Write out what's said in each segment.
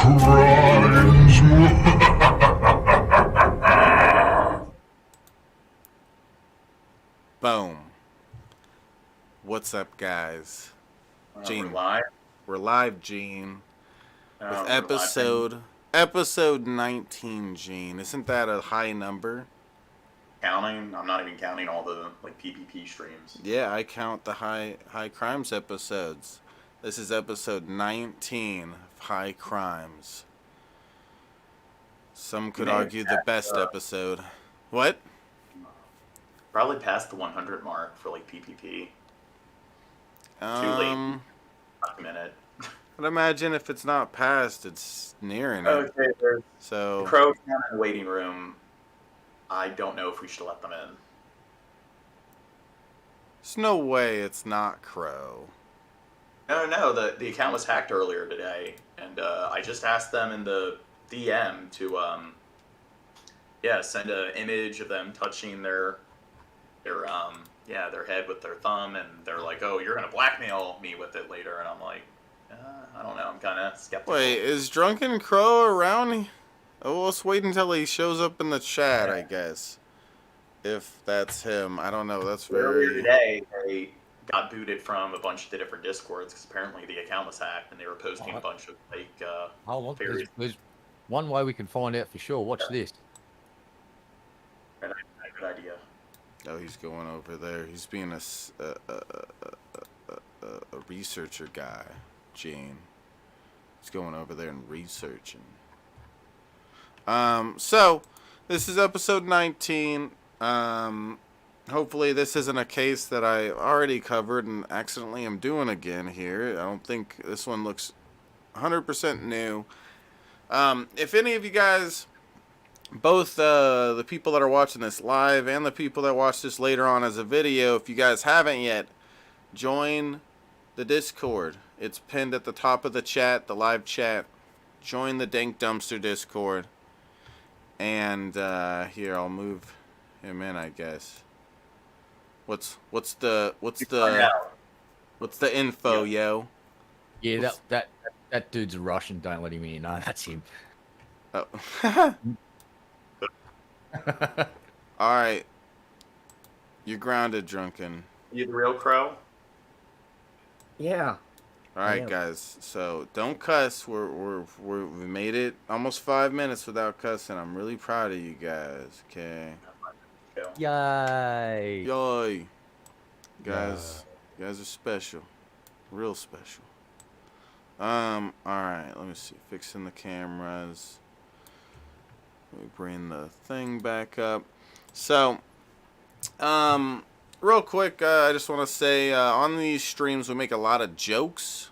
crimes. Boom. What's up, guys? Gene. We're live. We're live, Gene. With We're episode 19, Gene. Isn't that a high number? counting. I'm not even counting all the PPP streams. Yeah, I count the high crimes episodes. This is episode 19 of High Crimes. Some could argue the best episode. What? Probably past the 100 mark for PPP. Too late. A minute. I'd imagine if it's not passed, it's nearing it. Okay, there's So Crow's down in the waiting room. I don't know if we should let them in. there's no way it's not Crow. No, the account was hacked earlier today, and I just asked them in the DM to send an image of them touching their head with their thumb, and they're like, "Oh, you're gonna blackmail me with it later," and I'm like, I don't know, I'm kind of skeptical. Wait, is Drunken Crow around? Oh, let's wait until he shows up in the chat, I guess. If that's him, I don't know. That's Earlier very. today, they got booted from a bunch of the different Discords because apparently the account was hacked, and they were posting a bunch of Hold on, theories. there's one way we can find out for sure. Watch this. Good idea. Oh, he's going over there. He's being a researcher guy, Gene. He's going over there and researching. So this is episode 19. Hopefully this isn't a case that I already covered and accidentally am doing again here. I don't think this one looks 100% new. If any of you guys, both the people that are watching this live and the people that watch this later on as a video, if you guys haven't yet, join the Discord. It's pinned at the top of the chat, the live chat. Join the Dank Dumpster Discord. And here, I'll move him in, I guess. What's the info, yo? Yeah, that dude's a Russian. Don't let him in. No, that's him. Oh. All right. You're grounded, Drunken. You the real Crow? Yeah. All right, Yeah. guys. So don't cuss. We made it almost 5 minutes without cussing. I'm really proud of you guys. Okay. Yay! Yo, guys. You guys are special. Real special. All right. Let me see. Fixing the cameras. Let me bring the thing back up. So, real quick, I just want to say on these streams we make a lot of jokes.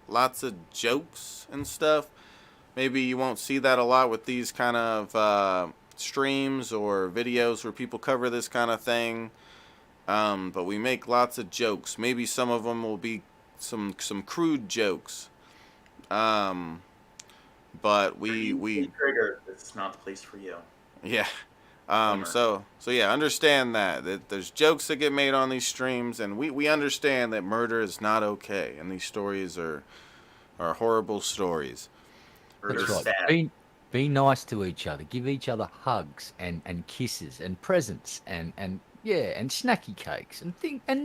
Lots of jokes and stuff. Maybe you won't see that a lot with these kind of streams or videos where people cover this kind of thing. But we make lots of jokes. Maybe some of them will be some crude jokes. But we triggered. It's not the place for you. yeah. So yeah, understand that there's jokes that get made on these streams, and we understand that murder is not okay, and these stories are horrible stories. That's right. Sad. Be nice to each other. Give each other hugs and kisses and presents and snacky cakes and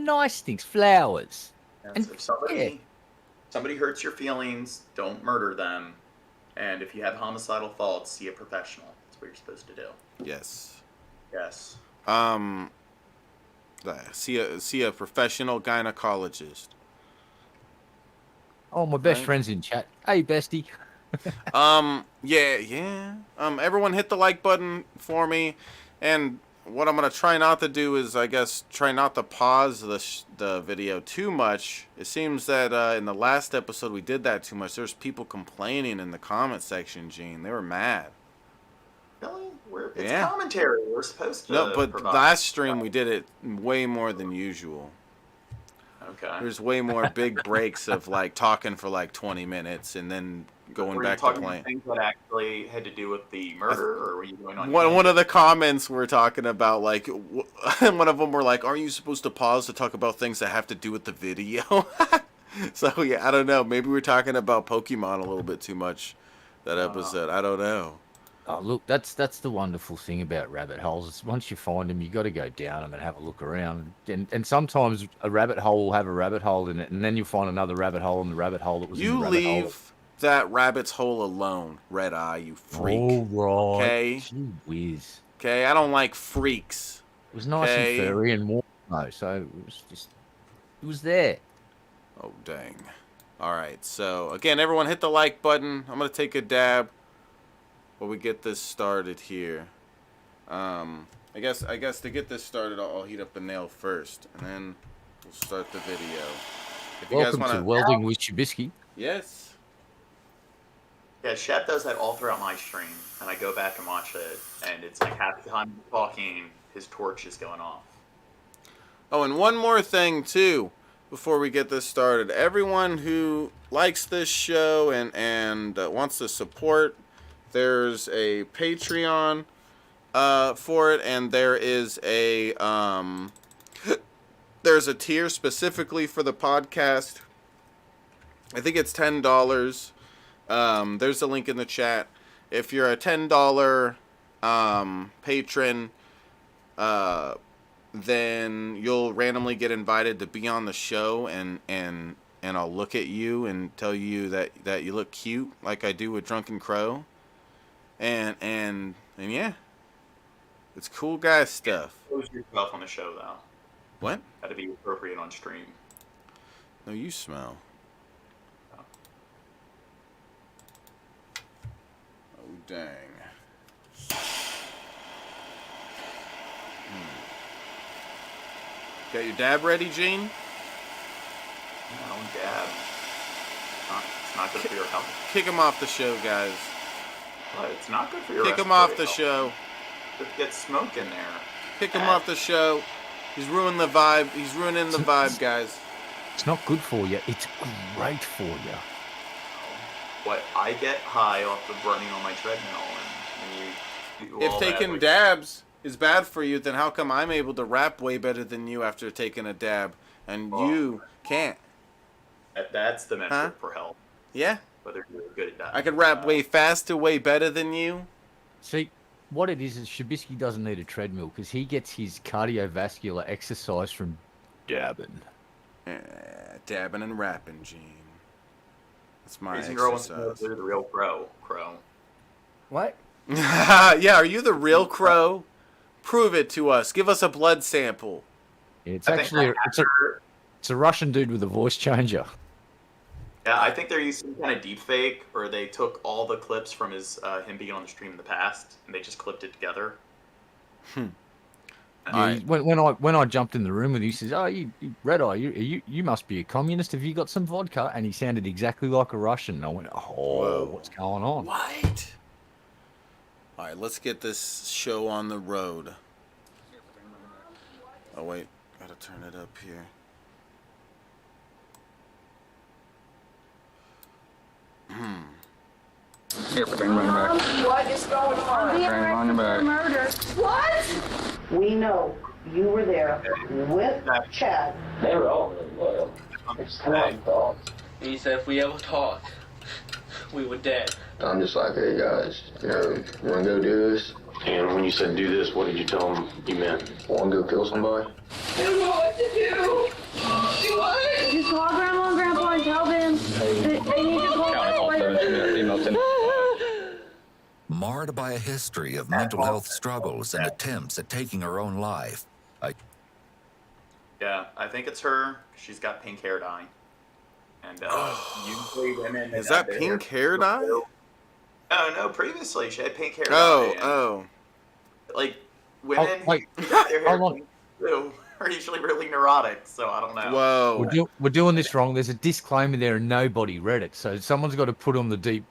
nice things, flowers. And if somebody hurts your feelings, don't murder them. And if you have homicidal thoughts, see a professional. That's what you're supposed to do. Yes. Yes. See a professional gynecologist. Oh, my best Right. friend's in chat. Hey, bestie. Yeah. Everyone hit the like button for me, and what I'm gonna try not to do is, I guess, try not to pause the video too much. It seems that in the last episode we did that too much. There's people complaining in the comment section, Gene. They were mad. Really? It's Yeah. commentary. We're supposed to. No, but provide. last stream we did it way more than usual. Okay. There's way more big breaks of talking for 20 minutes and then going were back you to talking playing. things that actually had to do with the murder, or were you going on? One of the comments we're talking about, one of them were like, "Aren't you supposed to pause to talk about things that have to do with the video?" So yeah, I don't know. Maybe we're talking about Pokemon a little bit too much that episode. I don't know. Oh, look, that's the wonderful thing about rabbit holes. Is once you find them, you got to go down them and have a look around. And sometimes a rabbit hole will have a rabbit hole in it, and then you'll find another rabbit hole in the rabbit hole that was in the You rabbit hole. leave that rabbit's hole alone, Red Eye, you freak. Oh, right. Okay? Gee whiz. Okay, I don't like freaks. It was nice Okay. and furry and warm, though, so it was there. Oh, dang. Alright, so, again, everyone hit the like button. I'm going to take a dab while we get this started here. I guess to get this started, I'll heat up a nail first, and then we'll start the video. If you Welcome guys to want Welding with Chubisky. Yes. Yeah, Shep does that all throughout my stream, and I go back and watch it, and it's like half the time he's talking, his torch is going off. Oh, and one more thing, too, before we get this started. Everyone who likes this show and wants to support, there's a Patreon for it, and there is a there's a tier specifically for the podcast. I think it's $10. There's a link in the chat. If you're a $10 patron, then you'll randomly get invited to be on the show, and I'll look at you and tell you that you look cute, like I do with Drunken Crow, and yeah, it's cool guy stuff. Expose yourself on the show, though. What? Got to be appropriate on stream. No, you smell. Oh, dang. Got your dab ready, Gene? No, dab. It's not good for your health. Kick him off the show, guys. But it's not good for your Kick him off the respiratory show. health. Just get smoke in there. Kick him off the show. He's ruining the vibe. He's ruining the vibe, guys. It's not good for you. It's great for you. What, I get high off of running on my treadmill, and you do If all that, taking like, dabs is bad for you, then how come I'm able to rap way better than you after taking a dab, and you can't? that's the metric Huh? for health. Yeah? Whether you're good at that. I could rap way faster, way better than you. See, what it is Shabisky doesn't need a treadmill because he gets his cardiovascular exercise from dabbing. Dabbing and rapping, Gene. That's my Reason girl wants to know if exercise. they're the real crow. What? Yeah, are you the real Crow? Prove it to us. Give us a blood sample. It's I think actually that it's a Russian dude with a voice changer. Yeah, I think they're using some kind of deep fake, or they took all the clips from his him being on the stream in the past, and they just clipped it together. Yeah, when I jumped in the room with him, he says, "Oh, you Red Eye, you must be a communist. Have you got some vodka?" And he sounded exactly like a Russian. And I went, "Oh, Whoa. what's going on?" What? All right, let's get this show on the road. Oh, wait. Gotta turn it up here. Here, bring him back. What is going on? Bring him on your back. Murder. What? We know you were there with Chad. They were all really loyal. He said if we ever talked, we were dead. I'm just like, hey guys, you wanna go do this? And when you said do this, what did you tell them you meant? Wanna go kill somebody? I don't know what to do. Do what? Just call Grandma and Grandpa and tell them that they need to call. Marred by a history of mental health struggles and attempts at taking her own life, Yeah, I think it's her. She's got pink hair dye. And usually women... Is that pink hair dye? No, previously she had pink hair Oh, dye. and, oh. Like, women wait. who got their hair Hold on. pink too are usually really neurotic, so I don't know. Whoa. We're doing this wrong. There's a disclaimer there, and nobody read it. So someone's got to put on the deep,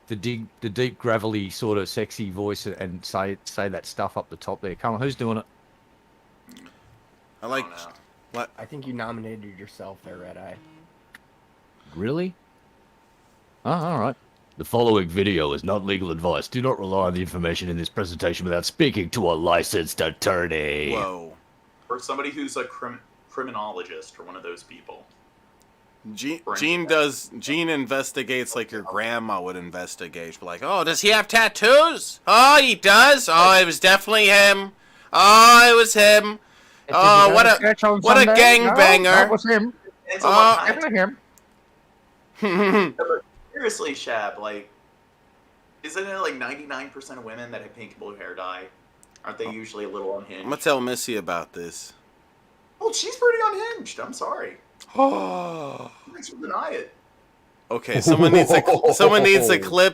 gravelly sort of sexy voice and say that stuff up the top there. Come on, who's doing it? I like... don't know. What? I think you nominated yourself there, Red Eye. Really? Oh, all right. The following video is not legal advice. Do not rely on the information in this presentation without speaking to a licensed attorney. Whoa. Or somebody who's a criminologist or one of those people. Gene investigates like your grandma would investigate. Like, oh, does he have tattoos? Oh, he does. Oh, it was definitely him. Oh, it was him. Oh, what a gangbanger. No, that was him. Definitely him. Seriously, Shab, like, isn't it like 99% of women that have pink and blue hair dye? Aren't they usually a little unhinged? I'm gonna tell Missy about this. Well, she's pretty unhinged. I'm sorry. Oh. Thanks for deny it. Okay, someone needs to clip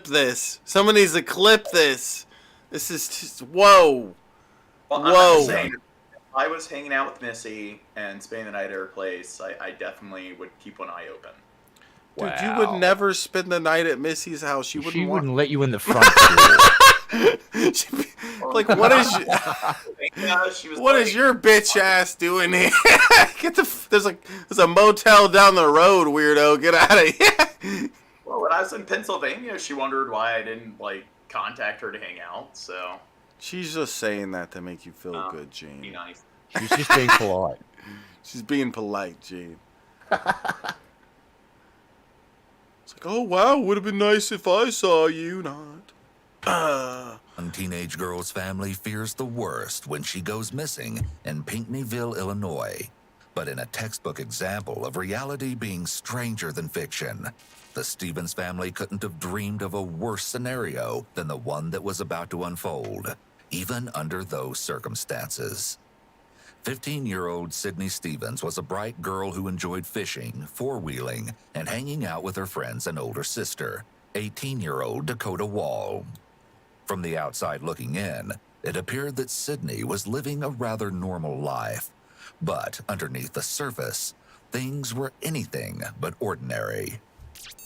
this. Someone needs to clip this. This is just whoa. Well, whoa. I'm saying, if I was hanging out with Missy and spending the night at her place, I definitely would keep one eye open. Dude, Wow. you would never spend the night at Missy's house. She wouldn't let you in the front door. Like, what is your bitch ass doing here? There's a motel down the road, weirdo. Get out of here. Well, when I was in Pennsylvania, she wondered why I didn't contact her to hang out. So she's just saying that to make you feel good, Gene. Be nice. She's just being polite. She's being polite, Gene. It's like, oh wow, would have been nice if I saw you, not. One teenage girl's family fears the worst when she goes missing in Pinckneyville, Illinois. But in a textbook example of reality being stranger than fiction, the Stevens family couldn't have dreamed of a worse scenario than the one that was about to unfold, even under those circumstances. 15-year-old Sydney Stevens was a bright girl who enjoyed fishing, four-wheeling, and hanging out with her friends and older sister, 18-year-old Dakota Wall. From the outside looking in, it appeared that Sydney was living a rather normal life. But underneath the surface, things were anything but ordinary.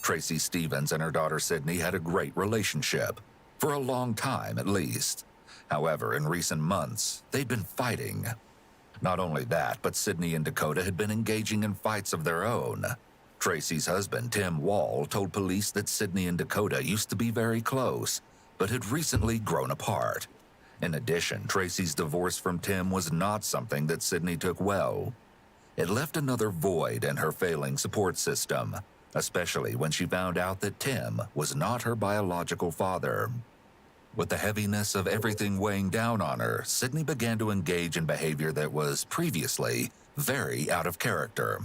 Tracy Stevens and her daughter Sydney had a great relationship, for a long time at least. However, in recent months, they'd been fighting. Not only that, but Sydney and Dakota had been engaging in fights of their own. Tracy's husband, Tim Wall, told police that Sydney and Dakota used to be very close, but had recently grown apart. In addition, Tracy's divorce from Tim was not something that Sydney took well. It left another void in her failing support system, especially when she found out that Tim was not her biological father. With the heaviness of everything weighing down on her, Sydney began to engage in behavior that was previously very out of character.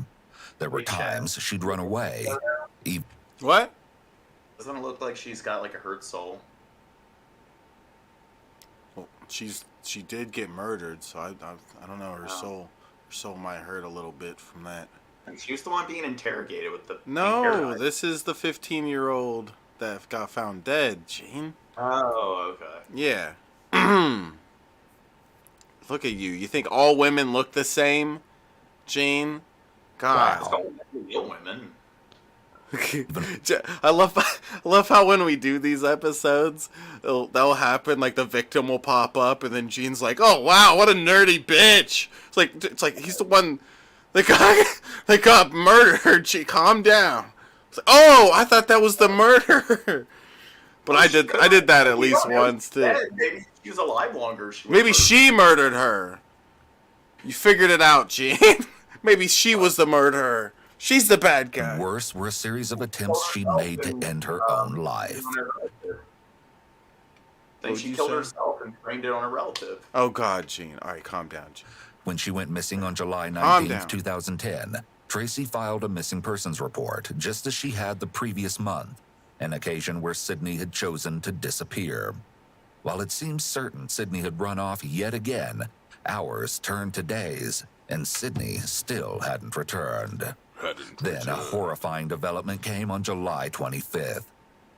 There were times she'd run away. What? Doesn't it look like she's got a hurt soul? Well, she did get murdered, so I don't know. Her soul might hurt a little bit from that. And she was the one being interrogated with the. No, this is the 15-year-old that got found dead, Gene. Oh, okay. Yeah. Look at you. You think all women look the same, Gene? God. Wow. Real women. I love how when we do these episodes, that'll happen. Like the victim will pop up, and then Gene's like, "Oh wow, what a nerdy bitch!" It's like he's the one that got murdered. Gee, calm down. It's like, oh, I thought that was the murderer. But I did that at least once too. Maybe she was alive longer. Maybe she murdered her. You figured it out, Gene. Maybe she was the murderer. She's the bad guy. Worse were a series of attempts she'd made to end her own life. Then she killed herself and framed it on a relative. Oh God, Gene. All right, calm down, Gene. When she went missing on July 19th, 2010, Tracy filed a missing persons report, just as she had the previous month, an occasion where Sydney had chosen to disappear. While it seems certain Sydney had run off yet again, hours turned to days, and Sydney still hadn't returned. Then a horrifying development came on July 25th.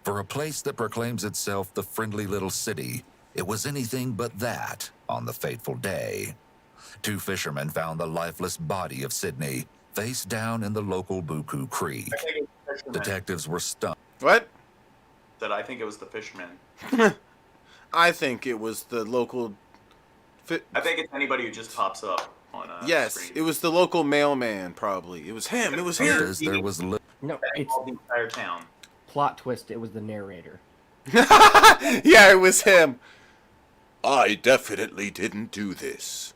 For a place that proclaims itself the friendly little city, it was anything but that on the fateful day. Two fishermen found the lifeless body of Sydney face down in the local Buku Creek. Detectives were stunned. What? I think it was the fisherman. I think it was the local. I think it's anybody who just pops up on yes, screen. It was the local mailman. Probably it was him. It was him. No, it's the entire town. Plot twist. It was the narrator. Yeah, it was him. I definitely didn't do this.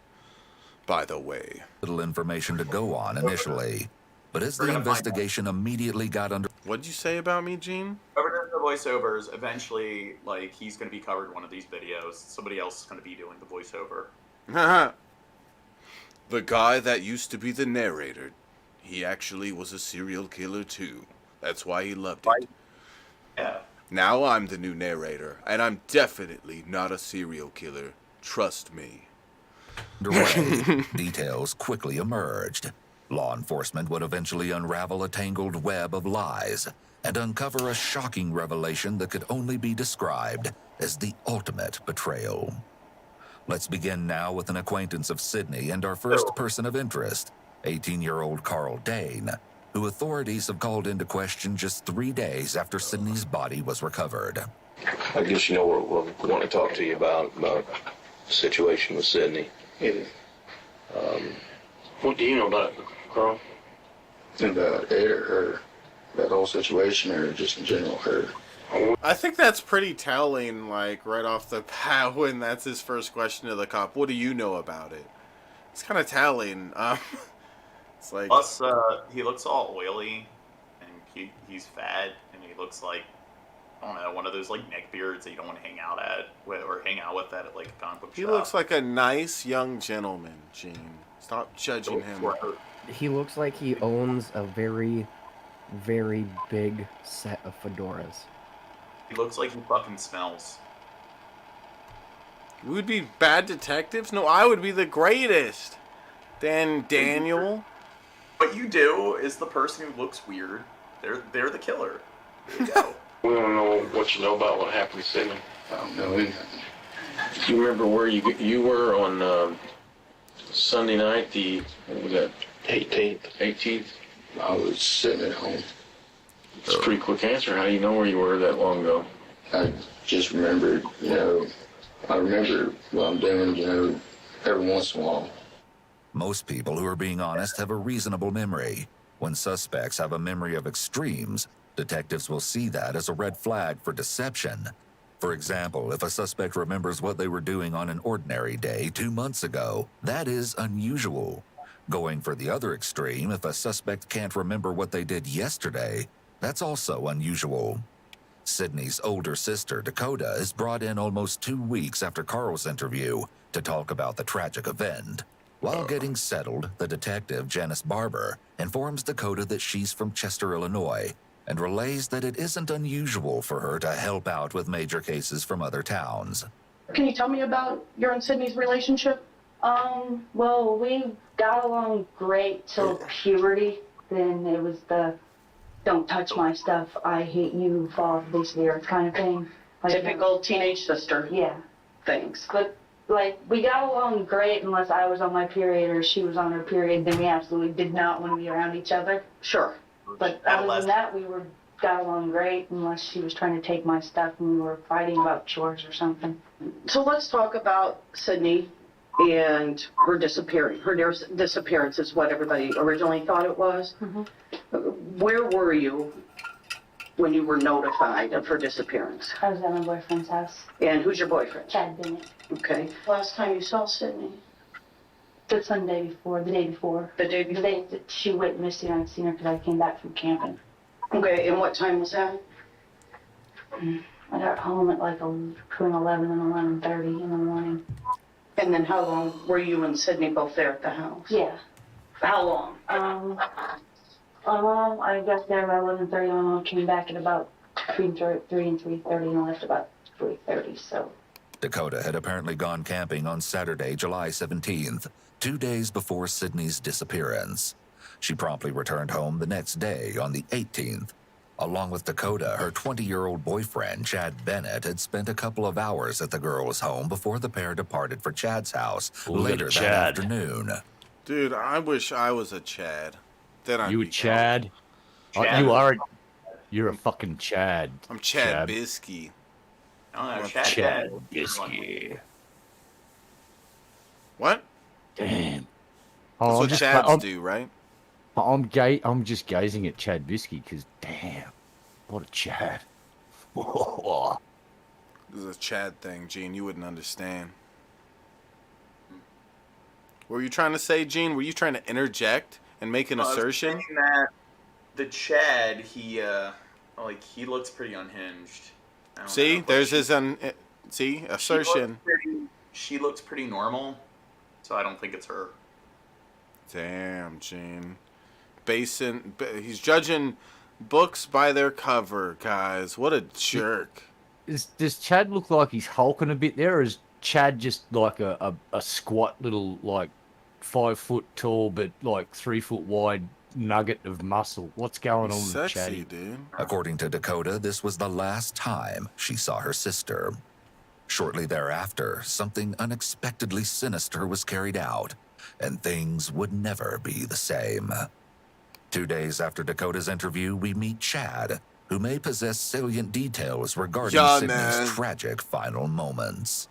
By the way, little information to go on initially, But as We're the gonna find investigation immediately got under... What'd you say about me, Gene? Whoever does the voiceovers, eventually, like, he's going to be covered in one of these videos. Somebody else is going to be doing the voiceover. The guy that used to be the narrator, he actually was a serial killer too. That's why he loved it. Yeah. Now I'm the new narrator, and I'm definitely not a serial killer. Trust me. underway, details quickly emerged. Law enforcement would eventually unravel a tangled web of lies and uncover a shocking revelation that could only be described as the ultimate betrayal. Let's begin now with an acquaintance of Sydney and our first person of interest, 18-year-old Carl Dane, who authorities have called into question just 3 days after Sydney's body was recovered. I guess you know what we want to talk to you about the situation with Sydney. Yeah. What do you know about it, Carl? About it or her. That whole situation or just in general her. I think that's pretty telling, like, right off the bat when that's his first question to the cop. What do you know about it? It's kind of telling. It's like... Plus, he looks all oily, and he's fat, and he looks like, I don't know, one of those, like, neck beards that you don't want to hang out with at, like, a comic book shop. He looks like a nice young gentleman, Gene. Stop judging him. He looks like he owns a very, very big set of fedoras. He looks like he fucking smells. We would be bad detectives? No, I would be the greatest. Daniel. What you do is the person who looks weird. They're the killer. There you go. We don't know what you know about what happened to Sydney. I don't know anything. Do you remember where you were on Sunday night, what was that? 18th? I was sitting at home. It's a pretty quick answer. How do you know where you were that long ago? I just remembered, I remember what I'm doing, every once in a while. Most people who are being honest have a reasonable memory. When suspects have a memory of extremes, detectives will see that as a red flag for deception. For example, if a suspect remembers what they were doing on an ordinary day 2 months ago, that is unusual. Going for the other extreme, if a suspect can't remember what they did yesterday, that's also unusual. Sydney's older sister, Dakota, is brought in almost 2 weeks after Carl's interview to talk about the tragic event. While getting settled, the detective, Janice Barber, informs Dakota that she's from Chester, Illinois, and relays that it isn't unusual for her to help out with major cases from other towns. Can you tell me about your and Sydney's relationship? Well, we got along great till puberty. Then it was the don't touch my stuff, I hate you, fall off the face of the earth kind of thing. Like, Typical teenage sister yeah. things. But, like, we got along great unless I was on my period or she was on her period. Then we absolutely did not want to be around each other. Sure. But other than that, we got along great unless she was trying to take my stuff and we were fighting about chores or something. So let's talk about Sydney and her disappearing. Her disappearance is what everybody originally thought it was. Mm-hmm. Where were you when you were notified of her disappearance? I was at my boyfriend's house. And who's your boyfriend? Chad Bennett. Okay. Last time you saw Sydney? The day before. The day before? The day that she went missing, I'd seen her because I came back from camping. Okay, and what time was that? I got home at like between 11 and 11:30 in the morning. And then how long were you and Sydney both there at the house? Yeah. How long? I got there about 11:30. My mom came back at about between 3 and 3:30 and left about 3:30, so. Dakota had apparently gone camping on Saturday, July 17th, 2 days before Sydney's disappearance. She promptly returned home the next day on the 18th. Along with Dakota, her 20-year-old boyfriend, Chad Bennett, had spent a couple of hours at the girl's home before the pair departed for Chad's house later that afternoon. Dude, I wish I was a Chad. Then I'd You be Chad? Chad. You're a fucking Chad. I'm Chad Bisky. I don't know, Chad Bisky. What? Damn. That's what Chads do, right? I'm just gazing at Chad Bisky because, damn, what a Chad. This is a Chad thing, Gene. You wouldn't understand. What were you trying to say, Gene? Were you trying to interject and make an I was assertion. thinking that the Chad, he looks pretty unhinged. I don't See, know, but there's she- his assertion. She looks pretty normal, so I don't think it's her. Damn, Gene. He's judging books by their cover, guys. What a jerk. Does Chad look like he's hulking a bit there, or is Chad just like a squat little, like, 5 foot tall but like 3 foot wide nugget of muscle? What's going on with Sexy, Chaddy? dude. According to Dakota, this was the last time she saw her sister. Shortly thereafter, something unexpectedly sinister was carried out, and things would never be the same. 2 days after Dakota's interview, we meet Chad, who may possess salient details regarding Sydney's tragic final moments.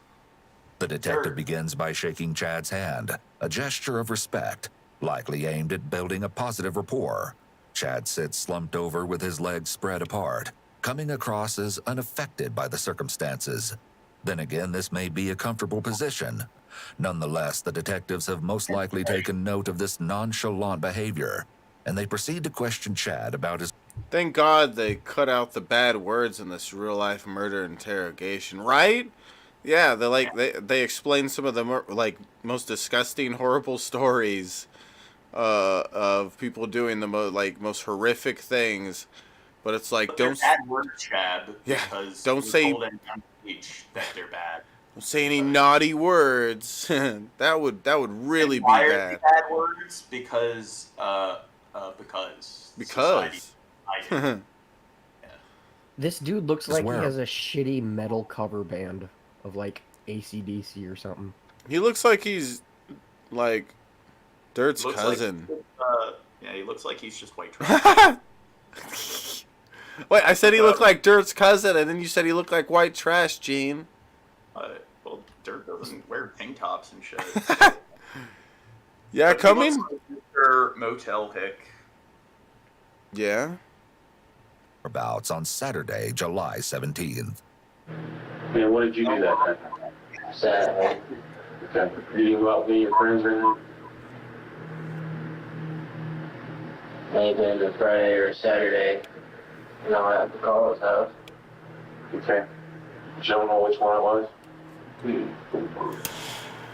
The detective begins by shaking Chad's hand, a gesture of respect, likely aimed at building a positive rapport. Chad sits slumped over with his legs spread apart, coming across as unaffected by the circumstances. Then again, this may be a comfortable position. Nonetheless, the detectives have most likely taken note of this nonchalant behavior, and they proceed to question Chad about his... Thank God they cut out the bad words in this real-life murder interrogation, right? Yeah, they explain some of the most disgusting, horrible stories of people doing the most horrific things, but it's like, But don't they're bad words, Chad. Yeah, Because don't we say- told them on stage that they're bad. don't say any naughty words. that would really be Why are bad. they bad words? Because society- Because. This dude looks Just like wear he 'em. has a shitty metal cover band of like AC/DC or something. He looks like he's like Dirt's Looks cousin. Like, he looks like he's just white trash. Wait, I said he looked like Dirt's cousin, and then you said he looked like white trash, Gene. Well, Dirt doesn't wear tank tops and shit. Yeah, But he coming. looks like Mr. Motel Hick. Yeah. Bouts on Saturday, July 17th. Man, what did you do that night? Saturday. Okay. You didn't go out with your friends or anything? Maybe a Friday or a Saturday. No, I have to call his house. Okay. You don't know which one it was?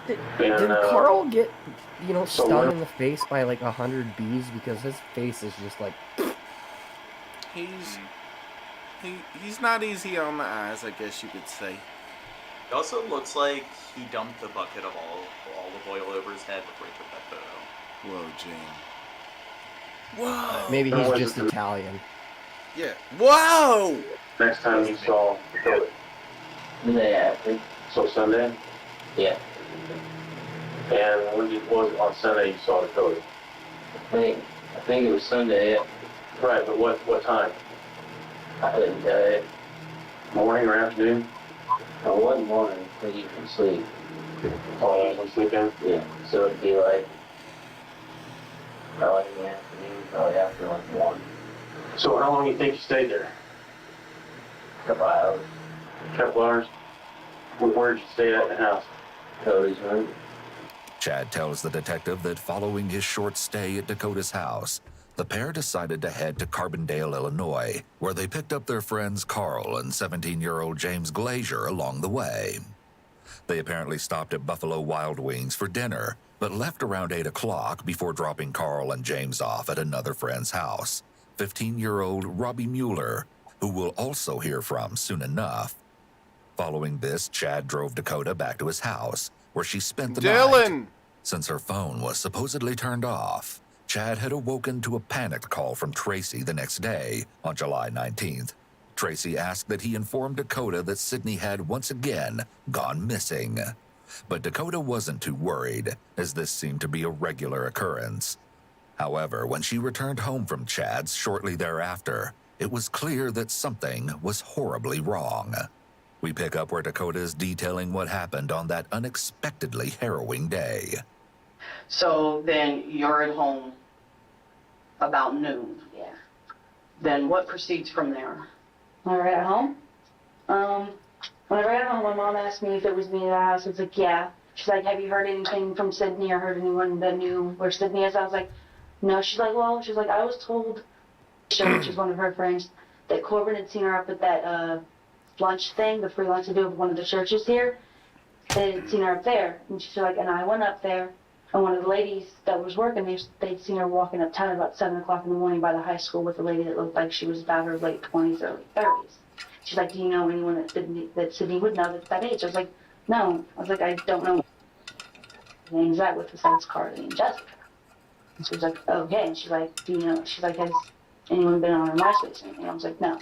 Did Carl get, So stung what- in the face by like 100 bees? Because his face is just like... He's not easy on the eyes, I guess you could say. It also looks like he dumped a bucket of all the oil over his head before he took that photo. Whoa, Gene. Whoa. Maybe he's was just it? Italian. Yeah. Whoa. Next time you saw Dakota. The day after. So Sunday? Yeah. And when was it on Sunday you saw Dakota? I think it was Sunday. Yeah. Right, but what time? I couldn't tell you. Morning or afternoon? I wasn't morning, but you can sleep. Oh, you was sleeping? Yeah. So it'd be like probably in the afternoon, probably after like 1. So how long do you think you stayed there? Couple hours. A couple hours? Where'd you stay at in the house? Cody's room. Chad tells the detective that following his short stay at Dakota's house, the pair decided to head to Carbondale, Illinois, where they picked up their friends Carl and 17-year-old James Glazier along the way. They apparently stopped at Buffalo Wild Wings for dinner, but left around 8 o'clock before dropping Carl and James off at another friend's house, 15-year-old Robbie Mueller, who we'll also hear from soon enough. Following this, Chad drove Dakota back to his house, where she spent the night. Dylan. Since her phone was supposedly turned off, Chad had awoken to a panicked call from Tracy the next day, on July 19th. Tracy asked that he inform Dakota that Sydney had once again gone missing. But Dakota wasn't too worried, as this seemed to be a regular occurrence. However, when she returned home from Chad's shortly thereafter, it was clear that something was horribly wrong. We pick up where Dakota is detailing what happened on that unexpectedly harrowing day. So then you're at home about noon. Yeah. Then what proceeds from there? When I got home, when I got home, my mom asked me if it was me at the house. I was like, yeah. She's like, have you heard anything from Sydney or heard anyone that knew where Sydney is? I was like, No, she's like, well, she's like, I was told, which is one of her friends, that Corbin had seen her up at that lunch thing, the free lunch they do with one of the churches here. They had seen her up there, and she's like, and I went up there, and one of the ladies that was working, they'd seen her walking uptown about 7 o'clock in the morning by the high school with a lady that looked like she was about her late 20s, early 30s. She's like, do you know anyone that Sydney would know that's that age? I was like, no. I was like, I don't know names that with besides Carly and Jessica. And she was like, okay. And she's like, do you know? She's like, has anyone been on her MySpace or anything? I was like, no.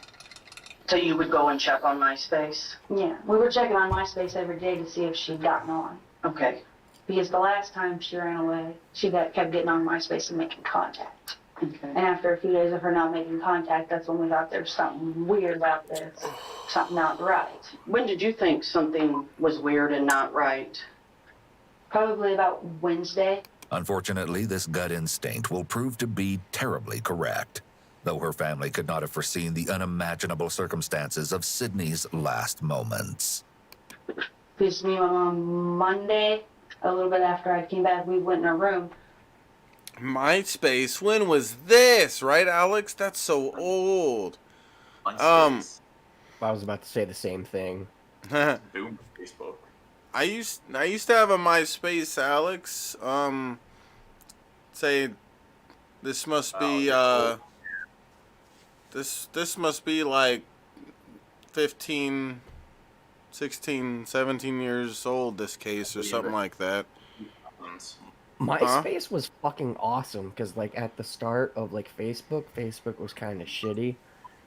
So you would go and check on MySpace? Yeah, we were checking on MySpace every day to see if she'd gotten on. Okay. Because the last time she ran away, she kept getting on MySpace and making contact. Okay. And after a few days of her not making contact, that's when we thought there was something weird about this, something not right. When did you think something was weird and not right? Probably about Wednesday. Unfortunately, this gut instinct will prove to be terribly correct, though her family could not have foreseen the unimaginable circumstances of Sydney's last moments. Because me and my mom, Monday, a little bit after I came back, we went in her room. MySpace, when was this? Right, Alex? That's so old. MySpace. I was about to say the same thing. Boom, Facebook. I used to have a MySpace, Alex. Say this must be this must be like 15, 16, 17 years old, this case, or something like that. MySpace was fucking awesome because, like, at the start of, like, Facebook was kind of shitty.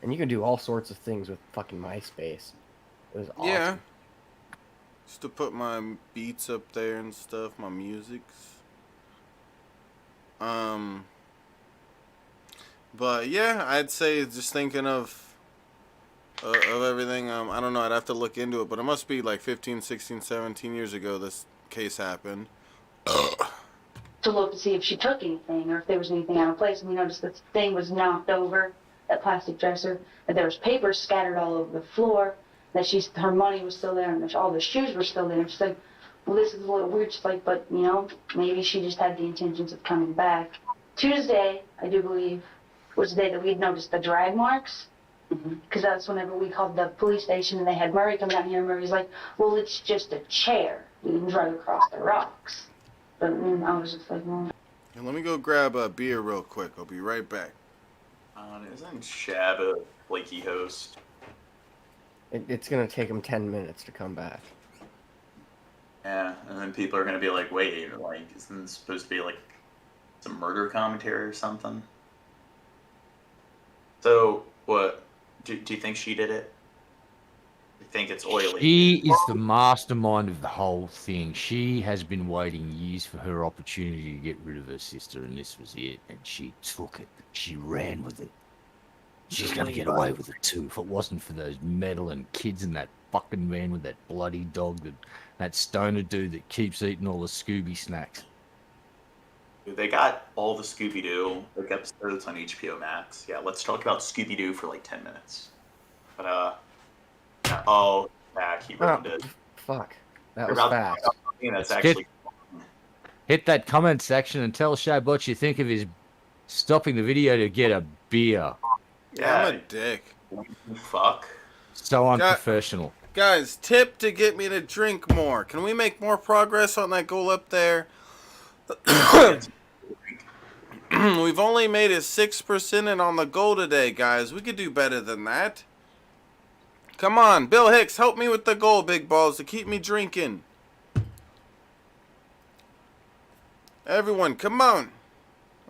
And you can do all sorts of things with fucking MySpace. It was awesome. Yeah. Just to put my beats up there and stuff, my musics. But yeah, I'd say just thinking of everything, I don't know, I'd have to look into it, but it must be like 15, 16, 17 years ago this case happened. To look to see if she took anything or if there was anything out of place. And we noticed that the thing was knocked over, that plastic dresser, that there was papers scattered all over the floor, that her money was still there, and that all the shoes were still there. And she's like, well, this is a little weird. She's like, but, you know, maybe she just had the intentions of coming back. Tuesday, I do believe, was the day that we had noticed the drag marks. Because that's whenever we called the police station and they had Murray come down here, and Murray's like, well, it's just a chair. We didn't drag across the rocks. But I was just like, well. Hey, let me go grab a beer real quick. I'll be right back. Isn't Shab a flaky host? It's going to take him 10 minutes to come back. Yeah, and then people are going to be like, wait, like, isn't this supposed to be like some murder commentary or something? So, what, do you think she did it? You think it's oily? She is the mastermind of the whole thing. She has been waiting years for her opportunity to get rid of her sister, and this was it. And she took it. She ran with it. She's going to get away with it too. If it wasn't for those meddling kids and that fucking man with that bloody dog, that stoner dude that keeps eating all the Scooby snacks. They got all the Scooby-Doo like episodes on HBO Max. Yeah, let's talk about Scooby-Doo for like 10 minutes. But, oh, back, he ruined it. Fuck. That was fast. That's actually... Hit that comment section and tell Shab what you think of his stopping the video to get a beer. Yeah, I'm a dick. Fuck. So unprofessional. Guys, tip to get me to drink more. Can we make more progress on that goal up there? We've only made it 6% in on the goal today, guys. We could do better than that. Come on, Bill Hicks, help me with the goal, big balls, to keep me drinking. Everyone, come on.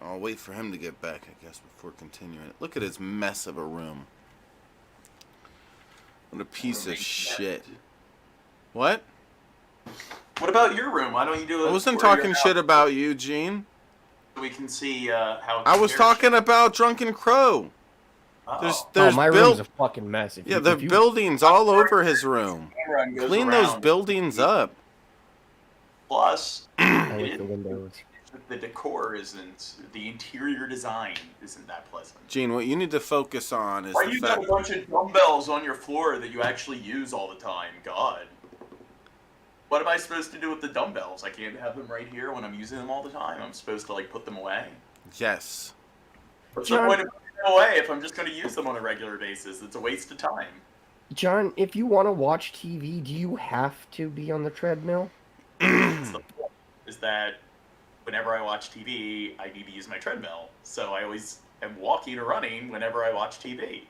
I'll wait for him to get back, I guess, before continuing it. Look at his mess of a room. What a piece of shit. What? What about your room? Why don't you do it? I wasn't talking shit about you, Gene. We can see how... I was talking about Drunken Crow. There's my room's a fucking mess. Yeah, there are buildings all over his room. Clean those buildings up. Plus, I like the windows. The decor isn't... The interior design isn't that pleasant. Gene, what you need to focus on is Why the you fact... got a bunch of dumbbells on your floor that you actually use all the time? God. What am I supposed to do with the dumbbells? I can't have them right here when I'm using them all the time. I'm supposed to, like, put them away. Yes. What's the point of putting them away if I'm just going to use them on a regular basis? It's a waste of time. John, if you want to watch TV, do you have to be on the treadmill? That's the point, is that whenever I watch TV, I need to use my treadmill. So I always am walking or running whenever I watch TV.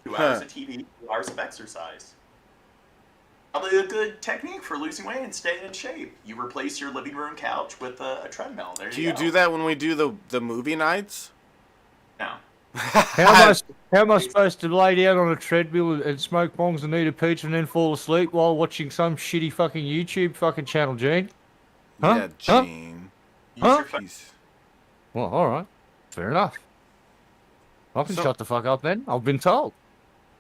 2 hours of TV, 2 hours of exercise. Probably a good technique for losing weight and staying in shape. You replace your living room couch with a treadmill. There you go. Do you do that when we do the movie nights? No. How am I supposed to lay down on a treadmill and smoke bongs and eat a pizza and then fall asleep while watching some shitty fucking YouTube fucking channel, Gene? Huh? Yeah, Gene. Huh? Well, all right. Fair enough. I can So- shut the fuck up then. I've been told.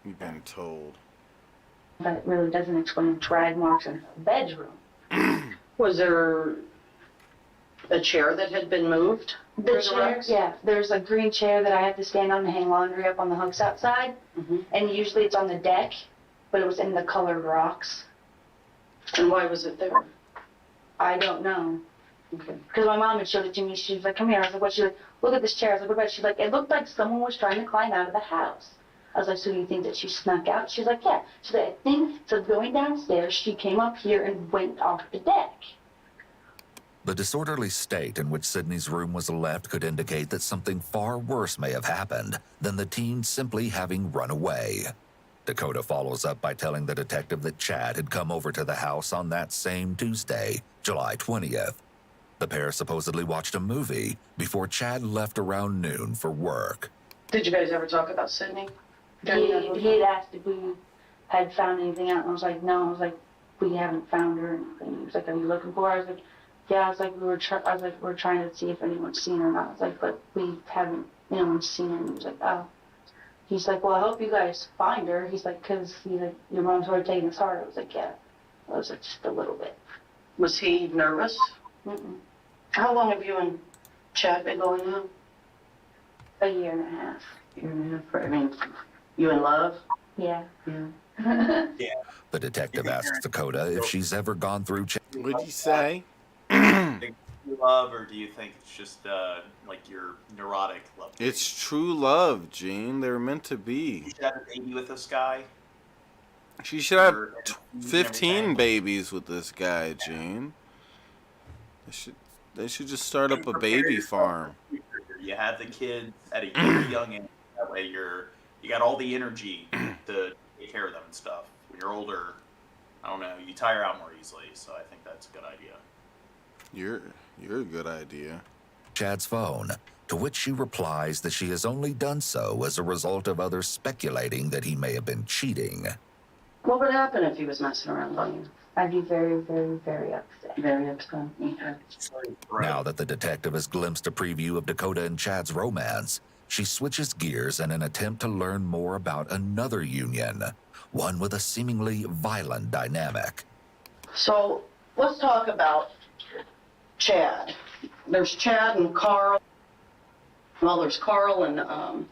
You've been told. But it really doesn't explain drag marks in her bedroom. Was there a chair that had been moved? The chair, yeah. There's a green chair that I have to stand on and hang laundry up on the hooks outside. And usually it's on the deck, but it was in the colored rocks. And why was it there? I don't know. Because my mom had showed it to me. She was like, come here. I was like, what? She's like, look at this chair. I was like, what about it? She's like, it looked like someone was trying to climb out of the house. I was like, so you think that she snuck out? She's like, yeah. She's like, I think, so going downstairs, she came up here and went off the deck. The disorderly state in which Sydney's room was left could indicate that something far worse may have happened than the teen simply having run away. Dakota follows up by telling the detective that Chad had come over to the house on that same Tuesday, July 20th. The pair supposedly watched a movie before Chad left around noon for work. Did you guys ever talk about Sydney? He had asked if we had found anything out, and I was like, no. I was like, we haven't found her or anything. He was like, are you looking for her? I was like, yeah. I was like, we're trying to see if anyone's seen her or not. I was like, but we haven't, anyone's seen her. And he was like, oh. He's like, well, I hope you guys find her. He's like, because he's like, your mom's already taking this hard. I was like, yeah. I was like, just a little bit. Was he nervous? Mm-mm. How long have you and Chad been going now? A year and a half. Year and a half. I mean, you in love? Yeah. Yeah. The detective asks Dakota if she's ever gone through. What'd you say? Think you love, or do you think it's just like your neurotic love? It's true love, Gene. They're meant to be. You should have a baby with this guy. She should have 15 babies with this guy, Gene. They should just start up a baby farm. You have the kids at a very young age. That way you got all the energy to take care of them and stuff. When you're older, I don't know, you tire out more easily. So I think that's a good idea. You're a good idea. Chad's phone, to which she replies that she has only done so as a result of others speculating that he may have been cheating. What would happen if he was messing around on you? I'd be very, very, very upset. Very upset. Okay. Now that the detective has glimpsed a preview of Dakota and Chad's romance, she switches gears in an attempt to learn more about another union, one with a seemingly violent dynamic. So let's talk about Chad. There's Chad and Carl. Well, there's Carl and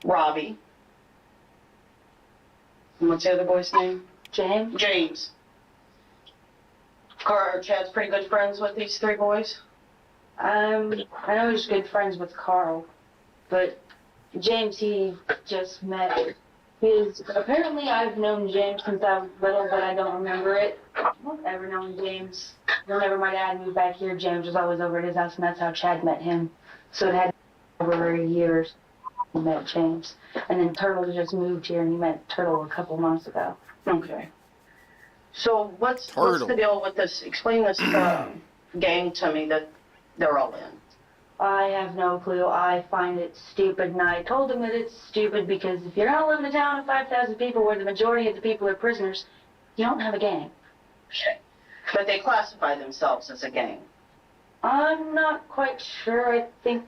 Robbie. And what's the other boy's name? James? James. Chad's pretty good friends with these three boys? I know he's good friends with Carl, but James, he just met. Apparently I've known James since I was little, but I don't remember it. I've never known James. Whenever my dad moved back here, James was always over at his house, and that's how Chad met him. So it had over years he met James. And then Turtle just moved here, and he met Turtle a couple months ago. Okay. So what's the deal with this? Explain this gang to me that they're all in. I have no clue. I find it stupid, and I told him that it's stupid because if you're going to live in a town of 5,000 people where the majority of the people are prisoners, you don't have a gang. Okay. But they classify themselves as a gang. I'm not quite sure. I think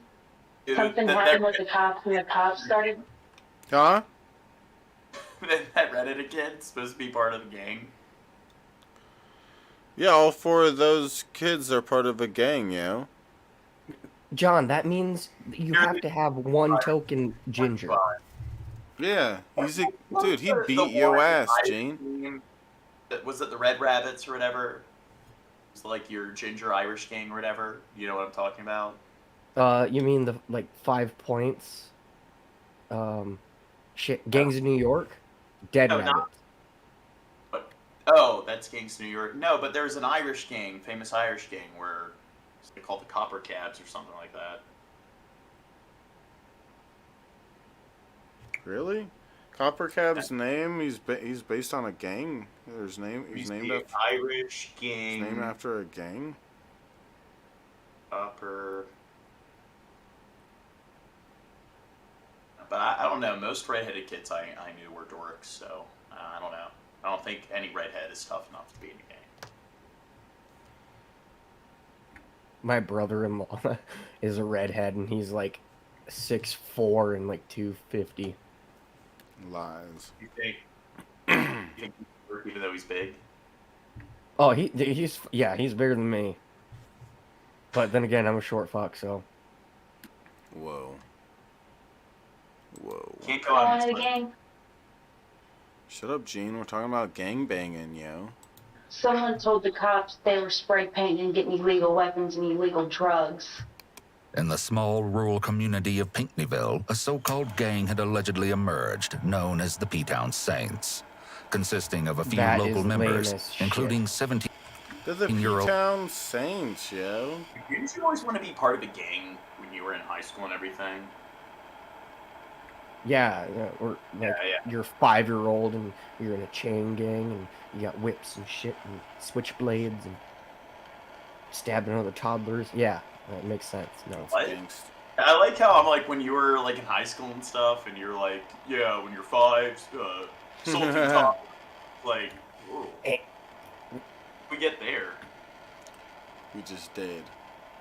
something happened with the cops when the cops started. Huh? That Reddit kid supposed to be part of the gang. Yeah, all 4 of those kids are part of a gang, yo. John, that means you have to have one token ginger. Yeah, dude, he beat your ass, Gene. Was it the Red Rabbits or whatever? It's like your ginger Irish gang or whatever. You know what I'm talking about? You mean the like 5 Points? Shit, Gangs of New York, Dead No, Rabbits. not. But that's Gangsters New York. No, but there's an Irish gang, famous Irish gang, where they call the Copper Cabs or something like that. Really? Copper Cab's name? He's based on a gang. He's named after Irish gang. He's named after a gang. Copper. But I don't know. Most redheaded kids I knew were dorks, so I don't know. I don't think any redhead is tough enough to be in a gang. My brother-in-law is a redhead, and he's like 6'4" and like 250. Lies. You think he's dork even though he's big? Oh, he's bigger than me. But then again, I'm a short fuck, so. Whoa. Can't go on the gang. Shut up, Gene. We're talking about gang banging, yo. Someone told the cops they were spray painting and getting illegal weapons and illegal drugs. In the small rural community of Pinckneyville, a so-called gang had allegedly emerged, known as the P-Town Saints, consisting of a few That local is members, lame as including shit. 17 They're the P-Town P-Town Saints, yo. Didn't you always want to be part of a gang when you were in high school and everything? Yeah, or like Yeah. you're 5-year-old and you're in a chain gang and you got whips and shit and switchblades and stabbing other toddlers. Yeah, that makes sense. No. What? I like how I'm like when you were like in high school and stuff, and you're like, yeah, when you're 5, salty top, like, whoa. We get there. We just did.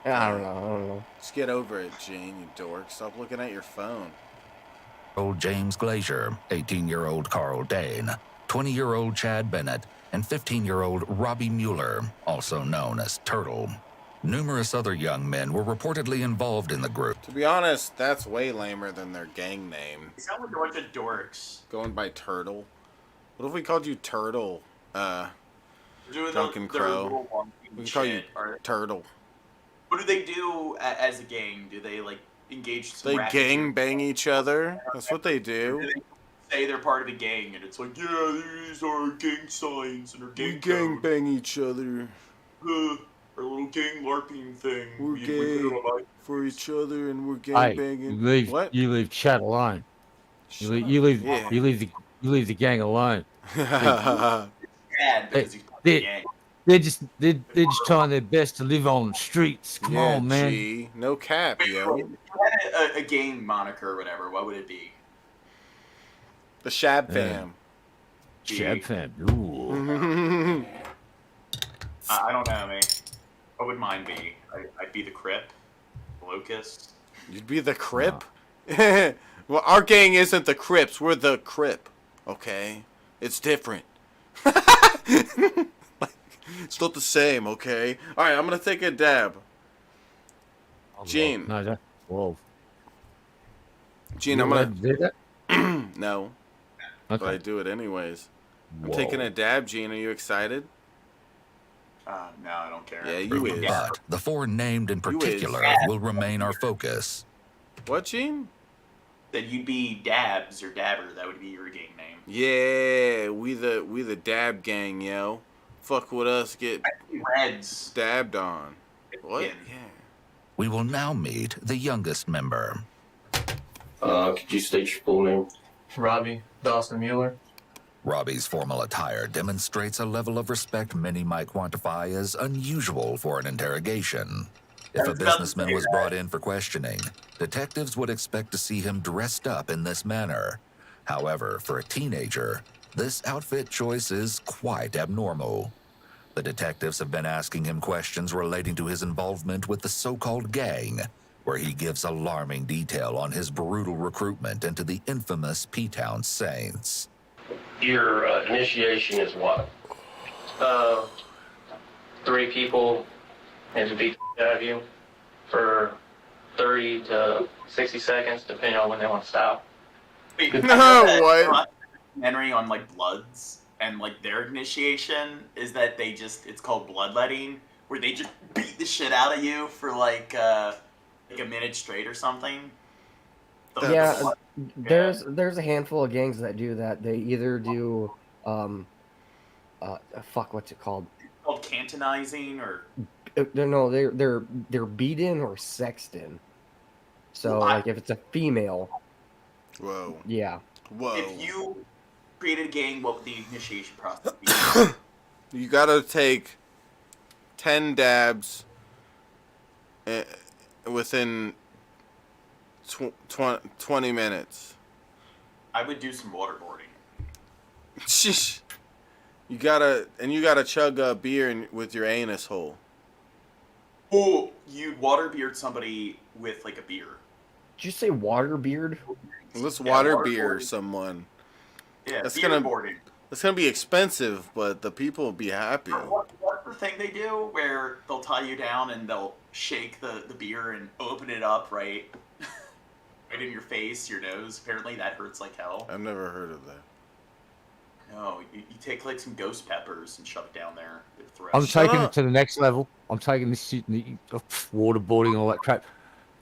I don't know. Just get over it, Gene, you dork. Stop looking at your phone. Old James Glazier, 18-year-old Carl Dane, 20-year-old Chad Bennett, and 15-year-old Robbie Mueller, also known as Turtle. Numerous other young men were reportedly involved in the group. To be honest, that's way lamer than their gang name. It sounds like a bunch of dorks. Going by Turtle. What if we called you Turtle? Doing Drunken Crow. We can call you Turtle. What do they do as a gang? Do they like engage? They gang bang each other. That's what they do. They say they're part of a gang, and it's like, yeah, these are gang signs and our gang. We gang bang each other. Our little gang LARPing thing. We're We gay for each other, and we're gang Hey, banging. What? You leave Chad alone. You leave the gang alone. Bad because he's part of the gang. They're just trying their best to live on the streets. Come on, man. Gee, no cap, yo. If you had a gang moniker or whatever, what would it be? The Shab Fam. Shab Fam. Ooh. I don't know, man. What would mine be? I'd be the Crip, the Locust. You'd be the Crip? Well, our gang isn't the Crips. We're the Crip. Okay? It's different. It's not the same, okay? Alright, I'm gonna take a dab. Gene. No, whoa. Gene, You I'm gonna... allowed to do that? No. Okay. But I do it anyways. I'm Whoa. taking a dab, Gene. Are you excited? No, I don't care. Yeah, you is. But the four named in particular will remain our focus. What, Gene? That you'd be Dabs or Dabber. That would be your gang name. Yeah, we the dab gang, yo. Fuck with us, get Reds dabbed on. What? Yeah. We will now meet the youngest member. Could you state your full name? Robbie Dawson Mueller. Robbie's formal attire demonstrates a level of respect many might quantify as unusual for an interrogation. If a businessman was brought in for questioning, detectives would expect to see him dressed up in this manner. However, for a teenager, this outfit choice is quite abnormal. The detectives have been asking him questions relating to his involvement with the so-called gang, where he gives alarming detail on his brutal recruitment into the infamous P-Town Saints. Your initiation is what? 3 people and to beat the shit out of you for 30 to 60 seconds, depending on when they want to stop. Wait, what? Documentary on like Bloods and like their initiation is that it's called bloodletting, where they just beat the shit out of you for like like a minute straight or something. Yeah, there's a handful of gangs that do that. They either do what's it called? It's called cantonizing or No, they're beaten or sexton. So like if it's a female. Whoa. Yeah. Whoa. If you created a gang, what would the initiation process be? You gotta take 10 dabs within 20 minutes. I would do some waterboarding. Sheesh. You gotta chug a beer with your anus hole. Oh, you'd waterbeard somebody with like a beer. Did you say waterbeard? Let's waterbeard someone. Yeah, that's beer-boarding. It's gonna be expensive, but the people will be happy. What's the thing they do where they'll tie you down and they'll shake the beer and open it up right in your face, your nose? Apparently that hurts like hell. I've never heard of that. No, you take like some ghost peppers and shove it down there. I'm taking it to the next level. I'm taking this shit, waterboarding and all that crap.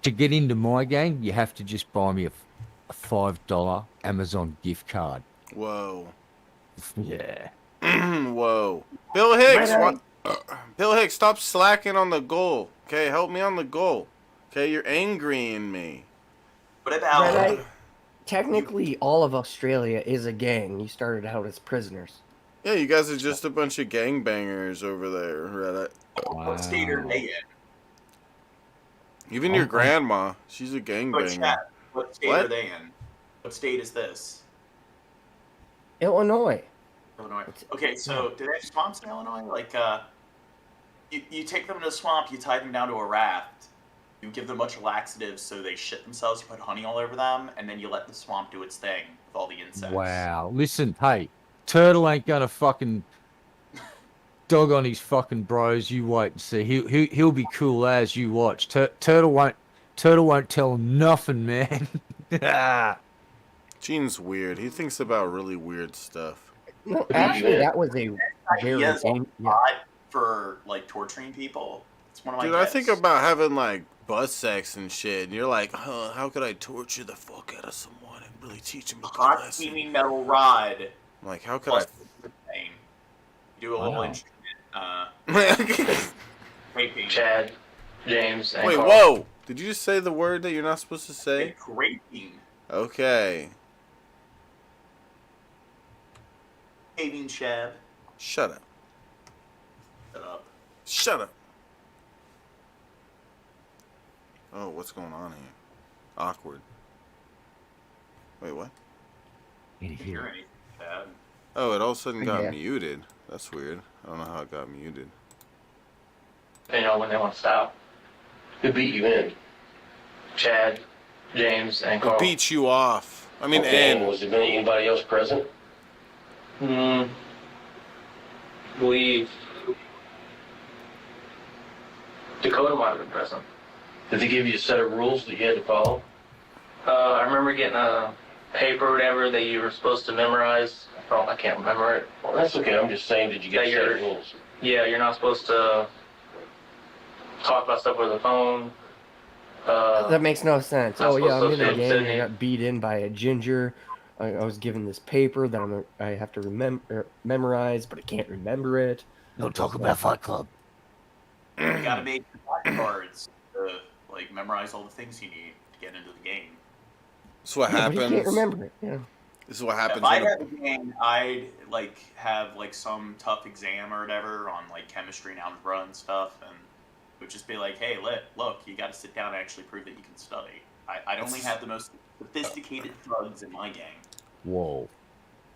To get into my gang, you have to just buy me a $5 Amazon gift card. Whoa. Yeah. Whoa. Bill Hicks, Bill Hicks, stop slacking on the goal. Okay, help me on the goal. Okay, you're angrying me. What about... Technically, all of Australia is a gang. You started out as prisoners. Yeah, you guys are just a bunch of gangbangers over there, Reddit. What state are they in? Even your grandma, she's a gangbanger. What state are they in? What state is this? Illinois. Illinois. Okay, so do they have swamps in Illinois? Like, you take them to a swamp, you tie them down to a raft, you give them a bunch of laxatives so they shit themselves, you put honey all over them, and then you let the swamp do its thing with all the insects. Wow. Listen, hey, Turtle ain't gonna fucking dog on his fucking bros. You wait and see. He'll be cool as you watch. Turtle won't tell him nothing, man. Gene's weird. He thinks about really weird stuff. No, actually, that was a very He has a lot for like torturing people. It's one of my Dude, I think about having like butt sex and shit, and you're like, huh, how could I torture the fuck out of someone and really teach him a good hot lesson? steaming metal rod. I'm like, how could I? You do a little instrument. Raping. Chad, James, and Wait, Carl. whoa! Did you just say the word that you're not supposed to say? Raping. Okay. Paving Shab. Shut up. Shut up. Shut up. Oh, what's going on here? Awkward. Wait, what? You're anything bad. Oh, it all of a sudden got Yeah. muted. That's weird. I don't know how it got muted. Depending on when they want to stop. Who beat you in? Chad, James, and Who Carl. beat you off? I mean, Okay, and was there anybody else present? Believe Dakota might have been present. Did they give you a set of rules that you had to follow? I remember getting a paper or whatever that you were supposed to memorize. I can't remember it. Well, that's okay. I'm just saying, did you get a set of rules? Yeah, you're not supposed to talk about stuff over the phone. That makes no sense. Not Oh yeah, I'm supposed in to a gang. sit I in. got beat in by a ginger. I was given this paper that I have to memorize, but I can't remember it. Don't talk about Fight Club. You gotta make cards to like memorize all the things you need to get into the game. This is what Yeah, but happens. you can't remember it. Yeah. This is what happens. If I when had a game, I'd like have like some tough exam or whatever on like chemistry and algebra and stuff, and it would just be like, hey, look, you got to sit down and actually prove that you can study. I'd only have the most sophisticated thugs in my gang. Whoa.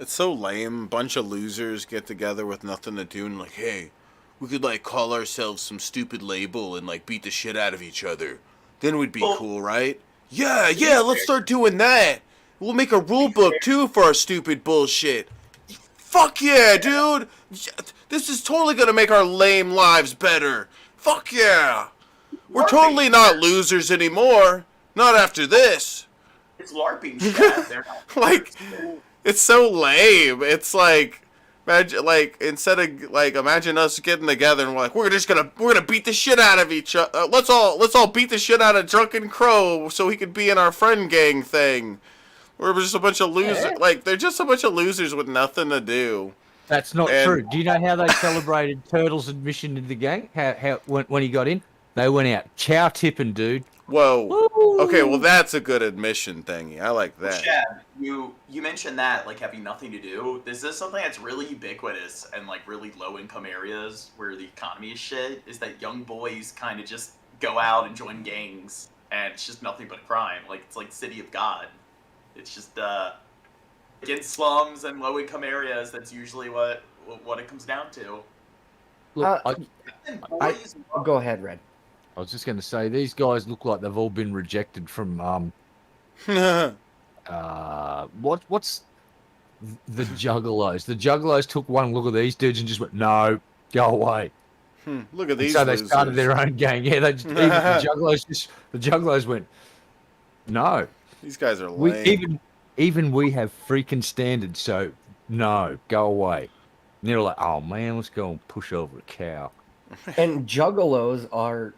It's so lame. Bunch of losers get together with nothing to do and like, hey, we could like call ourselves some stupid label and like beat the shit out of each other. Then we'd be cool, right? Yeah, let's start doing that. We'll make a rule book too for our stupid bullshit. Fuck yeah, dude. This is totally gonna make our lame lives better. Fuck yeah. We're totally not losers anymore. Not after this. It's LARPing, Chad. They're not Like, it's so lame. It's like, Imagine, like, instead of, like, imagine us getting together and we're like, we're gonna beat the shit out of each other. Let's all beat the shit out of Drunken Crow so he could be in our friend gang thing. We're just a bunch of losers. Like, they're just a bunch of losers with nothing to do. That's not true. Do you know how they celebrated Turtle's admission into the gang? How when he got in, they went out chow tipping, dude. Whoa. Woo! Okay, well that's a good admission thingy. I like that. Chad, you mentioned that like having nothing to do. This is something that's really ubiquitous and like really low income areas where the economy is shit. Is that young boys kind of just go out and join gangs, and it's just nothing but crime. Like it's like City of God. It's just in slums and low income areas. That's usually what it comes down to. Look, go ahead, Red. I was just going to say, these guys look like they've all been rejected from, what's the Juggalos? The Juggalos took one look at these dudes and just went, no, go away. Look at these So they losers. started their own gang. Yeah, they just, even the Juggalos went, no. These guys are lame. Even we have freaking standards, so no, go away. And they're like, oh man, let's go and push over a cow. And Juggalos are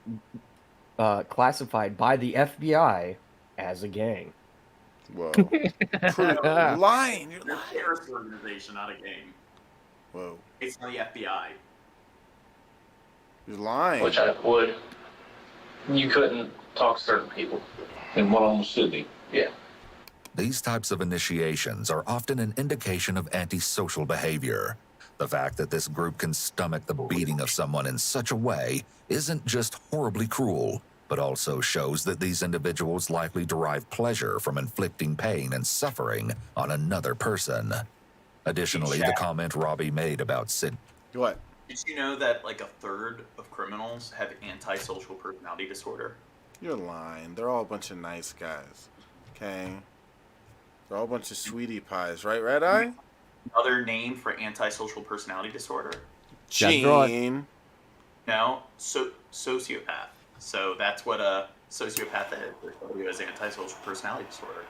classified by the FBI as a gang. Whoa. You're lying. You're a terrorist organization, not a gang. Whoa. It's not the FBI. You're lying. Which I would. You couldn't talk to certain people. And one on Sydney. Yeah. These types of initiations are often an indication of antisocial behavior. The fact that this group can stomach the beating of someone in such a way isn't just horribly cruel, but also shows that these individuals likely derive pleasure from inflicting pain and suffering on another person. Additionally, the comment Robbie made about Sid. What? Did you know that like a third of criminals have antisocial personality disorder? You're lying. They're all a bunch of nice guys. Okay? They're all a bunch of sweetie pies, right, Red Eye? Another name for antisocial personality disorder? Gene. No, sociopath. So that's what a sociopath is. Somebody who has antisocial personality disorder.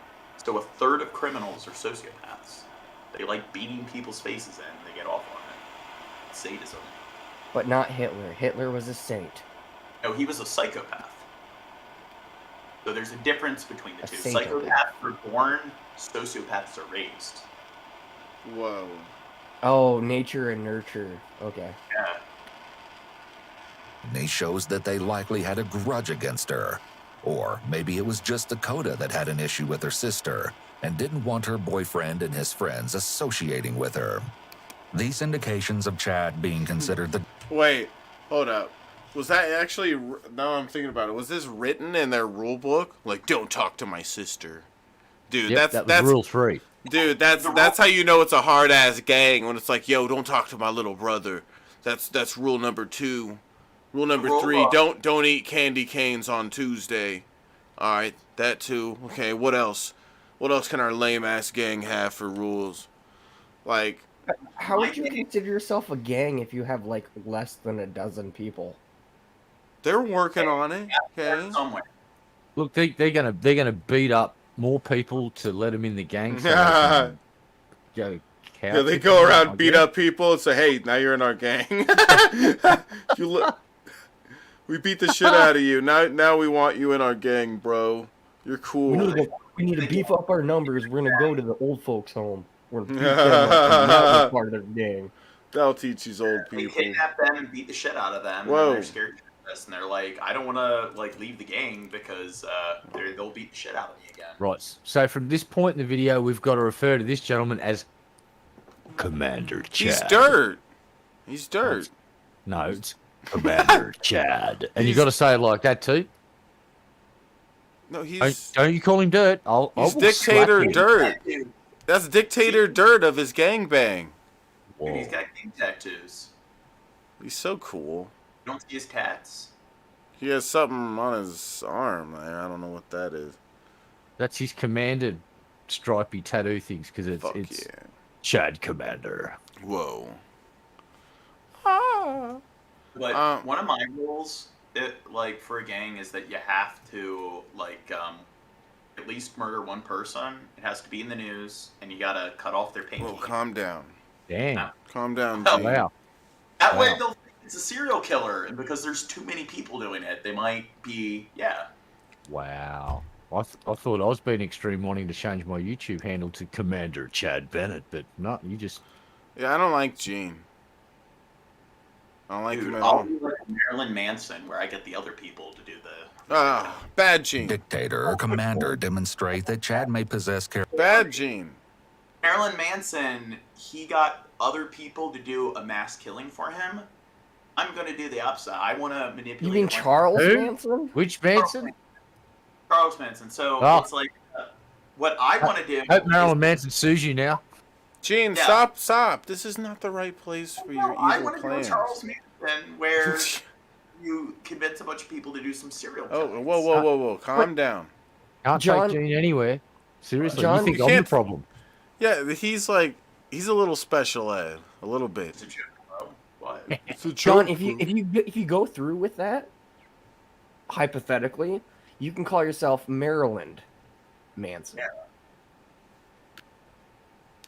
So a third of criminals are sociopaths. They like beating people's faces in. They get off on it. It's sadism. But not Hitler. Hitler was a saint. No, he was a psychopath. So there's a difference between the two. Psychopath. Psychopaths are born, sociopaths are raised. Whoa. Oh, nature and nurture. Okay. Yeah. He shows that they likely had a grudge against her. Or maybe it was just Dakota that had an issue with her sister and didn't want her boyfriend and his friends associating with her. These indications of Chad being considered the... Wait, hold up. Was that actually... Now I'm thinking about it. Was this written in their rule book? Like, don't talk to my sister. Dude, Yep, that's rule 3. Dude, that's how you know it's a hard-ass gang, when it's like, yo, don't talk to my little brother. That's rule number 2. Rule number 3, don't eat candy canes on Tuesday. Alright, that too. Okay, what else? What else can our lame-ass gang have for rules? Like... How would you consider yourself a gang if you have, like, less than a dozen people? They're working on it, okay? Look, they're gonna beat up more people to let them in the gang. So they can go yeah, they go around, beat up people, and say, "Hey, now you're in our gang. We beat the shit out of you. Now we want you in our gang, bro. You're cool. We need to beef up our numbers. We're gonna go to the old folks' home. We're gonna beat them up and not be part of their gang. That'll teach these old people. They kidnap them and beat the shit out of them. Whoa. And they're scared of this, and they're like, I don't want to like leave the gang because they'll beat the shit out of me again. Right. So from this point in the video, we've got to refer to this gentleman as Commander Chad. He's dirt. He's dirt. No, it's Commander Chad. And you got to say it like that too. No, he's... Don't you call him dirt. He's Dictator Dirt. That's Dictator Dirt of his gangbang. Dude, he's got gang tattoos. He's so cool. You don't see his tats? He has something on his arm there. I don't know what that is. That's his Commander stripy tattoo things because it's yeah. Chad Commander. Whoa. But one of my rules, like for a gang, is that you have to like at least murder one person. It has to be in the news, and you gotta cut off their payment. Whoa, calm down. Damn. Calm down, Oh, Gene. Wow. That way they'll think it's a serial killer, and because there's too many people doing it, they might be, Wow. I thought I was being extreme wanting to change my YouTube handle to Commander Chad Bennett, but no, you just... Yeah, I don't like Gene. I don't like Dude, him at I'll all. be like Marilyn Manson, where I get the other people to do the... Bad Gene. Dictator or commander demonstrate that Chad may possess Bad Gene. Marilyn Manson, he got other people to do a mass killing for him. I'm going to do the opposite. I want to manipulate... You mean Charles Manson? Which Manson? Charles Manson. So it's like, what I want to do... Hope Marilyn Manson sues you now. Gene, stop. This is not the right place for your I evil want to do a plans. Charles Manson where you convince a bunch of people to do some serial Oh, killings. whoa. Calm down. Can't John- take Gene anywhere. Seriously, John, you think you I'm the can't- problem? Yeah, he's a little special ed. A little bit. It's a joke, bro. What? It's a John, joke, if you go through with that, hypothetically, you can call yourself Maryland Manson. Yeah.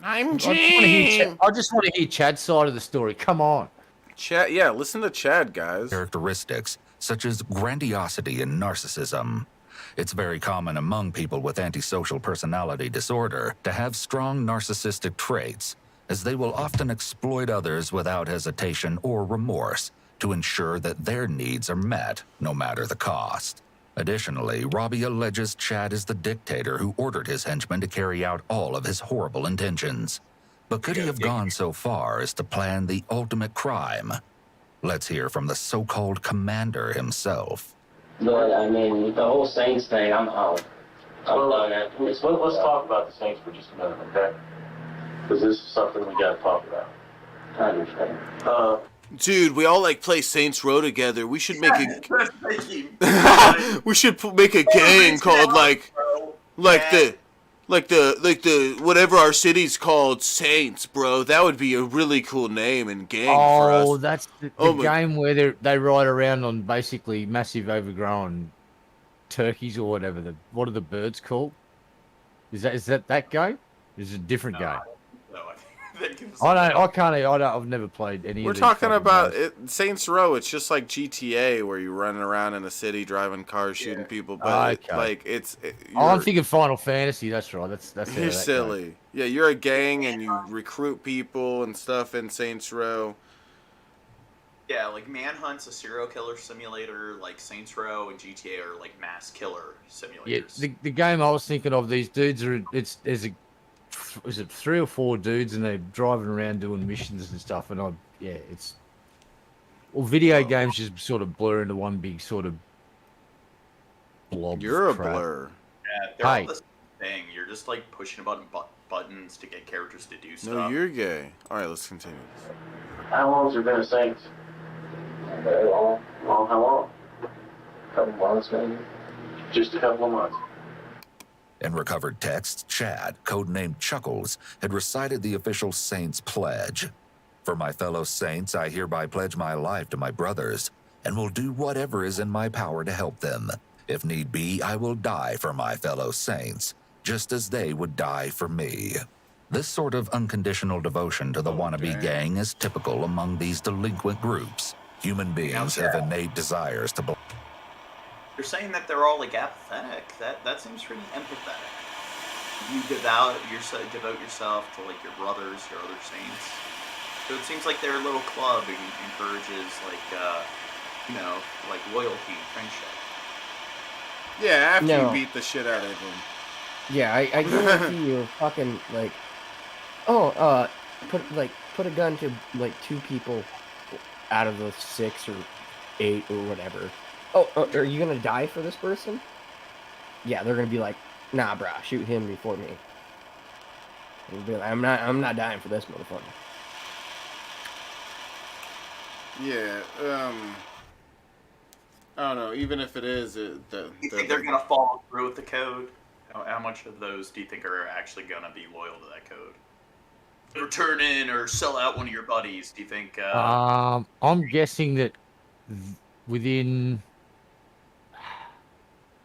I'm I just want to hear Chad's side of the story. Come on. Chad, yeah, listen to Chad, guys. characteristics such as grandiosity and narcissism. It's very common among people with antisocial personality disorder to have strong narcissistic traits, as they will often exploit others without hesitation or remorse to ensure that their needs are met, no matter the cost. Additionally, Robbie alleges Chad is the dictator who ordered his henchmen to carry out all of his horrible intentions. But could he have gone so far as to plan the ultimate crime? Let's hear from the so-called commander himself. But I mean, the whole Saints thing, I'm out. I'm done at. Let's talk about the Saints for just a minute, okay? Because this is something we got to talk about. I understand. Dude, we all play Saints Row together. We should make a make a gang called the whatever our city's called, Saints, bro. That would be a really cool name and gang for us. Oh, that's the game where they ride around on basically massive overgrown turkeys or whatever. What are the birds called? Is that game? Is it a different game? I've never played any We're of these. talking about Saints Row. It's just like GTA, where you're running around in a city, driving cars, shooting people. But I'm thinking Final Fantasy. That's right. That's you're silly. Yeah, you're a gang and you recruit people and stuff in Saints Row. Yeah, like Manhunt's a serial killer simulator, like Saints Row and GTA are like mass killer simulators. Yeah, the game I was thinking of, these dudes is it 3 or 4 dudes and they're driving around doing missions and stuff, and video games just sort of blur into one big sort of blob. You're a crap. blur. Yeah, they're all the same thing. You're just like pushing buttons to get characters to do stuff. No, you're gay. All right, let's continue. How long has there been a Saints? Very long. Long? How long? A couple months, maybe. Just a couple of months. In recovered texts, Chad, codenamed Chuckles, had recited the official Saints pledge. For my fellow Saints, I hereby pledge my life to my brothers, and will do whatever is in my power to help them. If need be, I will die for my fellow Saints, just as they would die for me. This sort of unconditional devotion to the wannabe gang is typical among these delinquent groups. Human beings have innate desires to belong. You're saying that they're all like apathetic. That seems pretty empathetic. You devote yourself to like your brothers, your other saints. So it seems like their little club encourages like loyalty, friendship. Yeah, after you beat the shit out of them. Yeah, I guarantee you, fucking put a gun to like 2 people out of the 6 or 8 or whatever. Oh, are you gonna die for this person? Yeah, they're gonna be like, nah, brah, shoot him before me. Be like, I'm not dying for this motherfucker. Yeah, I don't know. Even if it is, You think they're gonna follow through with the code? How much of those do you think are actually gonna be loyal to that code? Return in or sell out one of your buddies. Do you think? I'm guessing that within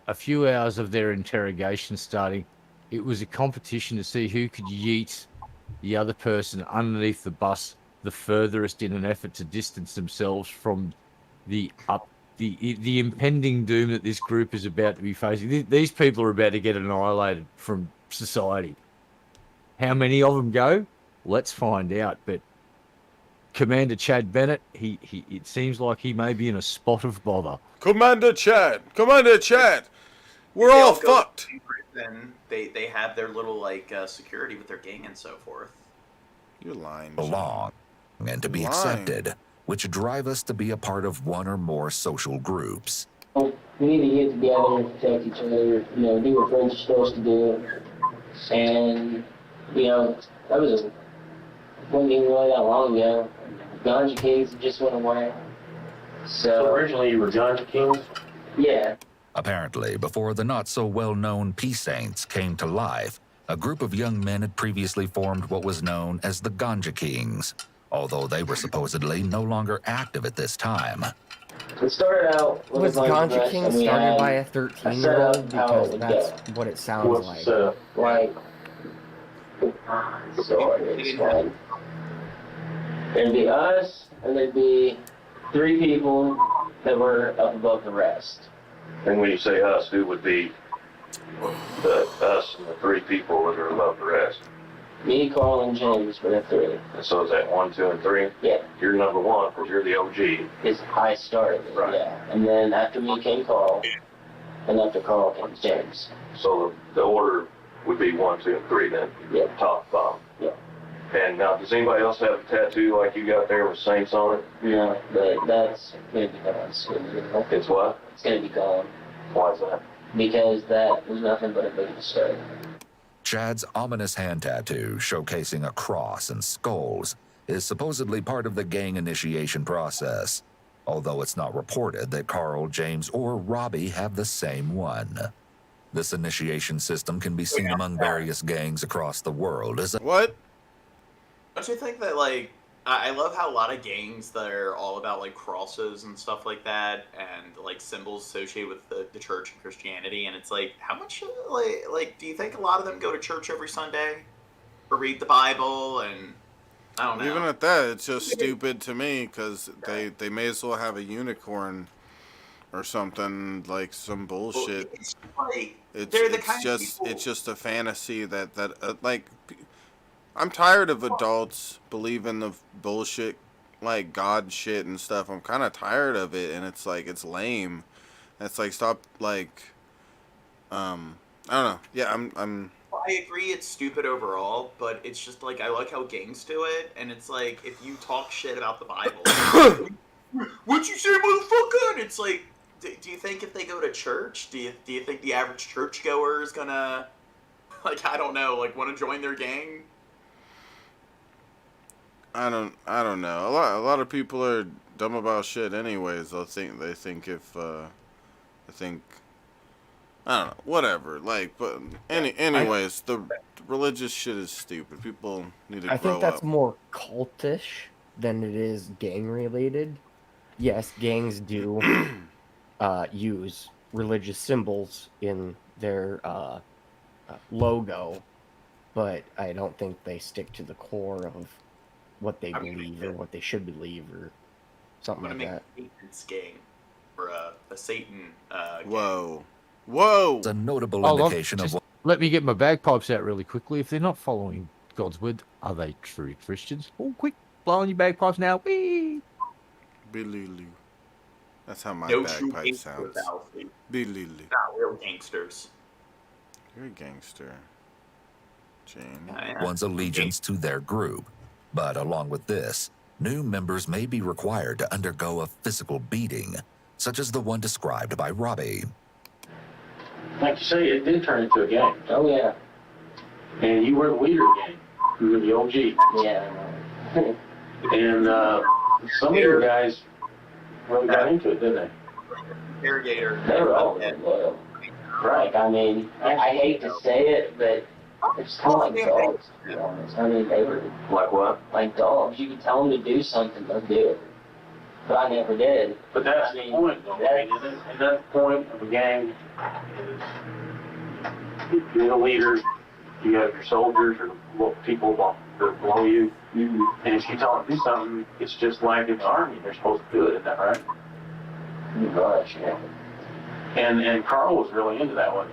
a few hours of their interrogation starting, it was a competition to see who could yeet the other person underneath the bus the furthest in an effort to distance themselves from the impending doom that this group is about to be facing. These people are about to get annihilated from society. How many of them go? Let's find out. But Commander Chad Bennett, it seems like he may be in a spot of bother. Commander Chad, we're all fucked. Then they have their little like security with their gang and so forth. You're lying. Belong and to be accepted, which drive us to be a part of one or more social groups. We need to get together and protect each other, do what friends are supposed to do. And, that was wasn't even really that long ago. Ganja Kings just went away. So originally you were Ganja Kings? Yeah. Apparently, before the not-so-well-known Peace Saints came to life, a group of young men had previously formed what was known as the Ganja Kings, although they were supposedly no longer active at this time. It started out with Was Ganja King started by a 13-year-old? Because that's what it sounds like. There'd be us, and there'd be 3 people that were up above the rest. And when you say us, who would be us and the 3 people that are above the rest? Me, Carl, and James were the 3. And so is that 1, 2, and 3? Yeah. You're number 1 because you're the OG. I started it, right. Yeah. And then after me came Carl, and after Carl came James. So the order would be 1, 2, and 3 then? Yeah. Top to bottom? Yeah. And now, does anybody else have a tattoo like you got there with Saints on it? No, but that's going to be gone soon. It's what? It's going to be gone. Why is that? Because that was nothing but a big mistake. Chad's ominous hand tattoo, showcasing a cross and skulls, is supposedly part of the gang initiation process, although it's not reported that Carl, James, or Robbie have the same one. This initiation system can be seen among various gangs across the world as a... What? Don't you think that, like, I love how a lot of gangs that are all about, like, crosses and stuff like that, and, like, symbols associated with the church and Christianity, and it's like, how much, like, do you think a lot of them go to church every Sunday? Or read the Bible, and, I don't know. Even at that, it's just stupid to me, because they may as well have a unicorn or something, like some bullshit. Well, It's just a fantasy that like... I'm tired of adults believing the bullshit, like, God shit and stuff. I'm kind of tired of it, and it's, like, it's lame. It's, like, stop, like, I don't know. Yeah, I'm... I agree it's stupid overall, but it's just, like, I like how gangs do it, and it's, like, if you talk shit about the Bible, what'd you say, motherfucker? And it's, like, do you think if they go to church, do you think the average churchgoer is gonna, like, I don't know, like, want to join their gang? I don't know. A lot of people are dumb about shit anyways. They think if I don't know, whatever. Like, but anyways, the religious shit is stupid. People need to grow up. I think that's more cultish than it is gang related. Yes, gangs do use religious symbols in their logo, but I don't think they stick to the core of what they believe or what they should believe or something like that. I'm gonna make a Satan's gang or a Satan gang. Whoa! It's a notable indication of what... Let me get my bagpipes out really quickly. If they're not following God's word, are they true Christians? Oh, quick, blow on your bagpipes now. Whee! Billy-loo. That's how my No bagpipe sounds. Billy-loo. Nah, we're gangsters. You're a gangster, Jane. One's allegiance to their group. But along with this, new members may be required to undergo a physical beating, such as the one described by Robbie. Like you say, it did turn into a gang. Oh, yeah. And you were the leader of the gang. You were the OG. Yeah. And some of your guys really got into it, didn't they? Interrogator. They were all loyal. Right, I mean, I hate to say it, but it's kind of like dogs, to be honest. I mean, they were... Like what? Like dogs. You could tell them to do something, they'll do it. But I never did. But that's the point, though. I mean, isn't that the point of a gang? You're the leader, you have your soldiers or people below you. And if you tell them to do something, it's just like in the Army. They're supposed to do it, isn't that right? Gosh, yeah. And Carl was really into that one.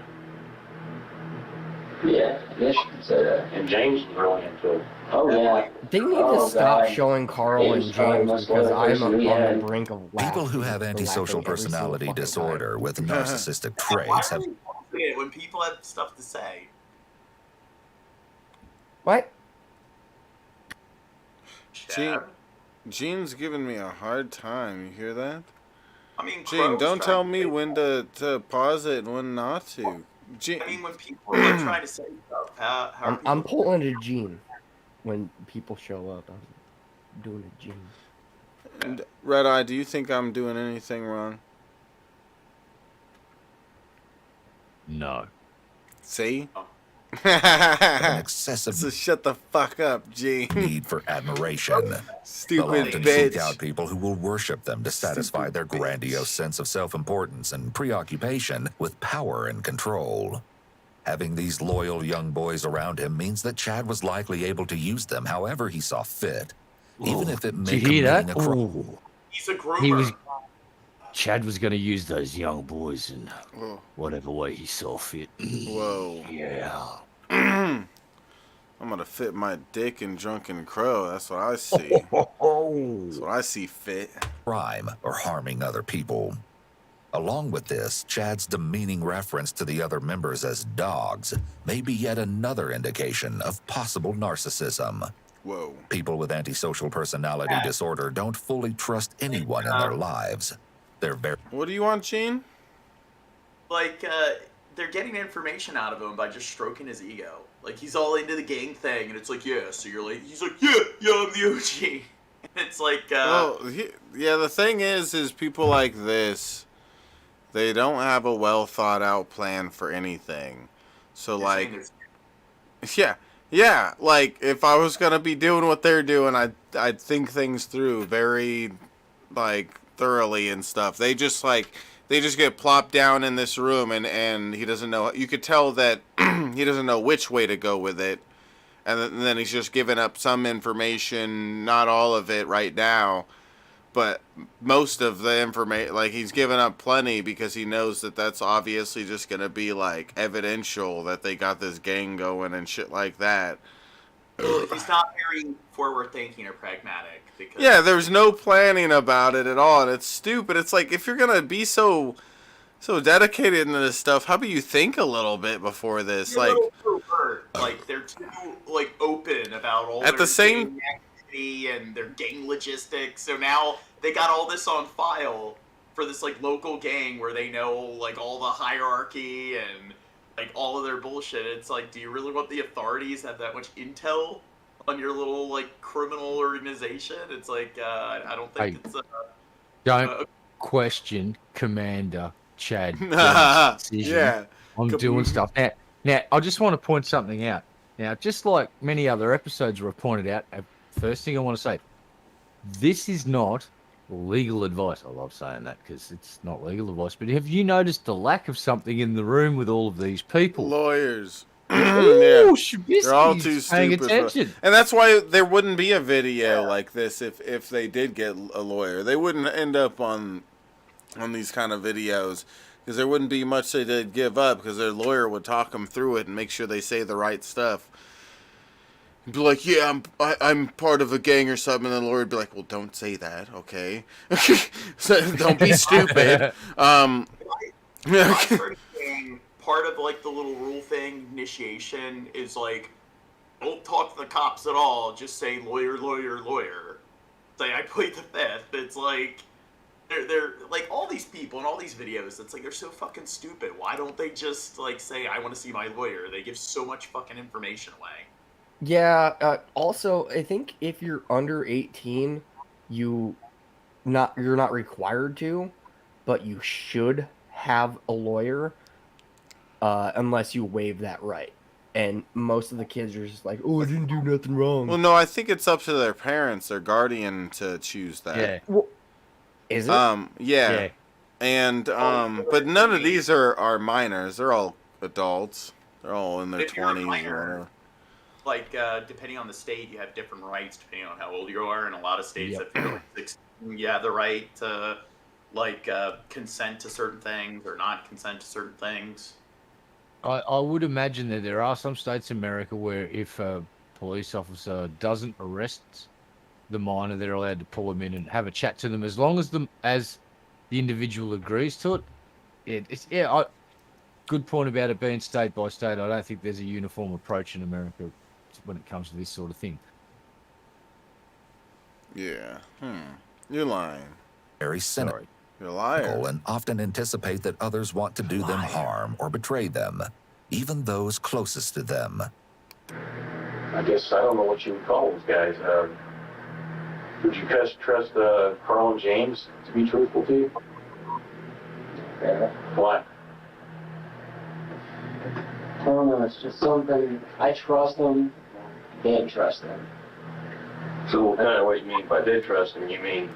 Yeah, I guess you could say that. And James was really into it. Oh, yeah. They need to stop showing Carl and James because I'm on the brink of laughing. People who have antisocial personality disorder with narcissistic traits have... When people have stuff to say. What? Gene's giving me a hard time. You hear that? I mean, Gene, don't tell me when to pause it and when not to. I mean, when people are trying to say stuff, how I'm pulling a Gene when people show up. I'm doing a Gene. And Red Eye, do you think I'm doing anything wrong? No. See? An excessive so shut the fuck up, Gene. Need for admiration. Stupid They'll often bitch. seek out people who will worship them to satisfy their grandiose sense of self-importance and preoccupation with power and control. Having these loyal young boys around him means that Chad was likely able to use them however he saw fit, even if it Did meant you hear that? committing a He's a groomer. Chad was going to use those young boys in whatever way he saw fit. Whoa. Yeah. I'm going to fit my dick in Drunken Crow. That's what I see. That's what I see fit. crime or harming other people. Along with this, Chad's demeaning reference to the other members as dogs may be yet another indication of possible narcissism. Whoa. People with antisocial personality disorder don't fully trust anyone in their lives. They're very... What do you want, Gene? Like, they're getting information out of him by just stroking his ego. Like, he's all into the gang thing, and it's like, yeah, so you're like, he's like, yeah, I'm the OG. And it's like, yeah, the thing is people like this, they don't have a well thought out plan for anything. So, like, yeah, like, if I was going to be doing what they're doing, I'd think things through very, like, thoroughly and stuff. They just get plopped down in this room and he doesn't know. You could tell that he doesn't know which way to go with it. And then he's just giving up some information, not all of it right now, but most of the information. Like, he's given up plenty because he knows that that's obviously just going to be, like, evidential that they got this gang going and shit like that. well, he's not very forward thinking or pragmatic. Because Yeah, there's no planning about it at all, and it's stupid. It's like, if you're going to be so dedicated into this stuff, how about you think a little bit before this? They're Like, a little overt. Like, they're too, like, open about all At their the same- gang activity and their gang logistics. So now they got all this on file for this, like, local gang where they know, like, all the hierarchy and, like, all of their bullshit. It's like, do you really want the authorities to have that much intel on your little, like, criminal organization? It's like, I don't think it's Don't question Commander Chad. Decision. Yeah. I'm doing stuff. Now, I just want to point something out. Now, just like many other episodes were pointed out, first thing I want to say, this is not legal advice. I love saying that because it's not legal advice. But have you noticed the lack of something in the room with all of these people? Lawyers. Ooh, They're all too Shabisky's paying stupid. attention. And that's why there wouldn't be a video like this if they did get a lawyer. They wouldn't end up on these kind of videos because there wouldn't be much they'd give up because their lawyer would talk them through it and make sure they say the right stuff. And be like, yeah, I'm part of a gang or something, and the lawyer would be like, well, don't say that, okay? So, don't be stupid. Part of, like, the little rule thing, initiation, is, like, don't talk to the cops at all, just say lawyer, lawyer, lawyer. Say, I plead the fifth. It's like, they're like, all these people in all these videos, it's like, they're so fucking stupid. Why don't they just, like, say, I want to see my lawyer? They give so much fucking information away. Yeah, also, I think if you're under 18, you're not required to, but you should have a lawyer, unless you waive that right. And most of the kids are just like, oh, I didn't do nothing wrong. Well, no, I think it's up to their parents, their guardian, to choose that. Yeah. Well, is it? Yeah. And, but none of these are minors. They're all adults. They're all in their If you're a 20s or minor, whatever. like, depending on the state, you have different rights depending on how old you are. In a lot of states, if you're like 16, you have the right to, like, consent to certain things or not consent to certain things. I would imagine that there are some states in America where if a police officer doesn't arrest the minor, they're allowed to pull them in and have a chat to them as long as the individual agrees to it. Good point about it being state by state. I don't think there's a uniform approach in America when it comes to this sort of thing. Yeah. You're lying. Very cynical. Sorry. You're a liar. And often anticipate that others want to do them harm or betray them, even those closest to them. I guess I don't know what you would call those guys. Would you trust Carl and James to be truthful to you? Yeah. Why? I don't know, it's just something, I trust them, they didn't trust them. So kind of what you mean by did trust them, you mean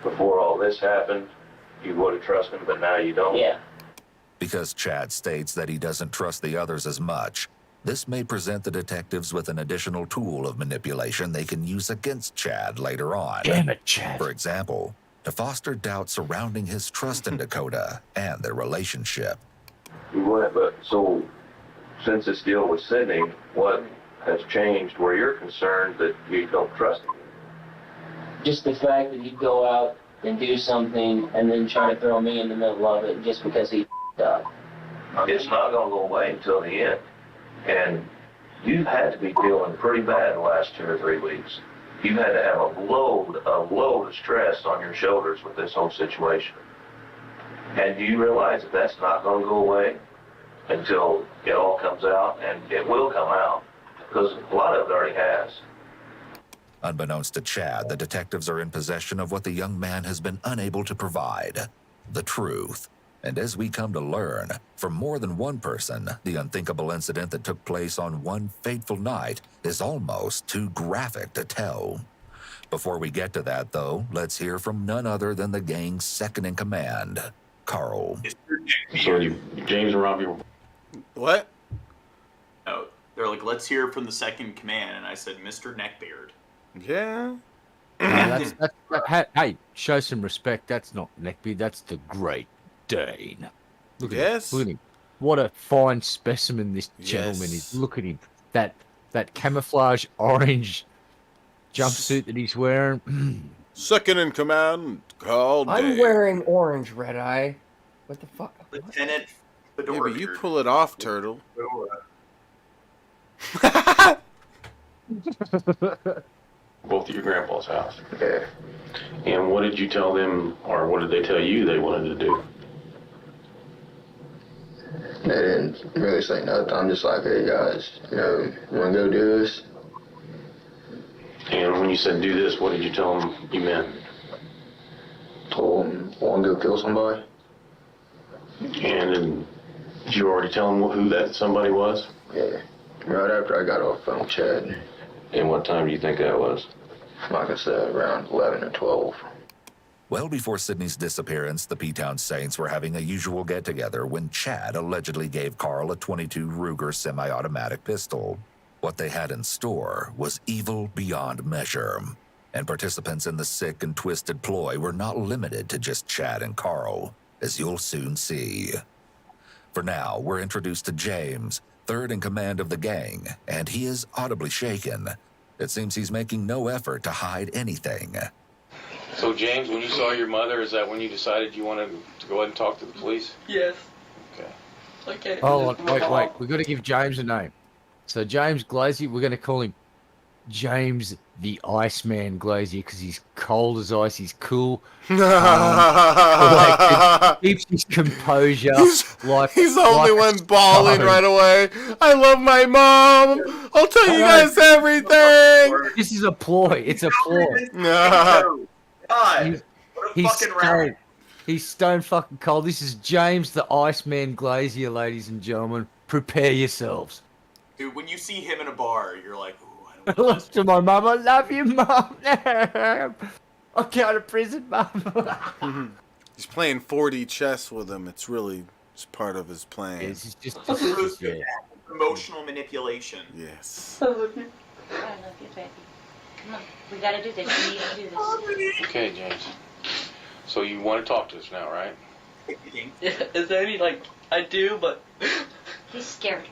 before all this happened, you would have trusted them, but now you don't? Yeah. Because Chad states that he doesn't trust the others as much, this may present the detectives with an additional tool of manipulation they can use against Chad later on. Damn it, Chad. For example, to foster doubt surrounding his trust in Dakota and their relationship. But so, since this deal with Sydney, what has changed where you're concerned that you don't trust him? Just the fact that he'd go out and do something and then try to throw me in the middle of it just because he up. It's not going to go away until the end. And you've had to be feeling pretty bad the last 2 or 3 weeks. You've had to have a load of stress on your shoulders with this whole situation. And do you realize that that's not going to go away until it all comes out? And it will come out, because a lot of it already has. Unbeknownst to Chad, the detectives are in possession of what the young man has been unable to provide, the truth. And as we come to learn, from more than one person, the unthinkable incident that took place on one fateful night is almost too graphic to tell. Before we get to that, though, let's hear from none other than the gang's second in command, Carl. So James and Robbie. What? No, they're like, let's hear from the second in command, and I said, Mr. Neckbeard. Yeah. Hey, show some respect. That's not Neckbeard. That's the Great Dane. Look at him. What a fine specimen this gentleman is. Look at him. That camouflage orange jumpsuit that he's wearing. Second in command, Carl I'm Dane. wearing orange, Red Eye. What the fuck? Lieutenant Yeah, Fedora. but you pull it off, Turtle. Both of your grandpa's house. Yeah. And what did you tell them, or what did they tell you they wanted to do? They didn't really say nothing. I'm just like, hey guys, you want to go do this? And when you said do this, what did you tell them you meant? Told them, want to go kill somebody? And did you already tell them who that somebody was? Yeah. Right after I got off the phone with Chad. And what time do you think that was? Like I said, around 11 or 12. Well before Sydney's disappearance, the P-Town Saints were having a usual get-together when Chad allegedly gave Carl a .22 Ruger semi-automatic pistol. What they had in store was evil beyond measure. And participants in the sick and twisted ploy were not limited to just Chad and Carl, as you'll soon see. For now, we're introduced to James, third in command of the gang, and he is audibly shaken. It seems he's making no effort to hide anything. So, James, when you saw your mother, is that when you decided you wanted to go ahead and talk to the police? Yes. Okay. Oh, wait. We've got to give James a name. So James Glazier, we're going to call him James the Iceman Glazier because he's cold as ice. He's cool. Keeps his composure. He's the only one bawling right away. I love my mom. I'll tell you guys everything. This is a ploy. It's a ploy. God. He's stone. He's stone fucking cold. This is James the Iceman Glazier, ladies and gentlemen. Prepare yourselves. Dude, when you see him in a bar, you're like, ooh, I love to my mum. I love you, mum. I'll go to prison, mum. He's playing 4D chess with him. It's really just part of his plan. It's just Emotional manipulation. Yes. I love you, baby. Come on, we gotta do this. We need to do this. Okay, James. So you want to talk to us now, right? Yeah, is there any, I do, but... He's scared.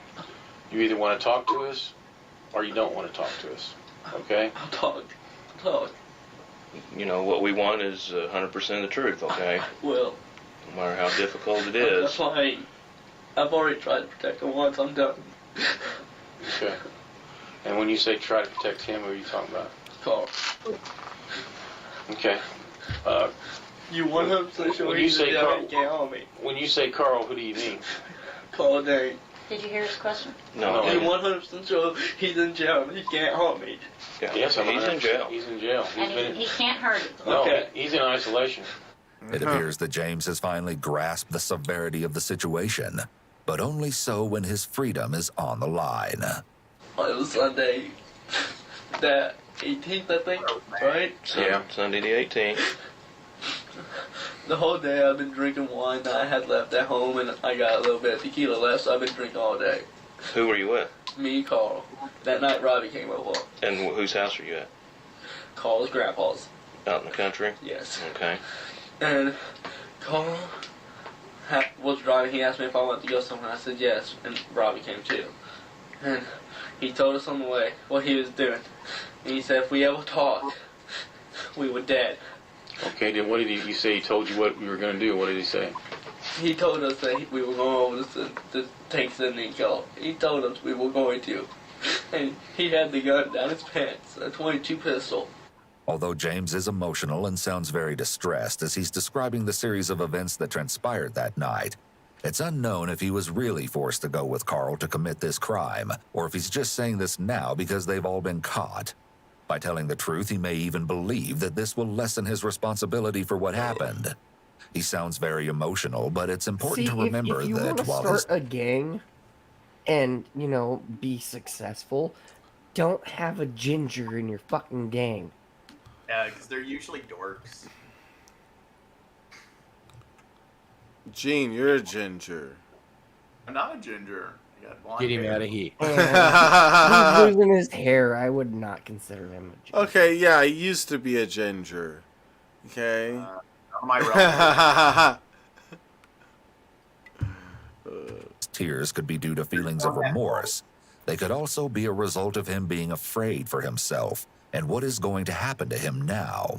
You either want to talk to us, or you don't want to talk to us. Okay? I'll talk. You know, what we want is 100% of the truth, okay? Well, No matter how difficult it that's is. fine. I've already tried to protect him once. I'm done. Okay. And when you say try to protect him, what are you talking about? Carl. Okay. You 100% sure when you he's say down Carl, and can't harm me? when you say Carl, who do you mean? Carl Dane. Did you hear his question? No, You 100% sure he's in jail and he can't harm me? Yes, I'm he's in jail. He's in jail. And he can't hurt it. No, Okay. he's in isolation. It appears that James has finally grasped the severity of the situation, but only so when his freedom is on the line. It was Sunday, the 18th, I think, right? Yeah, Sunday the 18th. The whole day I've been drinking wine that I had left at home, and I got a little bit of tequila left, so I've been drinking all day. Who were you with? Me and Carl. That night Robbie came over. And whose house were you at? Carl's grandpa's. Out in the country? Yes. Okay. And Carl was driving. He asked me if I wanted to go somewhere. I said yes, and Robbie came too. And he told us on the way what he was doing. And he said if we ever talked, we were dead. Okay, then what did he say? He told you what we were going to do. What did he say? He told us that we were going over to take Sydney and kill him. He told us we were going to. And he had the gun down his pants, a .22 pistol. Although James is emotional and sounds very distressed as he's describing the series of events that transpired that night, it's unknown if he was really forced to go with Carl to commit this crime, or if he's just saying this now because they've all been caught. By telling the truth, he may even believe that this will lessen his responsibility for what happened. He sounds very emotional, but it's important to remember if you that want to while start his... a gang and, be successful, don't have a ginger in your fucking gang. Yeah, because they're usually dorks. Gene, you're a ginger. I'm not a ginger. I got blonde Get him hair. out of here. He's losing his hair. I would not consider him a ginger. Okay, yeah, I used to be a ginger. Okay. Not my relative. Tears could be due to feelings of remorse. They could also be a result of him being afraid for himself and what is going to happen to him now.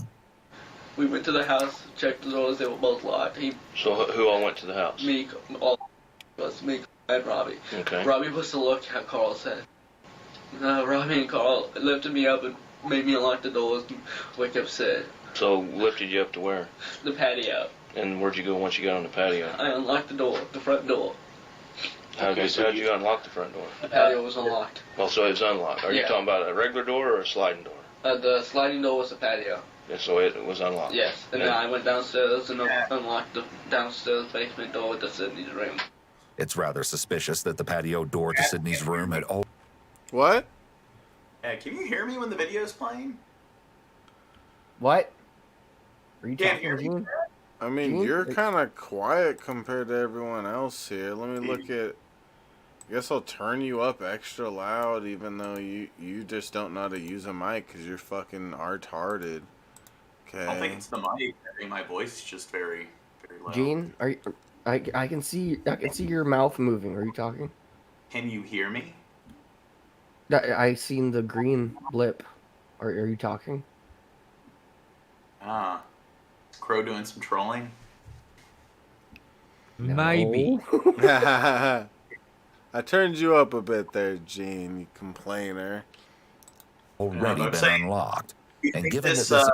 We went to the house, checked the doors, they were both locked. So who all went to the house? Me, all of us, me and Robbie. Okay. Robbie was to look at Carl said. Robbie and Carl lifted me up and made me unlock the doors, like I've said. So lifted you up to where? The patio. And where'd you go once you got on the patio? I unlocked the door, the front door. How'd you unlock the front door? The patio was unlocked. Oh, so it was unlocked. Are you talking about a regular door or a sliding door? The sliding door was the patio. Yeah, so it was unlocked. Yes, and then I went downstairs and unlocked the downstairs basement door to Sydney's room. It's rather suspicious that the patio door to Sydney's room had all... What? Can you hear me when the video's playing? What? Are you Can't talking, hear me. Gene? I mean, Gene? you're kind of quiet compared to everyone else here. Let me look at... I guess I'll turn you up extra loud even though you just don't know how to use a mic because you're fucking retarded. Okay. I don't think it's the mic. I think my voice is just very, very loud. Gene, are you? I can see your mouth moving. Are you talking? Can you hear me? I seen the green blip. Are you talking? Is Crow doing some trolling? Maybe. I turned you up a bit there, Gene, you complainer. already I'm been saying, unlocked. You And think given this, that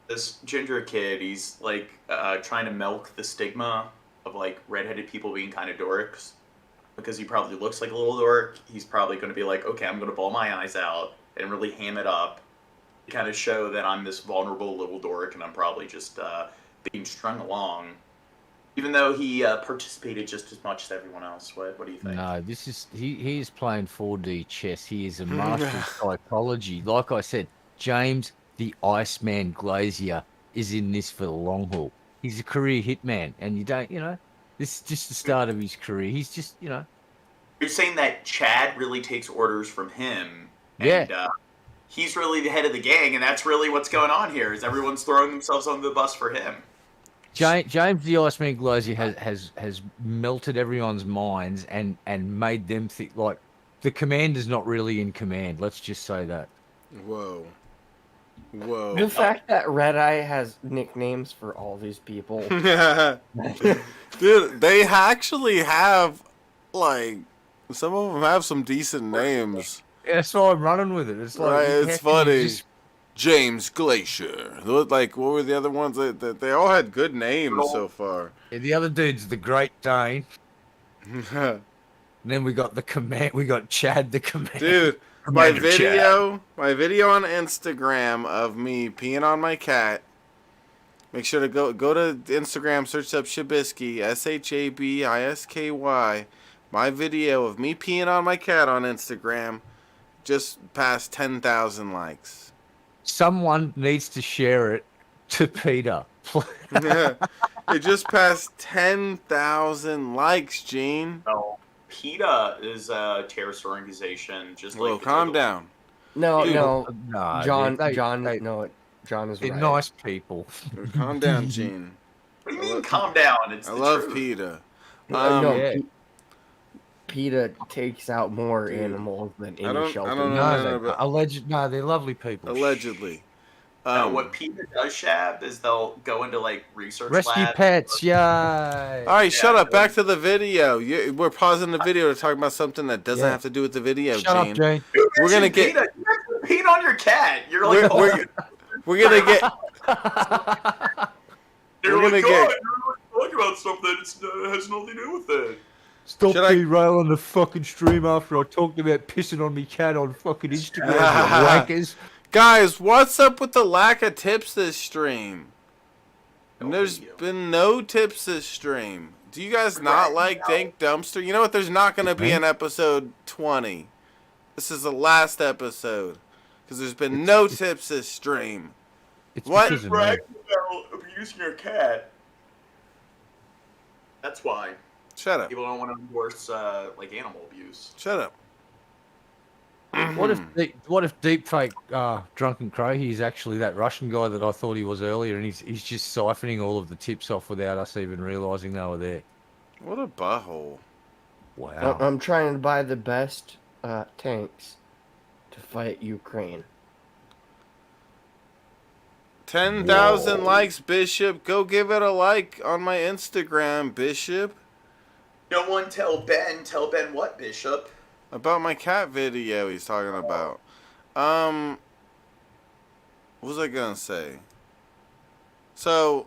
this... this ginger kid, he's like trying to milk the stigma of like redheaded people being kind of dorks, because he probably looks like a little dork. He's probably going to be like, okay, I'm going to bawl my eyes out and really ham it up to kind of show that I'm this vulnerable little dork, and I'm probably just being strung along, even though he participated just as much as everyone else. What do you think? No, this is he is playing 4D chess. He is a master of psychology. Like I said, James the Iceman Glazier is in this for the long haul. He's a career hitman, and you don't, this is just the start of his career. He's just, You're saying that Chad really takes orders from him. Yeah. And, he's really the head of the gang, and that's really what's going on here, is everyone's throwing themselves on the bus for him. James the Iceman Glazier has melted everyone's minds and made them think like the commander's not really in command. Let's just say that. Whoa. The fact that Red Eye has nicknames for all these people. Dude, they actually have, like, some of them have some decent names. Yeah, that's why I'm running with it. It's like, right, it's funny. James Glacier. Like, what were the other ones? They all had good names so far. Yeah, the other dude's the Great Dane. And then we got the command. We got Chad the Commander. Dude, my video on Instagram of me peeing on my cat. Make sure to go to Instagram, search up Shabisky, Shabisky. My video of me peeing on my cat on Instagram just passed 10,000 likes. Someone needs to share it to Peter. It just passed 10,000 likes, Gene. No, PETA is a terrorist organization. Just like calm down. No, Dude, John is They're right. nice people. Calm down, Gene. What do you mean, calm down? It's I the love truth. PETA. PETA takes out more animals than any shelter. No, they're lovely people. Allegedly. What PETA does, Shab, is they'll go into like research Rescue labs. pets, yay! All right, shut up. Back to the video. We're pausing the video to talk about something that doesn't have to do with the video, Shut up, Gene. Gene. We're gonna get. PETA, you actually peed on your cat. You're like, We're gonna get. You're we're like, gonna God, get. you're talking about something that has nothing to do with it. Stop derailing the fucking stream after I talked about pissing on me cat on fucking Instagram, you wankers. Guys, what's up with the lack of tips this stream? And there's been no tips this stream. Do you guys not like Dank Dumpster? You know what? There's not going to be an episode 20. This is the last episode. Because there's been no tips this stream. What? You're bragging about abusing your cat. That's why. Shut up. People don't want to endorse like animal abuse. Shut up. What if deepfake Drunken Crow? He's actually that Russian guy that I thought he was earlier, and he's just siphoning all of the tips off without us even realizing they were there. What a butthole. Wow. I'm trying to buy the best tanks to fight Ukraine. 10,000 likes, Bishop. Go give it a like on my Instagram, Bishop. No one tell Ben. Tell Ben what, Bishop? About my cat video he's talking about. What was I gonna say? So,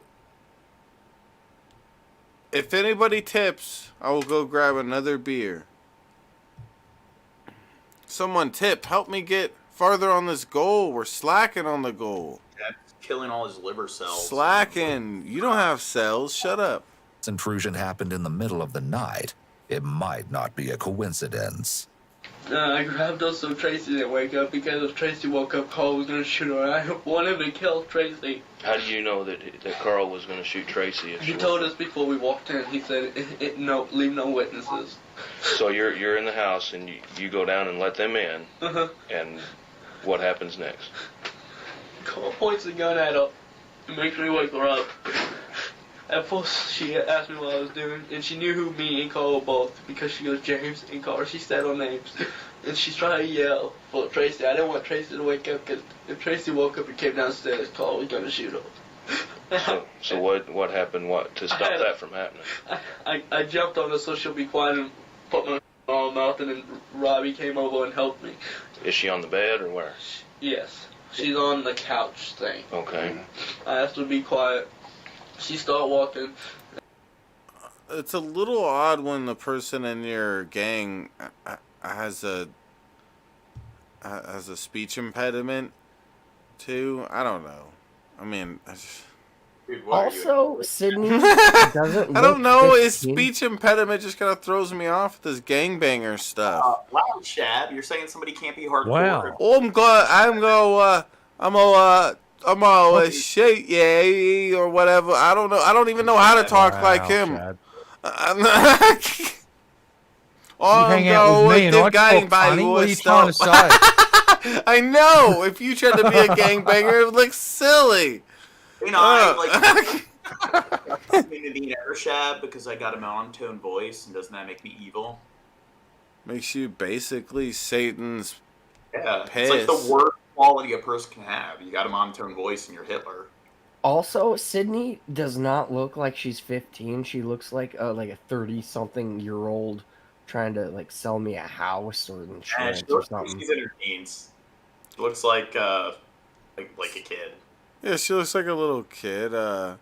if anybody tips, I will go grab another beer. Someone tip. Help me get farther on this goal. We're slacking on the goal. That's killing all his liver cells. Slacking. You don't have cells. Shut up. This intrusion happened in the middle of the night. It might not be a coincidence. I grabbed her so Tracy didn't wake up, because if Tracy woke up, Carl was going to shoot her. I wanted to kill Tracy. How do you know that Carl was going to shoot Tracy? He told us before we walked in. He said, "No, leave no witnesses." So you're in the house and you go down and let them in. And what happens next? Carl points the gun at her and makes me wake her up. At first, she asked me what I was doing, and she knew who me and Carl were both, because she goes, James and Carl. She said our names. And she's trying to yell for Tracy. I didn't want Tracy to wake up, because if Tracy woke up and came downstairs, Carl was going to shoot her. So what happened to stop that from happening? I jumped on her so she'll be quiet and put my arm in her mouth, and then Robbie came over and helped me. Is she on the bed or where? Yes. She's on the couch thing. Okay. I asked her to be quiet. She started walking. It's a little odd when the person in your gang has a speech impediment too. I don't know. I mean, Dude, also, Sydney doesn't. I don't know. 15. His speech impediment just kind of throws me off with this gangbanger stuff. Wow, Shab, you're saying somebody can't be hardcore. Wow. Oh, I'm a shit, yeah, or whatever. I don't know. I don't even know how to talk like him. Oh, hang out with me and I talk funny. What are you trying to say? I know. If you tried to be a gangbanger, it would look silly. You know, I maybe the Evershab because I got a monotone voice, and doesn't that make me evil? Makes you basically Satan's piss. It's like the worst quality a person can have. You got a monotone voice and you're Hitler. Also, Sydney does not look like she's 15. She looks like a 30-something-year-old trying to like sell me a house or insurance or something. She's in her teens. She looks like a kid. Yeah, she looks like a little kid. I'd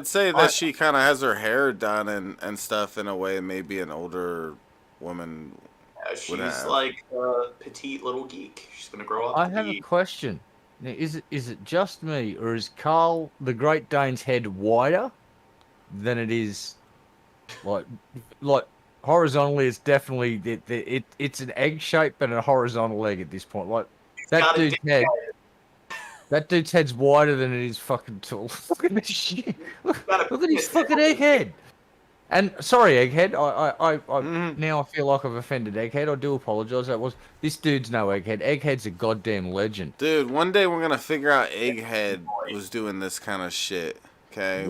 say that she kind of has her hair done and stuff in a way maybe an older woman would have. She's like a petite little geek. She's gonna grow up. I have a question. Now, is it just me, or is Carl the Great Dane's head wider than it is like horizontally? It's definitely it's an egg shape and a horizontal egg at this point. Like that dude's head. That dude's head's wider than it is fucking tall. Look at this shit. Look at his fucking egghead. And sorry, Egghead. I now I feel like I've offended Egghead. I do apologize. This dude's no Egghead. Egghead's a goddamn legend. Dude, one day we're gonna figure out Egghead was doing this kind of shit. Okay.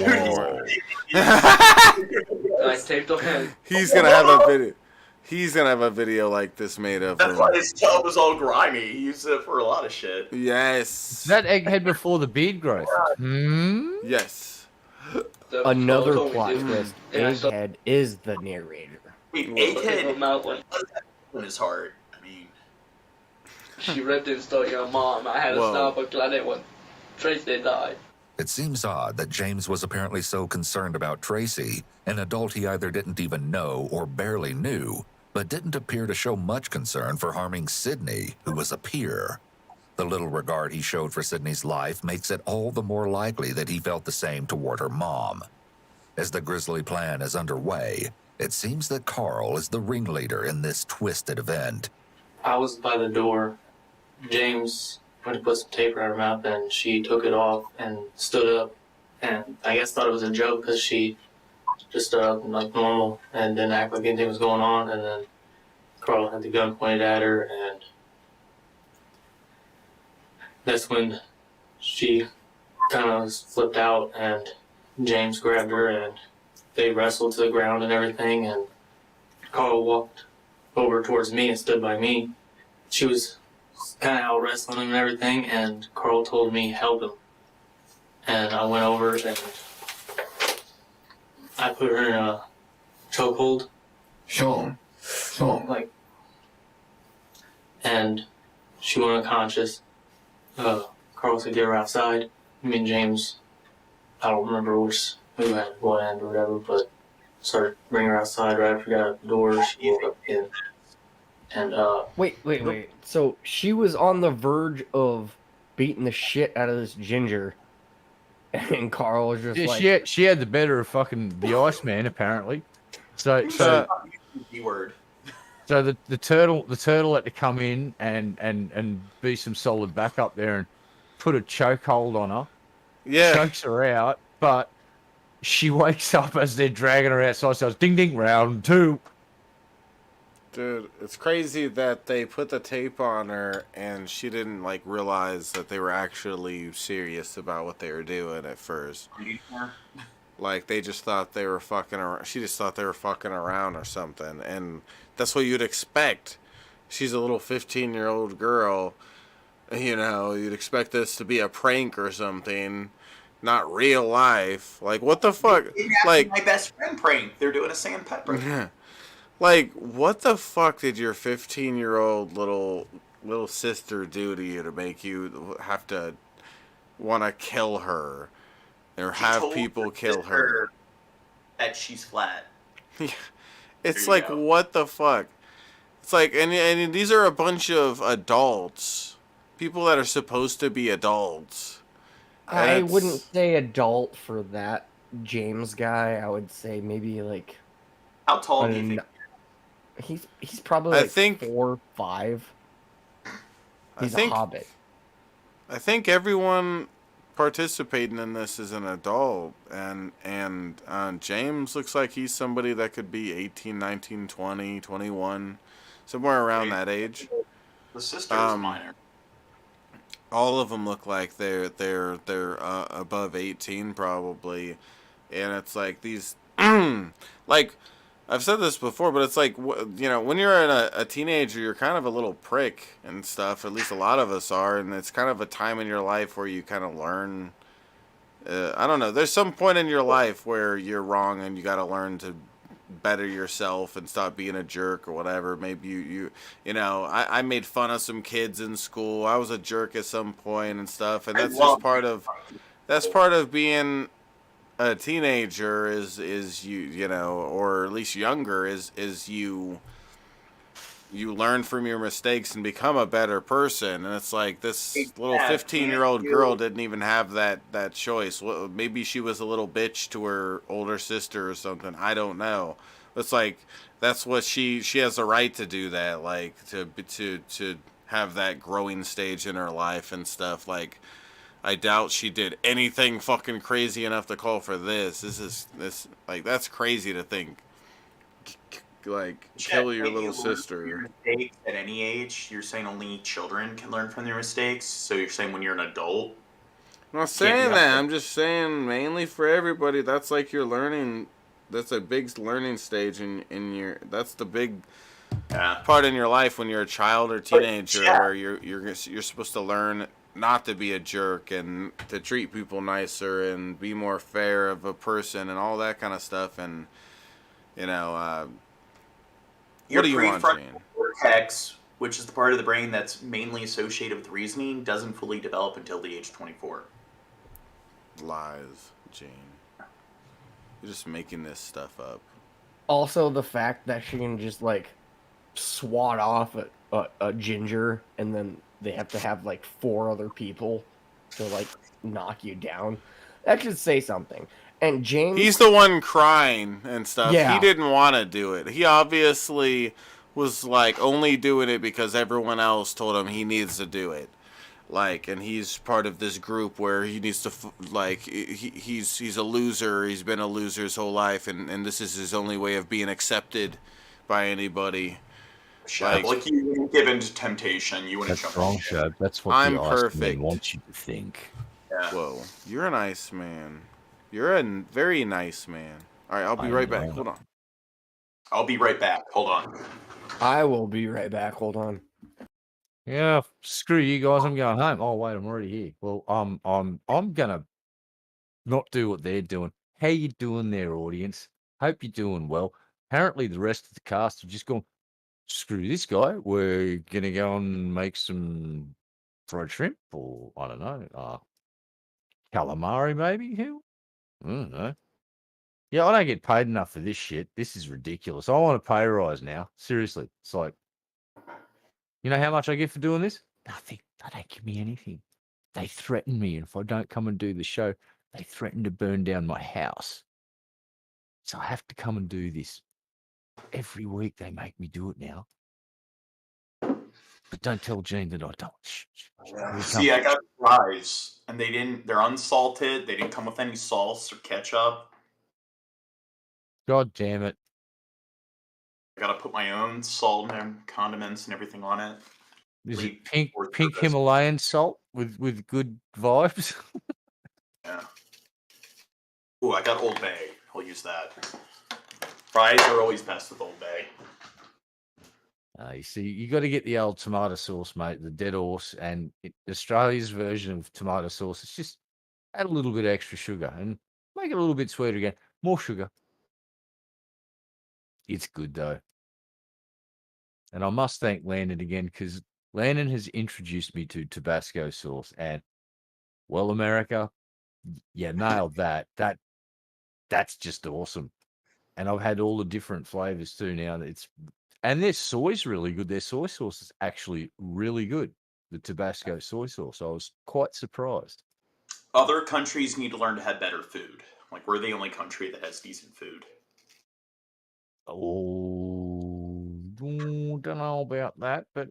He's gonna have a video. He's gonna have a video like this made of him. That's why his tub was all grimy. He used it for a lot of shit. Yes. Is that Egghead before the beard growth? Yes. Another plot twist. Egghead is the narrator. Wait, Egghead in his heart. I mean, she ripped and stole your mom. I had a Starbucks latte when Tracy died. It seems odd that James was apparently so concerned about Tracy, an adult he either didn't even know or barely knew, but didn't appear to show much concern for harming Sydney, who was a peer. The little regard he showed for Sydney's life makes it all the more likely that he felt the same toward her mom. As the grisly plan is underway, it seems that Carl is the ringleader in this twisted event. I was by the door. James went to put some tape around her mouth, and she took it off and stood up, and I guess thought it was a joke because she just stood up like normal and didn't act like anything was going on, and then Carl had the gun pointed at her, and that's when she kind of flipped out, and James grabbed her, and they wrestled to the ground and everything, and Carl walked over towards me and stood by me. She was kind of out wrestling him and everything, and Carl told me help him. And I went over and I put her in a chokehold. Sure. And she went unconscious. Carl said get her outside. Me and James, I don't remember who had what end or whatever, but started bringing her outside right after we got out the door. She woke up again. And Wait. So she was on the verge of beating the shit out of this ginger, and Carl was just like, she had the better of fucking the Iceman apparently. So B-word. So the turtle had to come in and be some solid backup there and put a chokehold on her. Yeah. Chokes her out, but she wakes up as they're dragging her outside. So it's ding ding round 2. Dude, it's crazy that they put the tape on her and she didn't like realize that they were actually serious about what they were doing at first. Like they just thought they were fucking around. She just thought they were fucking around or something, and that's what you'd expect. She's a little 15-year-old girl. You know, you'd expect this to be a prank or something, not real life. Like what the fuck? Like my best friend prank. They're doing a sandpepper. Yeah. Like, what the fuck did your 15-year-old little sister do to you to make you have to want to kill her or have people kill her? That she's flat. It's like, what the fuck? It's like, and these are a bunch of adults, people that are supposed to be adults. I wouldn't say adult for that James guy. I would say maybe like. How tall do you think? He's probably like 4 or 5. He's a hobbit. I think everyone participating in this as an adult, and James looks like he's somebody that could be 18, 19, 20, 21, somewhere around that age. The sister is minor. All of them look like they're above 18 probably, and it's like these like I've said this before, but it's like, you know, when you're a teenager, you're kind of a little prick and stuff. At least a lot of us are, and it's kind of a time in your life where you kind of learn. I don't know. There's some point in your life where you're wrong, and you got to learn to better yourself and stop being a jerk or whatever. Maybe you know, I made fun of some kids in school. I was a jerk at some point and stuff, and that's just part of being a teenager is you know, or at least younger, is you learn from your mistakes and become a better person. And it's like this little 15-year-old girl didn't even have that choice. Well, maybe she was a little bitch to her older sister or something. I don't know. It's like that's what she has a right to do that, like to have that growing stage in her life and stuff. Like, I doubt she did anything fucking crazy enough to call for this. This like, that's crazy to think. Like, kill your little sister. Mistakes at any age, you're saying only children can learn from their mistakes. So you're saying when you're an adult. I'm not saying that. I'm just saying mainly for everybody. That's like your learning. That's a big learning stage in your. That's the big part in your life when you're a child or teenager, where you're supposed to learn not to be a jerk and to treat people nicer and be more fair of a person and all that kind of stuff. And you know, what do you want, Gene? Cortex, which is the part of the brain that's mainly associated with reasoning, doesn't fully develop until the age of 24. Lies, Gene. You're just making this stuff up. Also, the fact that she can just like swat off a ginger, and then they have to have like 4 other people to like knock you down. That should say something. And James, he's the one crying and stuff. Yeah. He didn't want to do it. He obviously was like only doing it because everyone else told him he needs to do it. Like, and he's part of this group where he needs to, like, he's a loser. He's been a loser his whole life, and this is his only way of being accepted by anybody. Like you wouldn't give in to temptation. You wouldn't jump wrong, in. Shab. That's what I'm the Ice perfect. Man wants you to think. Yeah. Whoa, you're an ice man. You're a very nice man. All right, I'll be right back. Hold on. I'll be right back. Hold on. I will be right back. Hold on. Yeah, screw you guys. I'm going home. Oh wait, I'm already here. Well, I'm gonna not do what they're doing. How you doing there, audience? Hope you're doing well. Apparently, the rest of the cast have just gone, screw this guy. We're gonna go and make some fried shrimp, or I don't know, calamari maybe. Who? I don't know. Yeah, I don't get paid enough for this shit. This is ridiculous. I want a pay rise now. Seriously, it's like, you know how much I get for doing this? Nothing. They don't give me anything. They threaten me, and if I don't come and do the show, they threaten to burn down my house. So I have to come and do this. Every week they make me do it now. But don't tell Gene that I don't. Shh, shh, shh. See, I got fries, and they're unsalted. They didn't come with any sauce or ketchup. God damn it. I gotta put my own salt and condiments and everything on it. Is it pink Himalayan salt with good vibes? Yeah. Ooh, I got Old Bay. I'll use that. Fries are always best with Old Bay. You see, you got to get the old tomato sauce, mate, the dead horse, and Australia's version of tomato sauce. It's just add a little bit of extra sugar and make it a little bit sweeter again. More sugar. It's good though. And I must thank Landon again, because Landon has introduced me to Tabasco sauce, and well, America, yeah, nailed that. That's just awesome. And I've had all the different flavors too now. And their soy's really good. Their soy sauce is actually really good. The Tabasco soy sauce. I was quite surprised. Other countries need to learn to have better food. Like, we're the only country that has decent food. Oh, don't know about that, but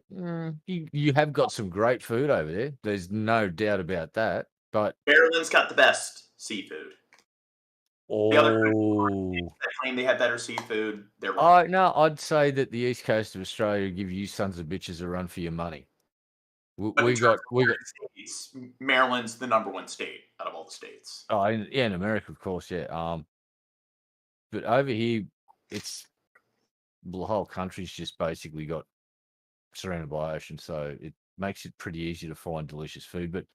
you have got some great food over there. There's no doubt about that. But Maryland's got the best seafood. The other oh, that claim they have better seafood, they're wrong. no, I'd say that the east coast of Australia give you sons of bitches a run for your money. But in We terms got of states, Maryland's the #1 state out of all the states. oh yeah, in America, of course, yeah. But over here, it's the whole country's just basically got surrounded by ocean, so it makes it pretty easy to find delicious food. But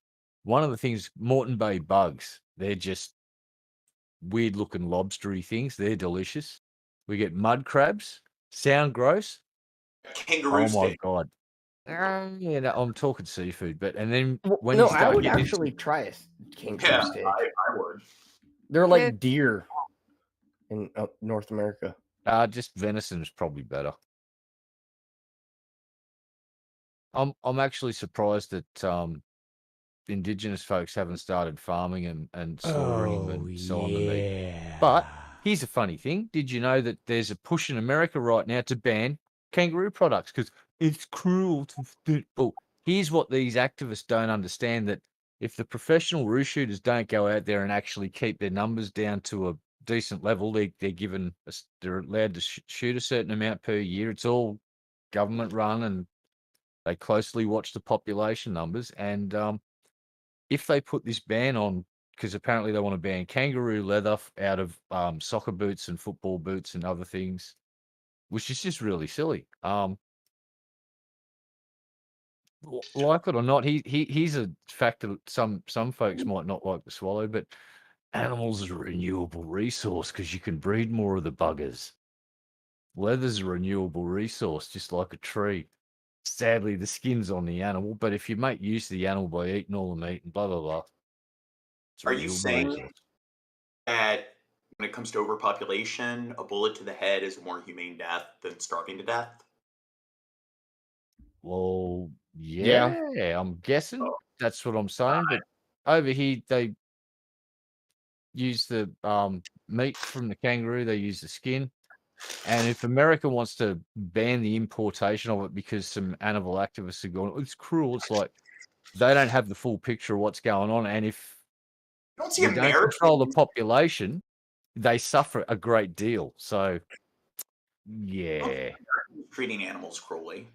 one of the things, Moreton Bay bugs, they're just weird looking lobstery things. They're delicious. We get mud crabs, sound gross. Kangaroo Oh my steak. god. Yeah, no, I'm talking seafood, but and then when No, you I start would getting actually into try a kangaroo Yeah, steak. I would. They're like Yeah. deer in North America. Just venison is probably better. I'm actually surprised that Indigenous folks haven't started farming and slaughtering them and selling the meat. But here's a funny thing: did you know that there's a push in America right now to ban kangaroo products because it's cruel to? Well, here's what these activists don't understand: that if the professional roo shooters don't go out there and actually keep their numbers down to a decent level, they're given they're allowed to shoot a certain amount per year. It's all government run and they closely watch the population numbers. And if they put this ban on, because apparently they want to ban kangaroo leather out of soccer boots and football boots and other things, which is just really silly. Like it or not, he's a fact that some folks might not like to swallow, but animals is a renewable resource because you can breed more of the buggers. Leather's a renewable resource, just like a tree. Sadly, the skin's on the animal, but if you make use of the animal by eating all the meat and blah blah blah, it's a Are you renewable saying resource. that when it comes to overpopulation, a bullet to the head is a more humane death than starving to death? Well, Yeah. yeah, I'm guessing that's what I'm saying. But over here, they use the meat from the kangaroo. They use the skin. And if America wants to ban the importation of it because some animal activists are going, it's cruel. It's like they don't have the full picture of what's going on. And if I don't see we don't control the Americans population, they suffer a great deal. So, yeah. treating animals cruelly.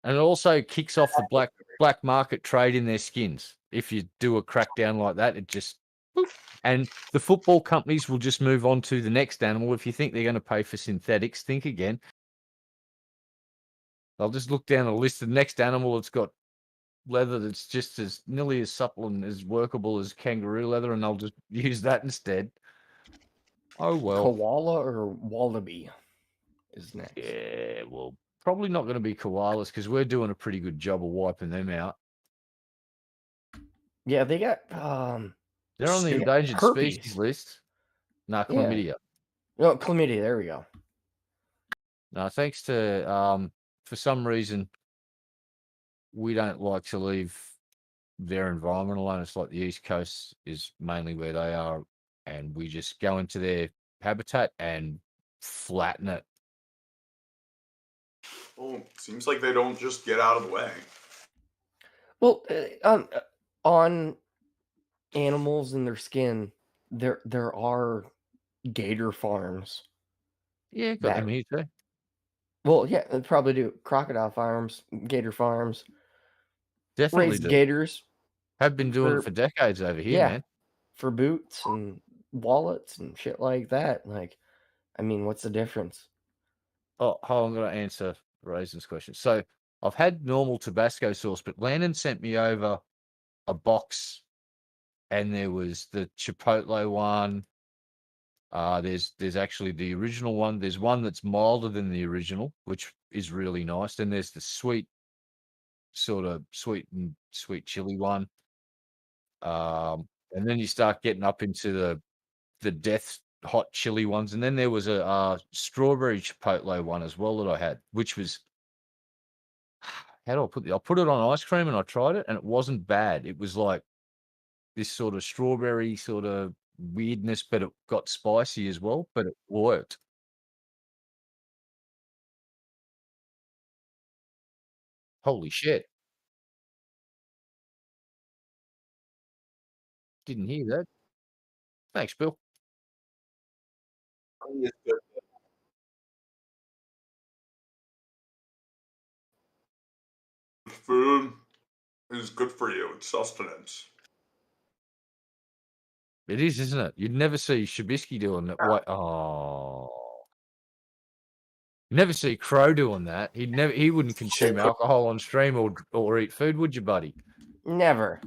And it also kicks off the black market trade in their skins. If you do a crackdown like that, it just boop. And the football companies will just move on to the next animal. If you think they're going to pay for synthetics, think again. They'll just look down the list. The next animal that's got leather that's just as nearly as supple and as workable as kangaroo leather, and they'll just use that instead. Oh well. Koala or wallaby is next. Yeah, well, probably not going to be koalas because we're doing a pretty good job of wiping them out. Yeah, they got They're on the they got endangered herpes. species list. Nah, Yeah. chlamydia. No, chlamydia. There we go. No, thanks to for some reason we don't like to leave their environment alone. It's like the East Coast is mainly where they are, and we just go into their habitat and flatten it. Well, seems like they don't just get out of the way. Well, on animals and their skin, there are gator farms. Yeah, got them here too. Well, yeah, they probably do. Crocodile farms, gator farms. Definitely Raise do. gators. Have been doing it for decades over here, man. For boots and wallets and shit like that. Like, I mean, what's the difference? Oh, I'm going to answer Raisin's question. So I've had normal Tabasco sauce, but Landon sent me over a box, and there was the Chipotle one. There's actually the original one. There's one that's milder than the original, which is really nice. Then there's the sweet chili one. And then you start getting up into the death hot chili ones. And then there was a strawberry chipotle one as well that I had, which was, how do I put it? I put it on ice cream and I tried it and it wasn't bad. It was like this sort of strawberry sort of weirdness, but it got spicy as well, but it worked. Holy shit. Didn't hear that. Thanks, Bill. Food is good for you. It's sustenance. It is, isn't it? You'd never see Shabisky doing that. What? Oh. You never see Crow doing that. He wouldn't consume alcohol on stream or eat food, would you, buddy? Never.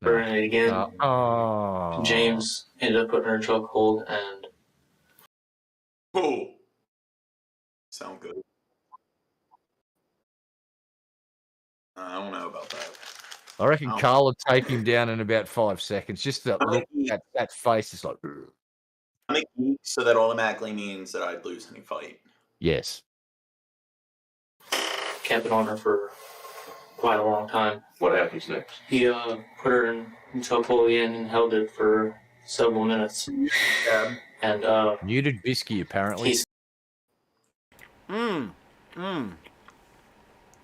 Burning it again. Oh. James ended up putting her in a chokehold, and Oh, sound good. I don't know about that. I reckon Carl would take him down in about 5 seconds. Just that look, that face is like. I'm a geek, so that automatically means that I'd lose any fight. Yes. kept it on her for quite a long time. What happens next? He put her in chokehold again and held it for several minutes. And muted Bisky apparently. I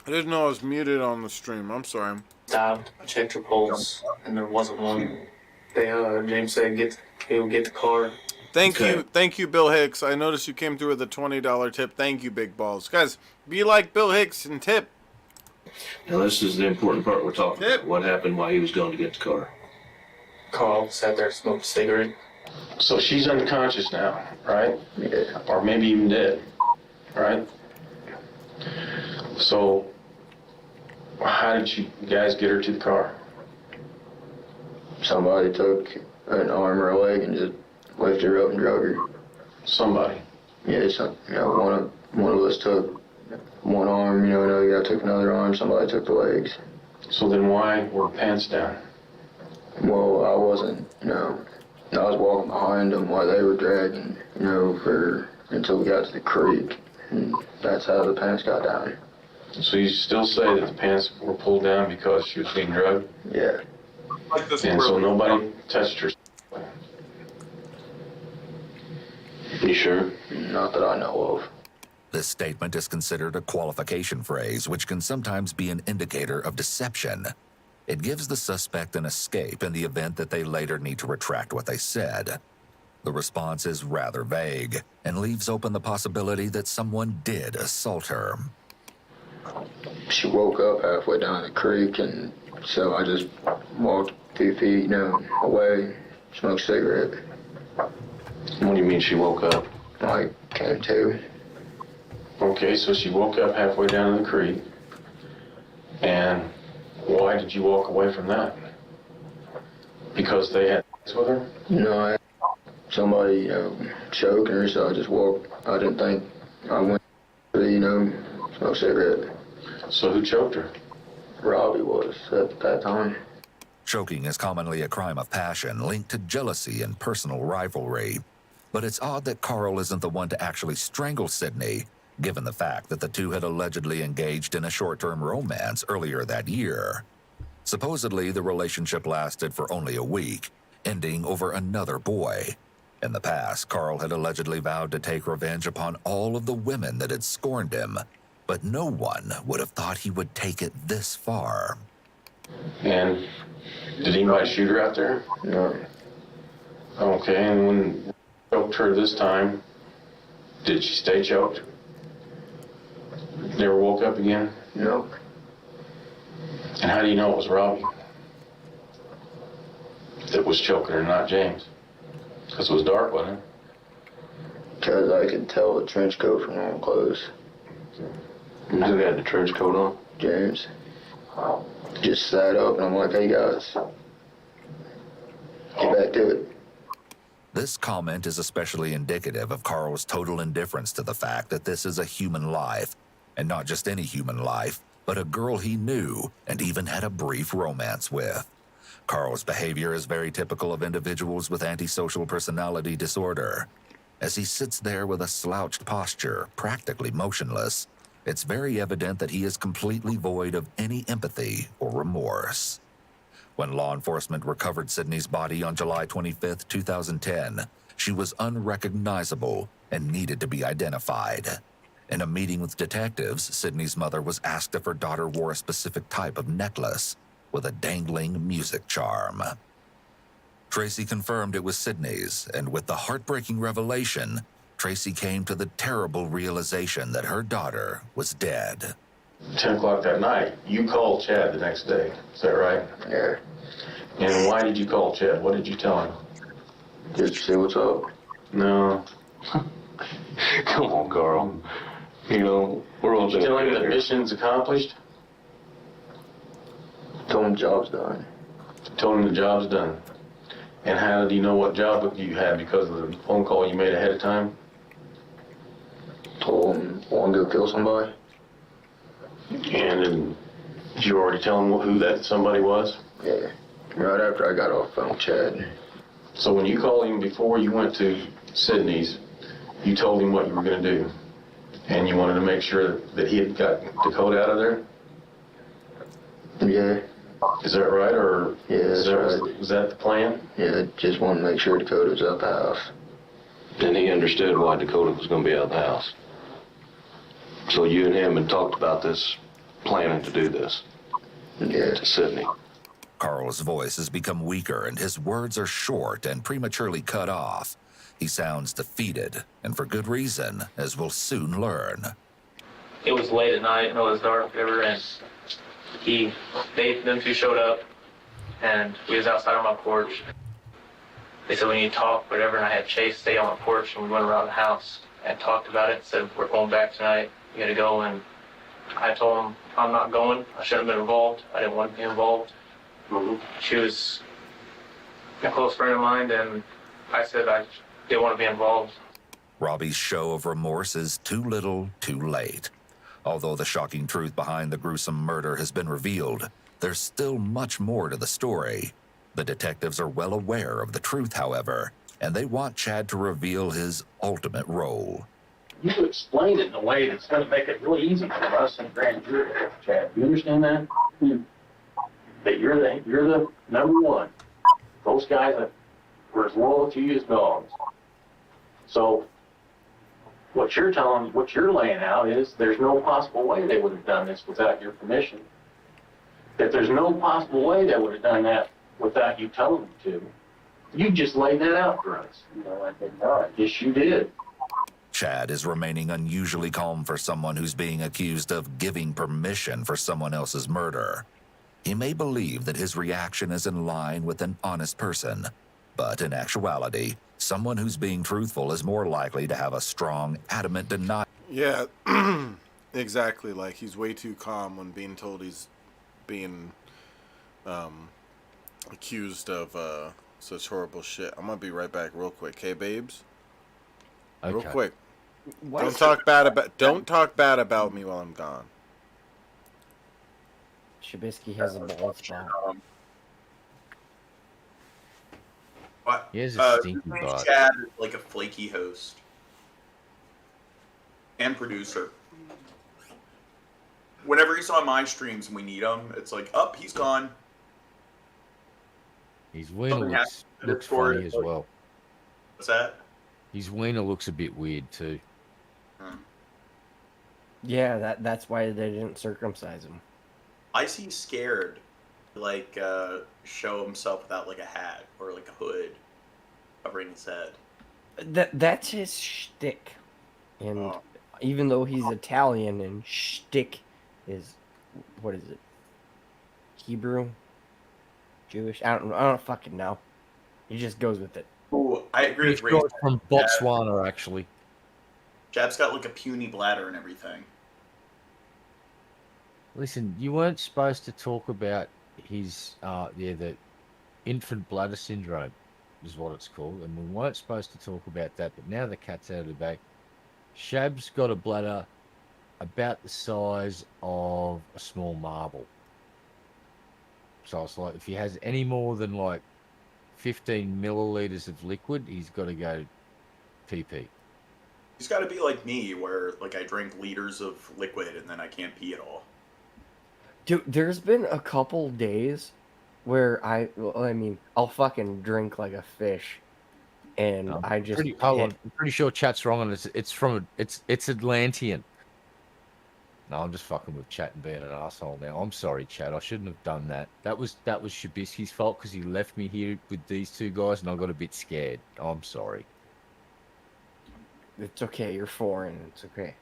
didn't know I was muted on the stream. I'm sorry. Stopped, checked her pulse, and there wasn't one. They James said he'll get the car. Thank you, Bill Hicks. I noticed you came through with a $20 tip. Thank you, Big Balls. Guys, be like Bill Hicks and tip. Now this is the important part we're talking about. What happened while he was going to get the car? Carl sat there and smoked a cigarette. So she's unconscious now, right? Yeah. Or maybe even dead, right? So how did you guys get her to the car? Somebody took an arm or a leg and just lifted her up and drug her. Somebody? Yeah, one of us took one arm, another guy took another arm, somebody took the legs. So then why were pants down? Well, I wasn't, I was walking behind them while they were dragging, until we got to the creek, and that's how the pants got down. So you still say that the pants were pulled down because she was being drugged? Yeah. And so nobody touched her? You sure? Not that I know of. This statement is considered a qualification phrase, which can sometimes be an indicator of deception. It gives the suspect an escape in the event that they later need to retract what they said. The response is rather vague and leaves open the possibility that someone did assault her. She woke up halfway down the creek, and so I just walked a few feet, away, smoked a cigarette. What do you mean she woke up? I came to. Okay, so she woke up halfway down the creek, and why did you walk away from that? Because they had sex with her? No, somebody, choking her, so I just walked. I didn't think I went to, smoke a cigarette. So who choked her? Robbie was at that time. Choking is commonly a crime of passion linked to jealousy and personal rivalry. But it's odd that Carl isn't the one to actually strangle Sydney, given the fact that the two had allegedly engaged in a short-term romance earlier that year. Supposedly, the relationship lasted for only a week, ending over another boy. In the past, Carl had allegedly vowed to take revenge upon all of the women that had scorned him, but no one would have thought he would take it this far. And did anybody shoot her out there? No. Okay, and when you choked her this time, did she stay choked? Never woke up again? No. And how do you know it was Robbie that was choking her, not James? Because it was dark, wasn't it? Because I could tell the trench coat from all clothes. Who had the trench coat on? James. Just sat up and I'm like, hey guys, get back to it. This comment is especially indicative of Carl's total indifference to the fact that this is a human life, and not just any human life, but a girl he knew and even had a brief romance with. Carl's behavior is very typical of individuals with antisocial personality disorder. As he sits there with a slouched posture, practically motionless, it's very evident that he is completely void of any empathy or remorse. When law enforcement recovered Sydney's body on July 25, 2010, she was unrecognizable and needed to be identified. In a meeting with detectives, Sydney's mother was asked if her daughter wore a specific type of necklace with a dangling music charm. Tracy confirmed it was Sydney's, and with the heartbreaking revelation, Tracy came to the terrible realization that her daughter was dead. 10 o'clock that night, you called Chad the next day. Is that right? Yeah. And why did you call Chad? What did you tell him? Just to see what's up. No. Come on, Carl. You know, we're all Did you tell him the mission's accomplished? Told him the job's done. Told him the job's done. And how did he know what job you had because of the phone call you made ahead of time? Told him I wanted to go kill somebody. And did you already tell him who that somebody was? Yeah. Right after I got off the phone with Chad. So when you called him before you went to Sydney's, you told him what you were going to do. And you wanted to make sure that he had got Dakota out of there? Yeah. Is that right, or yeah, that's right. Was that the plan? Yeah, just wanted to make sure Dakota was out the house. And he understood why Dakota was going to be out of the house. So you and him had talked about this, planning to do this. Yeah. To Sydney. Carl's voice has become weaker and his words are short and prematurely cut off. He sounds defeated, and for good reason, as we'll soon learn. It was late at night and it was dark, whatever, and them two showed up, and we was outside on my porch. They said we need to talk, whatever, and I had Chase stay on the porch, and we went around the house and talked about it. Said we're going back tonight. You got to go, and I told him I'm not going. I shouldn't have been involved. I didn't want to be involved. Mm-hmm. She was a close friend of mine, and I said I didn't want to be involved. Robbie's show of remorse is too little, too late. Although the shocking truth behind the gruesome murder has been revealed, there's still much more to the story. The detectives are well aware of the truth, however, and they want Chad to reveal his ultimate role. You explained it in a way that's going to make it really easy for us and grand jury, Chad. You understand that? That you're the number one. Those guys that were as loyal to you as dogs. So what you're laying out is there's no possible way they would have done this without your permission. That there's no possible way they would have done that without you telling them to. You just laid that out for us. No, I did not. Yes, you did. Chad is remaining unusually calm for someone who's being accused of giving permission for someone else's murder. He may believe that his reaction is in line with an honest person, but in actuality, someone who's being truthful is more likely to have a strong, adamant denial. Yeah, exactly. Like, he's way too calm when being told he's being accused of such horrible shit. I'm gonna be right back real quick. Hey, babes? Okay. Real quick. What? Don't talk bad about me while I'm gone. Trubisky has a bald spot. What? He has a stinky Chad butt. is like a flaky host and producer. Whenever he's on my streams and we need him, it's like, up, he's gone. His wiener Something looks for funny it, as like- well. What's that? His wiener looks a bit weird too. Yeah, that's why they didn't circumcise him. I see scared, like, show himself without, like, a hat or, like, a hood covering his head. That's his shtick. And even though he's Italian and shtick is, what is it? Hebrew? Jewish? I don't fucking know. He just goes with it. Ooh, I agree with He's Ray. from Botswana, actually. Jab's got, like, a puny bladder and everything. Listen, you weren't supposed to talk about his, the infant bladder syndrome is what it's called, and we weren't supposed to talk about that, but now the cat's out of the bag. Shab's got a bladder about the size of a small marble. So it's like, if he has any more than like 15 milliliters of liquid, he's got to go pee-pee. He's got to be like me, where, like, I drink liters of liquid and then I can't pee at all. Dude, there's been a couple days where I'll fucking drink like a fish, and I just I'm pretty sure chat's wrong on this. It's Atlantean. No, I'm just fucking with Chat and being an asshole now. I'm sorry, Chat. I shouldn't have done that. That was Shabisky's fault because he left me here with these two guys, and I got a bit scared. I'm sorry. It's okay. You're foreign. It's okay.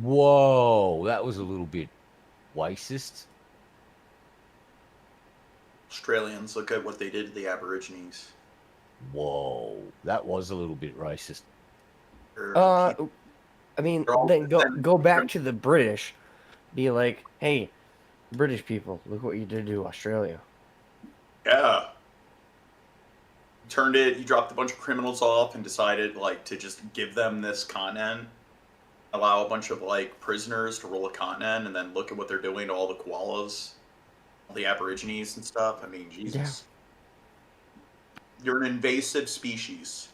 Whoa, that was a little bit racist. Australians, look at what they did to the Aborigines. Whoa, that was a little bit racist. I mean, then go back to the British. Be like, hey, British people, look what you did to Australia. Yeah. You dropped a bunch of criminals off and decided, like, to just give them this continent, allow a bunch of, like, prisoners to rule a continent, and then look at what they're doing to all the koalas, all the Aborigines and stuff. I mean, Jesus. Yeah. You're an invasive species.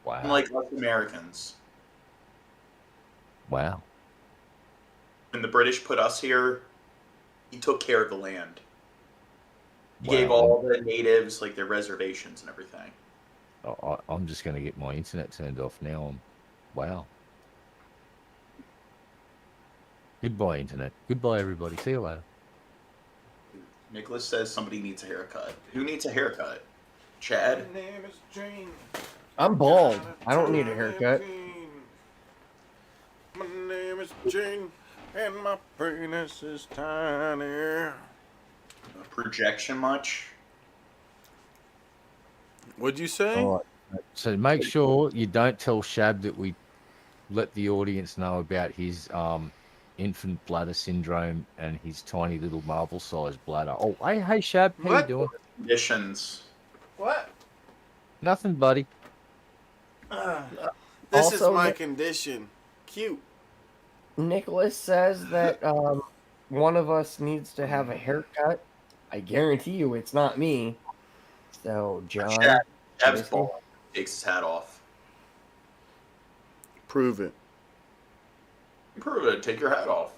Wow. Unlike us Americans. Wow. When the British put us here, he took care of the land. He Wow. gave all the natives, like, their reservations and everything. I'm just going to get my internet turned off now. Wow. Goodbye, internet. Goodbye, everybody. See you later. Nicholas says somebody needs a haircut. Who needs a haircut? Chad? My name is Gene. I'm bald. I don't need a haircut. My name is Gene, and my penis is tiny. Projection much? What'd you say? All right. So make sure you don't tell Shab that we let the audience know about his infant bladder syndrome and his tiny little marble-sized bladder. Oh, hey, Shab, how you doing? Conditions. What? Nothing, buddy. This is Also, my condition. Cute. Nicholas says that one of us needs to have a haircut. I guarantee you it's not me. So, John. Shab's bald. Takes his hat off. Prove it. Prove it. Take your hat off.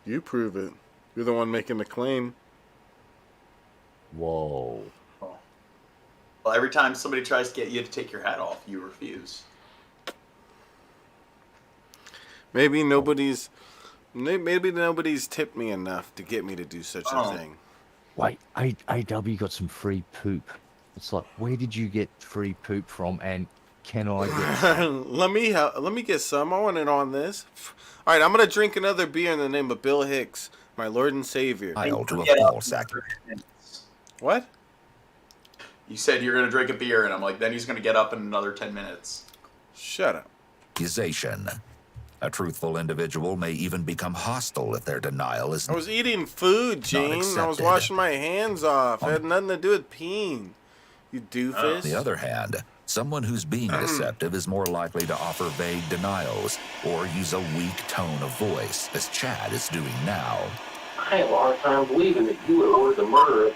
You prove it. You're the one making the claim. Whoa. Well, every time somebody tries to get you to take your hat off, you refuse. Maybe nobody's tipped me enough to get me to do such a thing. Wait, AW got some free poop. It's like, where did you get free poop from? And can I get some? Let me get some. I want it on this. All right, I'm gonna drink another beer in the name of Bill Hicks, my Lord and Savior. I'll do a ball sack. What? You said you're gonna drink a beer, and I'm like, then he's gonna get up in another 10 minutes. Shut up. Accusation. A truthful individual may even become hostile if their denial is I was eating food, Gene. I was washing my hands off. It had nothing to do with peeing. You doofus. On the other hand, someone who's being deceptive is more likely to offer vague denials or use a weak tone of voice, as Chad is doing now. I have a hard time believing that you would order the murder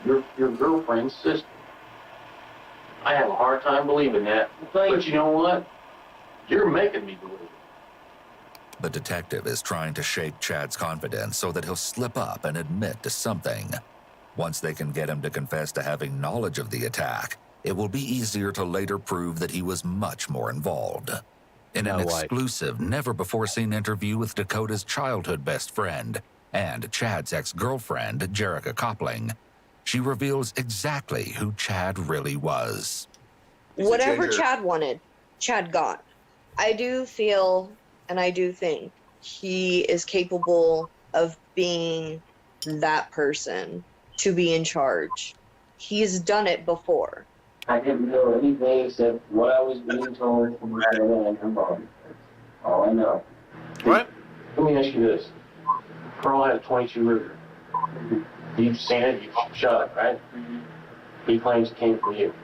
of your girlfriend's sister. I have a hard time believing that. But you know what? You're making me believe it. The detective is trying to shake Chad's confidence so that he'll slip up and admit to something. Once they can get him to confess to having knowledge of the attack, it will be easier to later prove that he was much more involved. In an exclusive, never-before-seen interview with Dakota's childhood best friend and Chad's ex-girlfriend, Jerica Coupling, she reveals exactly who Chad really was. Whatever Chad wanted, Chad got. I do feel, and I do think, he is capable of being that person to be in charge. He's done it before. I didn't know anything except what I was being told from my dad and mom. All I know. What? Let me ask you this. Carl had a 22 Ruger. You've seen it, you've shot it, right? He claims it came from you.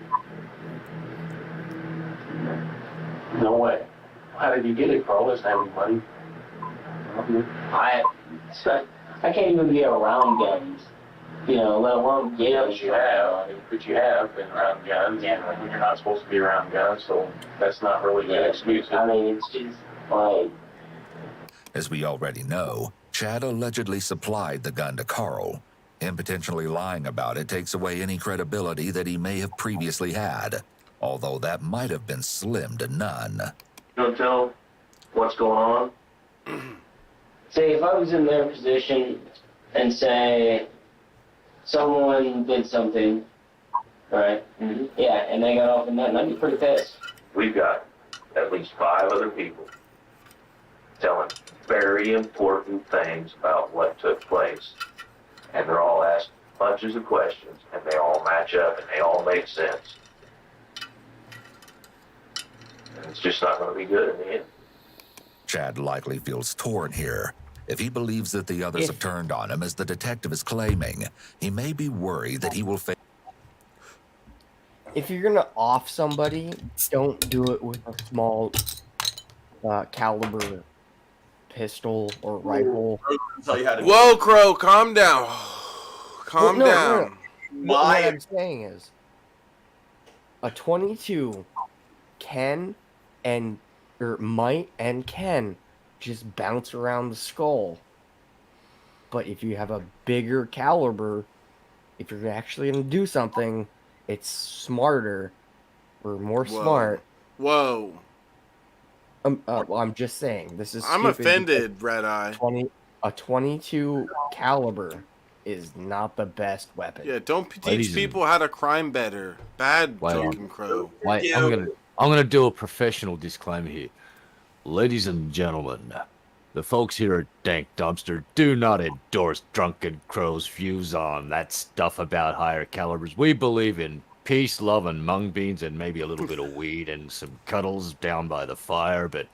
No way. How did you get it, Carl? Doesn't have any money. I can't even be around guns. You know, let alone get them. But you have been around guns. Yeah. You're not supposed to be around guns, so that's not really an excuse. I mean, it's just like... As we already know, Chad allegedly supplied the gun to Carl. Him potentially lying about it takes away any credibility that he may have previously had, although that might have been slim to none. You don't tell what's going on? say if I was in their position and say someone did something, right? Mm-hmm. Yeah, and they got off in that, and I'd be pretty pissed. We've got at least 5 other people telling very important things about what took place. And they're all asked bunches of questions, and they all match up, and they all make sense. And it's just not going to be good in the end. Chad likely feels torn here. If he believes that the others have turned on him, as the detective is claiming, he may be worried that he will fail. If you're gonna off somebody, don't do it with a small caliber pistol or rifle. Whoa, Crow, calm down. Calm down. What I'm saying is, a 22 can and might and can just bounce around the skull. But if you have a bigger caliber, if you're actually gonna do something, it's smarter or more smart. Whoa. I'm just saying. This is. I'm offended, Red Eye. A 22 caliber is not the best weapon. Yeah, don't teach people how to crime better. Bad joking, Crow. Wait, I'm gonna do a professional disclaimer here. Ladies and gentlemen, the folks here at Dank Dumpster do not endorse Drunken Crow's views on that stuff about higher calibers. We believe in peace, love, and mung beans, and maybe a little bit of weed and some cuddles down by the fire, but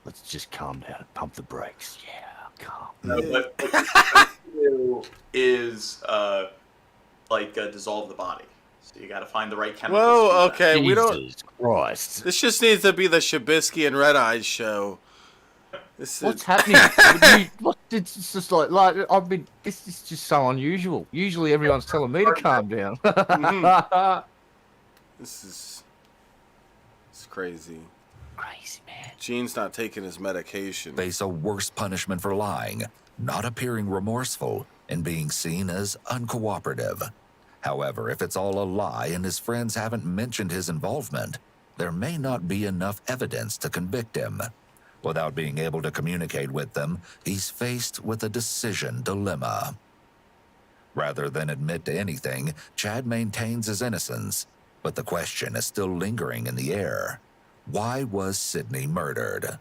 let's just calm down and pump the brakes. Yeah, calm. No, what you is dissolve the body. So you got to find the right chemicals. Whoa, okay, we don't. Jesus Christ. This just needs to be the Shabisky and Red Eyes show. What's happening? It's just like I mean, this is just so unusual. Usually, everyone's telling me to calm down. This is crazy. Crazy, man. Gene's not taking his medication. Face a worse punishment for lying, not appearing remorseful, and being seen as uncooperative. However, if it's all a lie and his friends haven't mentioned his involvement, there may not be enough evidence to convict him. Without being able to communicate with them, he's faced with a decision dilemma. Rather than admit to anything, Chad maintains his innocence, but the question is still lingering in the air. Why was Sydney murdered?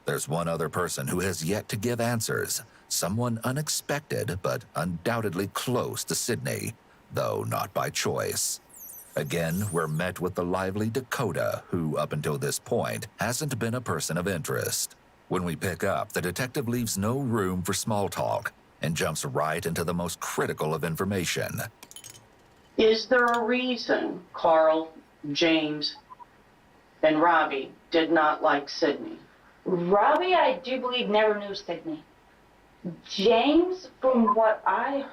There's one other person who has yet to give answers, someone unexpected but undoubtedly close to Sydney, though not by choice. Again, we're met with the lively Dakota, who, up until this point, hasn't been a person of interest. When we pick up, the detective leaves no room for small talk and jumps right into the most critical of information. Is there a reason Carl, James, and Robbie did not like Sydney? Robbie, I do believe, never knew Sydney. James, from what I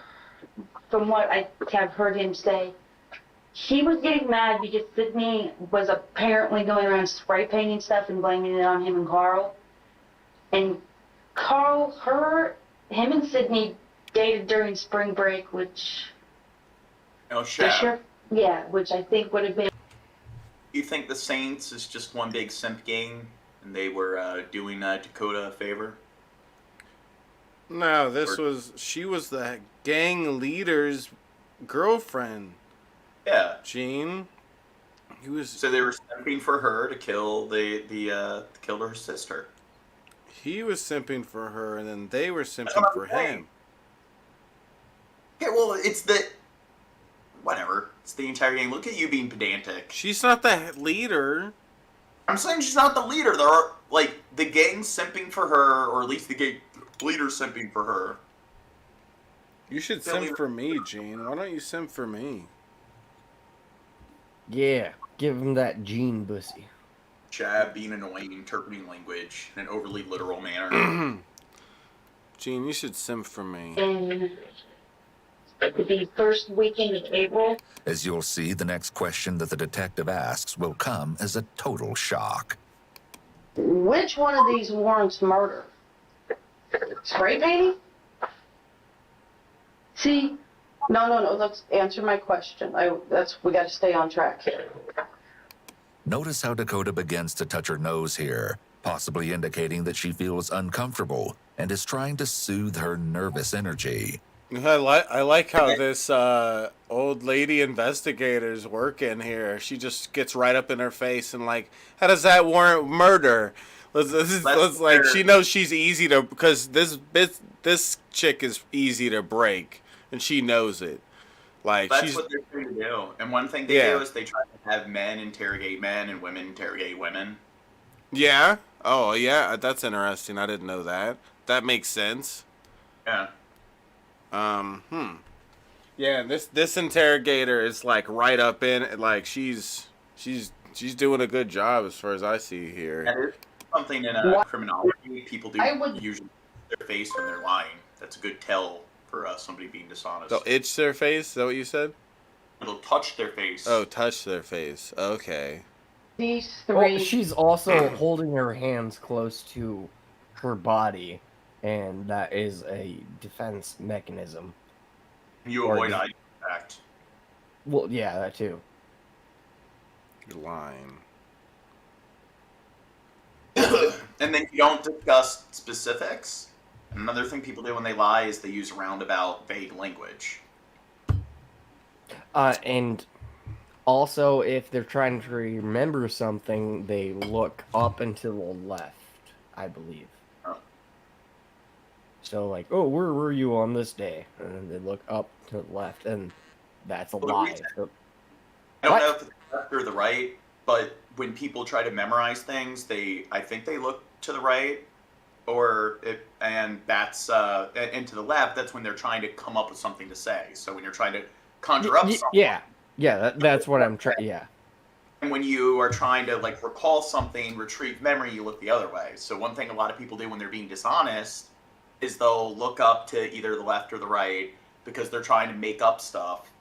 have heard him say, he was getting mad because Sydney was apparently going around spray painting stuff and blaming it on him and Carl. And Carl, him and Sydney dated during spring break, which... Oh, shit. Yeah, which I think would have been... You think the Saints is just one big simp gang, and they were doing Dakota a favor? No, she was the gang leader's girlfriend. Yeah. Gene. So they were simping for her to kill kill her sister. He was simping for her, and then they were simping for him. Okay, well, whatever. It's the entire gang. Look at you being pedantic. She's not the leader. I'm saying she's not the leader. There are, the gang's simping for her, or at least the gang leader's simping for her. You should simp for me, Gene. Why don't you simp for me? Yeah, give him that Gene bussy. Chad being annoying, interpreting language in an overly literal manner. Gene, you should simp for me. The first weekend of April. As you'll see, the next question that the detective asks will come as a total shock. Which one of these warrants murder? Spray painting? See? No, let's answer my question. We got to stay on track here. Notice how Dakota begins to touch her nose here, possibly indicating that she feels uncomfortable, and is trying to soothe her nervous energy. I like how this old lady investigator's working here. She just gets right up in her face and like, how does that warrant murder? Let's like, she knows she's easy to, because this chick is easy to break, and she knows it. Like, that's what they're trying to do. And one thing they do is they try to have men interrogate men and women interrogate women. Yeah. Oh yeah, that's interesting. I didn't know that. That makes sense. Yeah. Yeah, this interrogator is like right up in it. Like she's doing a good job as far as I see here. And there's something in criminology. People do usually their face when they're lying. That's a good tell for somebody being dishonest. They'll itch their face. Is that what you said? They'll touch their face. Oh, touch their face. Okay. These three. Oh, she's also holding her hands close to her body, and that is a defense mechanism. You avoid eye contact. Well, yeah, that too. You're lying. And then you don't discuss specifics. Another thing people do when they lie is they use roundabout, vague language. And also, if they're trying to remember something, they look up and to the left, I believe. Oh. So, like, oh, where were you on this day? And then they look up to the left, and that's a lie. I don't know if it's the left or the right, but when people try to memorize things, I think they look to the right, and that's and to the left. That's when they're trying to come up with something to say. So when you're trying to conjure up something, that's what I'm trying. Yeah. And when you are trying to like recall something, retrieve memory, you look the other way. So one thing a lot of people do when they're being dishonest is they'll look up to either the left or the right because they're trying to make up stuff.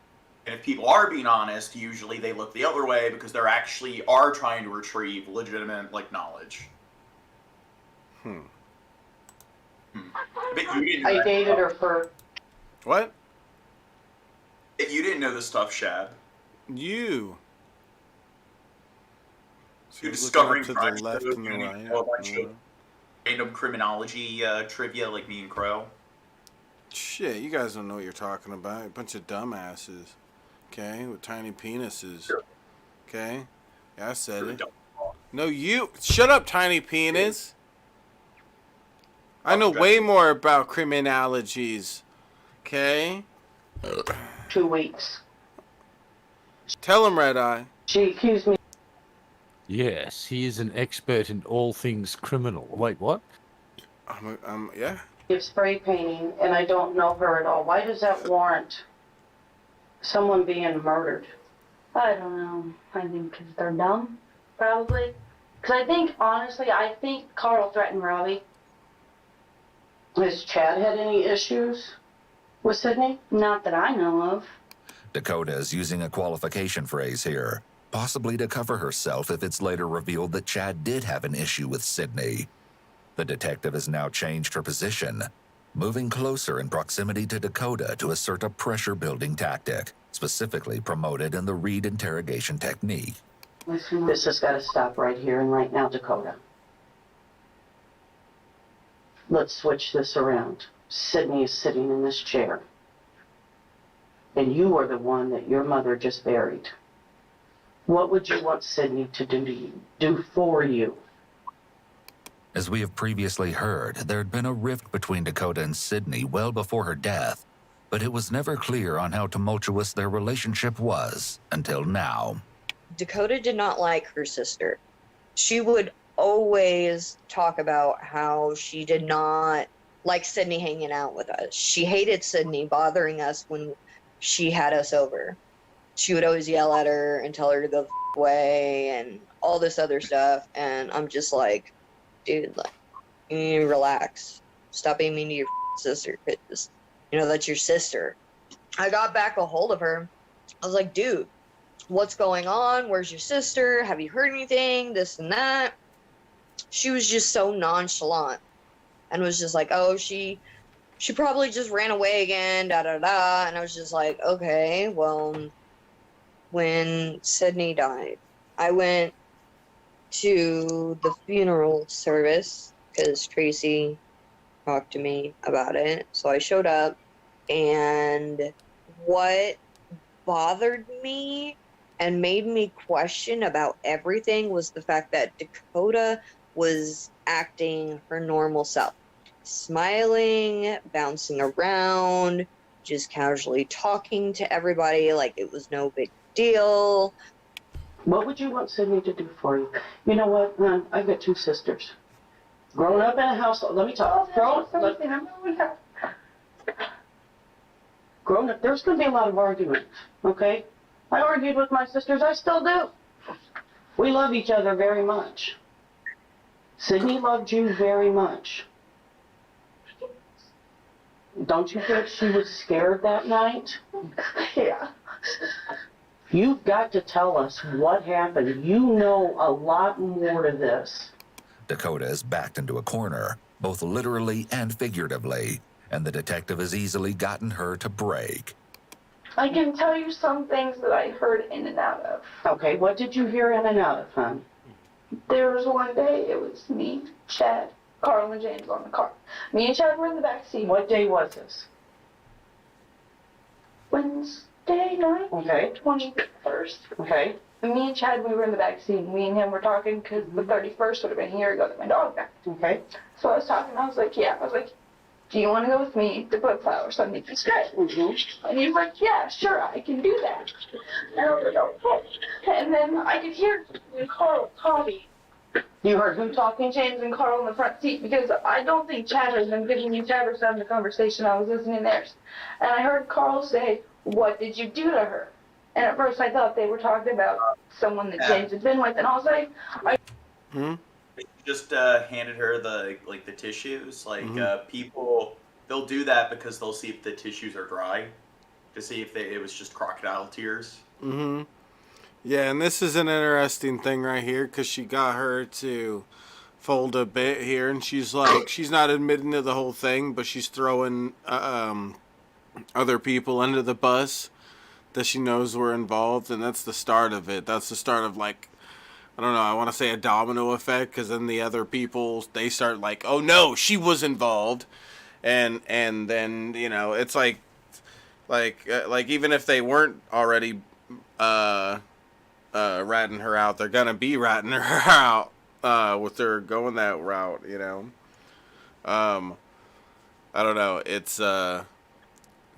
And if people are being honest, usually they look the other way because they're actually are trying to retrieve legitimate like knowledge. But you didn't I dated her for... What? You didn't know this stuff, Shad. You. You're discovering to crime the left shows, and the you right. know a bunch of random criminology trivia like me and Crow. Shit, you guys don't know what you're talking about. A bunch of dumbasses. Okay, with tiny penises. Sure. Okay? Yeah, I said it. No, you. Shut up, tiny penis. I know way more about criminologies. Okay? 2 weeks. Tell him, Red Eye. She accused me. Yes, he is an expert in all things criminal. Wait, what? Yeah. Of spray painting, and I don't know her at all. Why does that warrant someone being murdered? I don't know. I think because they're dumb, probably. Because honestly, I think Carl threatened Robbie. Has Chad had any issues with Sydney? Not that I know of. Dakota is using a qualification phrase here, possibly to cover herself if it's later revealed that Chad did have an issue with Sydney. The detective has now changed her position, moving closer in proximity to Dakota to assert a pressure-building tactic, specifically promoted in the Reed interrogation technique. This has got to stop right here and right now, Dakota. Let's switch this around. Sydney is sitting in this chair. And you are the one that your mother just buried. What would you want Sydney to do for you? As we have previously heard, there had been a rift between Dakota and Sydney well before her death, but it was never clear on how tumultuous their relationship was until now. Dakota did not like her sister. She would always talk about how she did not like Sydney hanging out with us. She hated Sydney bothering us when she had us over. She would always yell at her and tell her to go the away and all this other stuff. And I'm just like, dude, like, you need to relax. Stop being mean to your sister, because, that's your sister. I got back a hold of her. I was like, dude, what's going on? Where's your sister? Have you heard anything? This and that. She was just so nonchalant and was just like, oh, she probably just ran away again, da-da-da. And I was just like, okay, well, when Sydney died, I went to the funeral service because Tracy talk to me about it. So I showed up, and what bothered me and made me question about everything was the fact that Dakota was acting her normal self. Smiling, bouncing around, just casually talking to everybody like it was no big deal. What would you want Sydney to do for you? You know what, hon? I've got 2 sisters. Growing up in a household, let me talk. Growing up, there's going to be a lot of arguments, okay? I argued with my sisters. I still do. We love each other very much. Sydney loved you very much. Don't you think she was scared that night? Yeah. You've got to tell us what happened. You know a lot more to this. Dakota is backed into a corner, both literally and figuratively, and the detective has easily gotten her to break. I can tell you some things that I heard in and out of. Okay, what did you hear in and out of, hon? There was one day, it was me, Chad, Carl, and James on the car. Me and Chad were in the back seat. What day was this? Wednesday night? Okay. 21st. Okay. And me and Chad, we were in the back seat. Me and him were talking because the 31st would have been a year ago that my dog died. Okay. So I was talking, I was like, yeah. I was like, do you want to go with me to put flowers on Nikki's grave? Mm-hmm. And he was like, yeah, sure, I can do that. And I was like, okay. And then I could hear Carl talking. You heard who talking? James and Carl in the front seat, because I don't think Chad has been giving you Chad was having the conversation. I was listening to theirs. And I heard Carl say, what did you do to her? And at first I thought they were talking about someone that James had been with, and I was like, They just handed her the tissues. People, they'll do that because they'll see if the tissues are dry, to see if it was just crocodile tears. Mm-hmm. Yeah, and this is an interesting thing right here because she got her to fold a bit here, and she's like, she's not admitting to the whole thing, but she's throwing other people under the bus that she knows were involved, and that's the start of it. That's the start of, like, I don't know, I want to say a domino effect, because then the other people, they start like, oh no, she was involved, and then, you know, it's like even if they weren't already ratting her out, they're gonna be ratting her out with her going that route, you know. I don't know, it's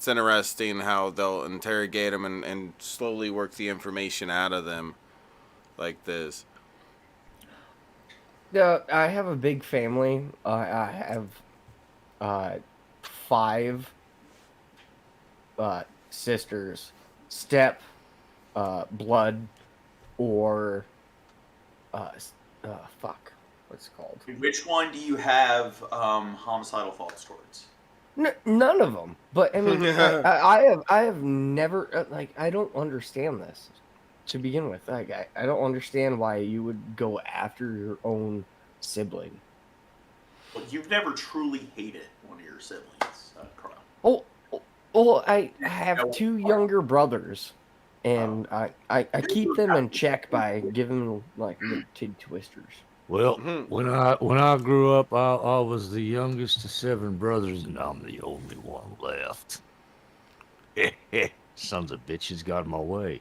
interesting how they'll interrogate them and slowly work the information out of them like this. Yeah, I have a big family. I have 5 sisters, step, blood, or fuck, what's it called? Which one do you have homicidal thoughts towards? None of them. But I mean, I have never I don't understand this to begin with. Like I don't understand why you would go after your own sibling. Well, you've never truly hated one of your siblings, Carl. Oh, I have 2 younger brothers, and I keep them in check by giving them like little tid twisters. Well, when I grew up, I was the youngest of 7 brothers, and I'm the only one left. Sons of bitches got in my way.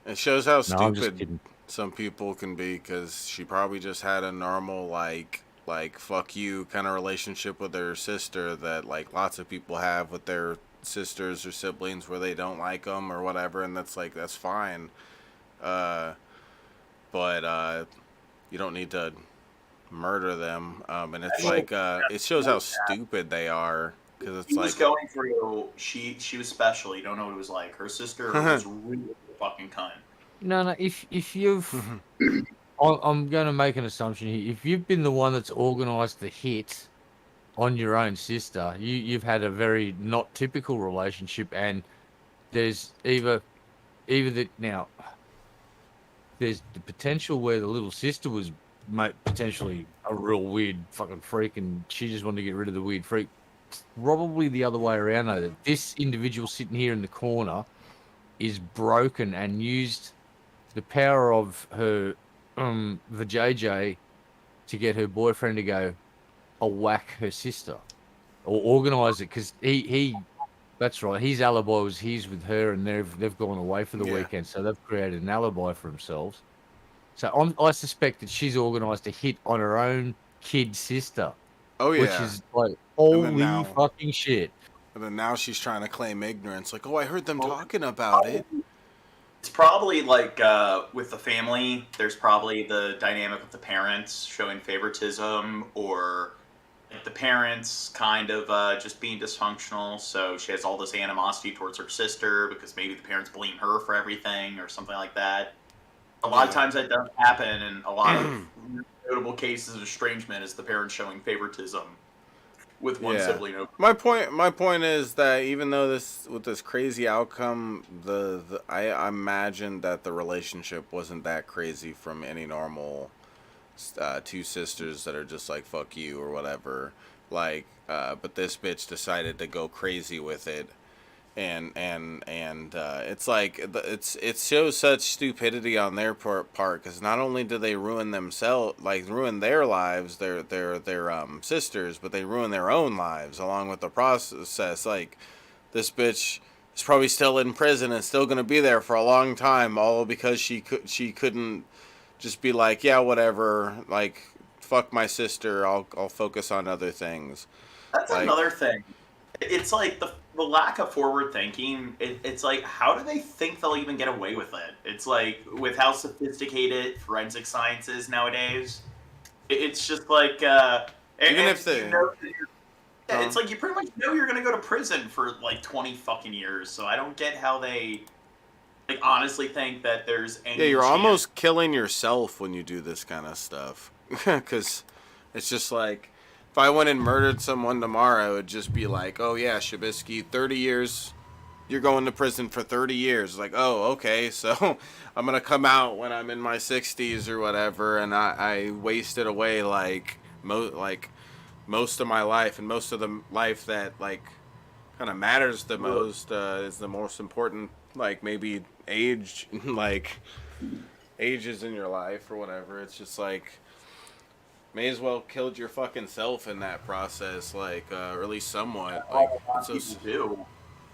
It shows how No, I'm just stupid kidding. some people can be, because she probably just had a normal like fuck you kind of relationship with her sister that like lots of people have with their sisters or siblings, where they don't like them or whatever, and that's fine. But you don't need to murder them. And it's it shows how stupid they are, because it's She like was going through. She was special. You don't know what it was like. Her sister was really fucking kind. No, if you've... I'm going to make an assumption here. If you've been the one that's organised the hit on your own sister, you've had a very not typical relationship, and there's either that now... There's the potential where the little sister was potentially a real weird fucking freak, and she just wanted to get rid of the weird freak. Probably the other way around, though. That this individual sitting here in the corner is broken and used the power of her the JJ to get her boyfriend to go, whack her sister or organise it because he that's right. His alibi was he's with her and they've gone away for the weekend, so they've created an alibi for themselves. So I suspect that she's organised a hit on her own kid sister. Oh yeah, which is like holy now, fucking shit. And then now she's trying to claim ignorance. Like, oh, I heard them talking about it. It's probably like with the family, there's probably the dynamic of the parents showing favoritism or like the parents kind of just being dysfunctional. So she has all this animosity towards her sister because maybe the parents blame her for everything or something like that. A lot of times that does happen, and a lot of notable cases of estrangement is the parents showing favoritism with one sibling. My point is that even though with this crazy outcome, I imagine that the relationship wasn't that crazy from any normal two sisters that are just like fuck you or whatever. Like, but this bitch decided to go crazy with it, and it's like it shows such stupidity on their part because not only do they ruin their lives, their sisters, but they ruin their own lives along with the process. Like, this bitch is probably still in prison and still gonna be there for a long time, all because she couldn't just be like, yeah, whatever, like, fuck my sister, I'll focus on other things. That's like, another thing. It's like the lack of forward thinking. It's like, how do they think they'll even get away with it? It's like, with how sophisticated forensic science is nowadays, it's just like, even if they, it's like you pretty much know you're gonna go to prison for like 20 fucking years. So I don't get how they like honestly think that there's any. Yeah, you're chance. Almost killing yourself when you do this kind of stuff, because it's just like, if I went and murdered someone tomorrow, it'd just be like, oh yeah, Shabisky, 30 years, you're going to prison for 30 years. Like, oh, okay, so I'm going to come out when I'm in my 60s or whatever, and I wasted away like most of my life, and most of the life that like kind of matters the most is the most important, like maybe age, like ages in your life or whatever. It's just like, may as well killed your fucking self in that process, like, or at least somewhat. Like, People do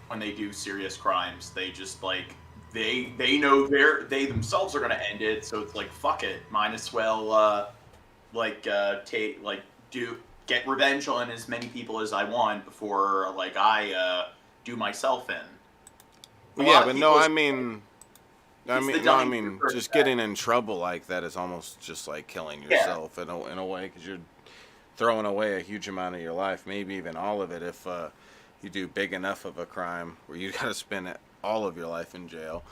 when they do serious crimes. They just like they know they themselves are gonna end it, so it's like, fuck it, might as well get revenge on as many people as I want before like I do myself in. Yeah, but no, I mean, just getting in trouble like that is almost just like killing yourself in a way, because you're throwing away a huge amount of your life, maybe even all of it, if you do big enough of a crime where you got to spend all of your life in jail.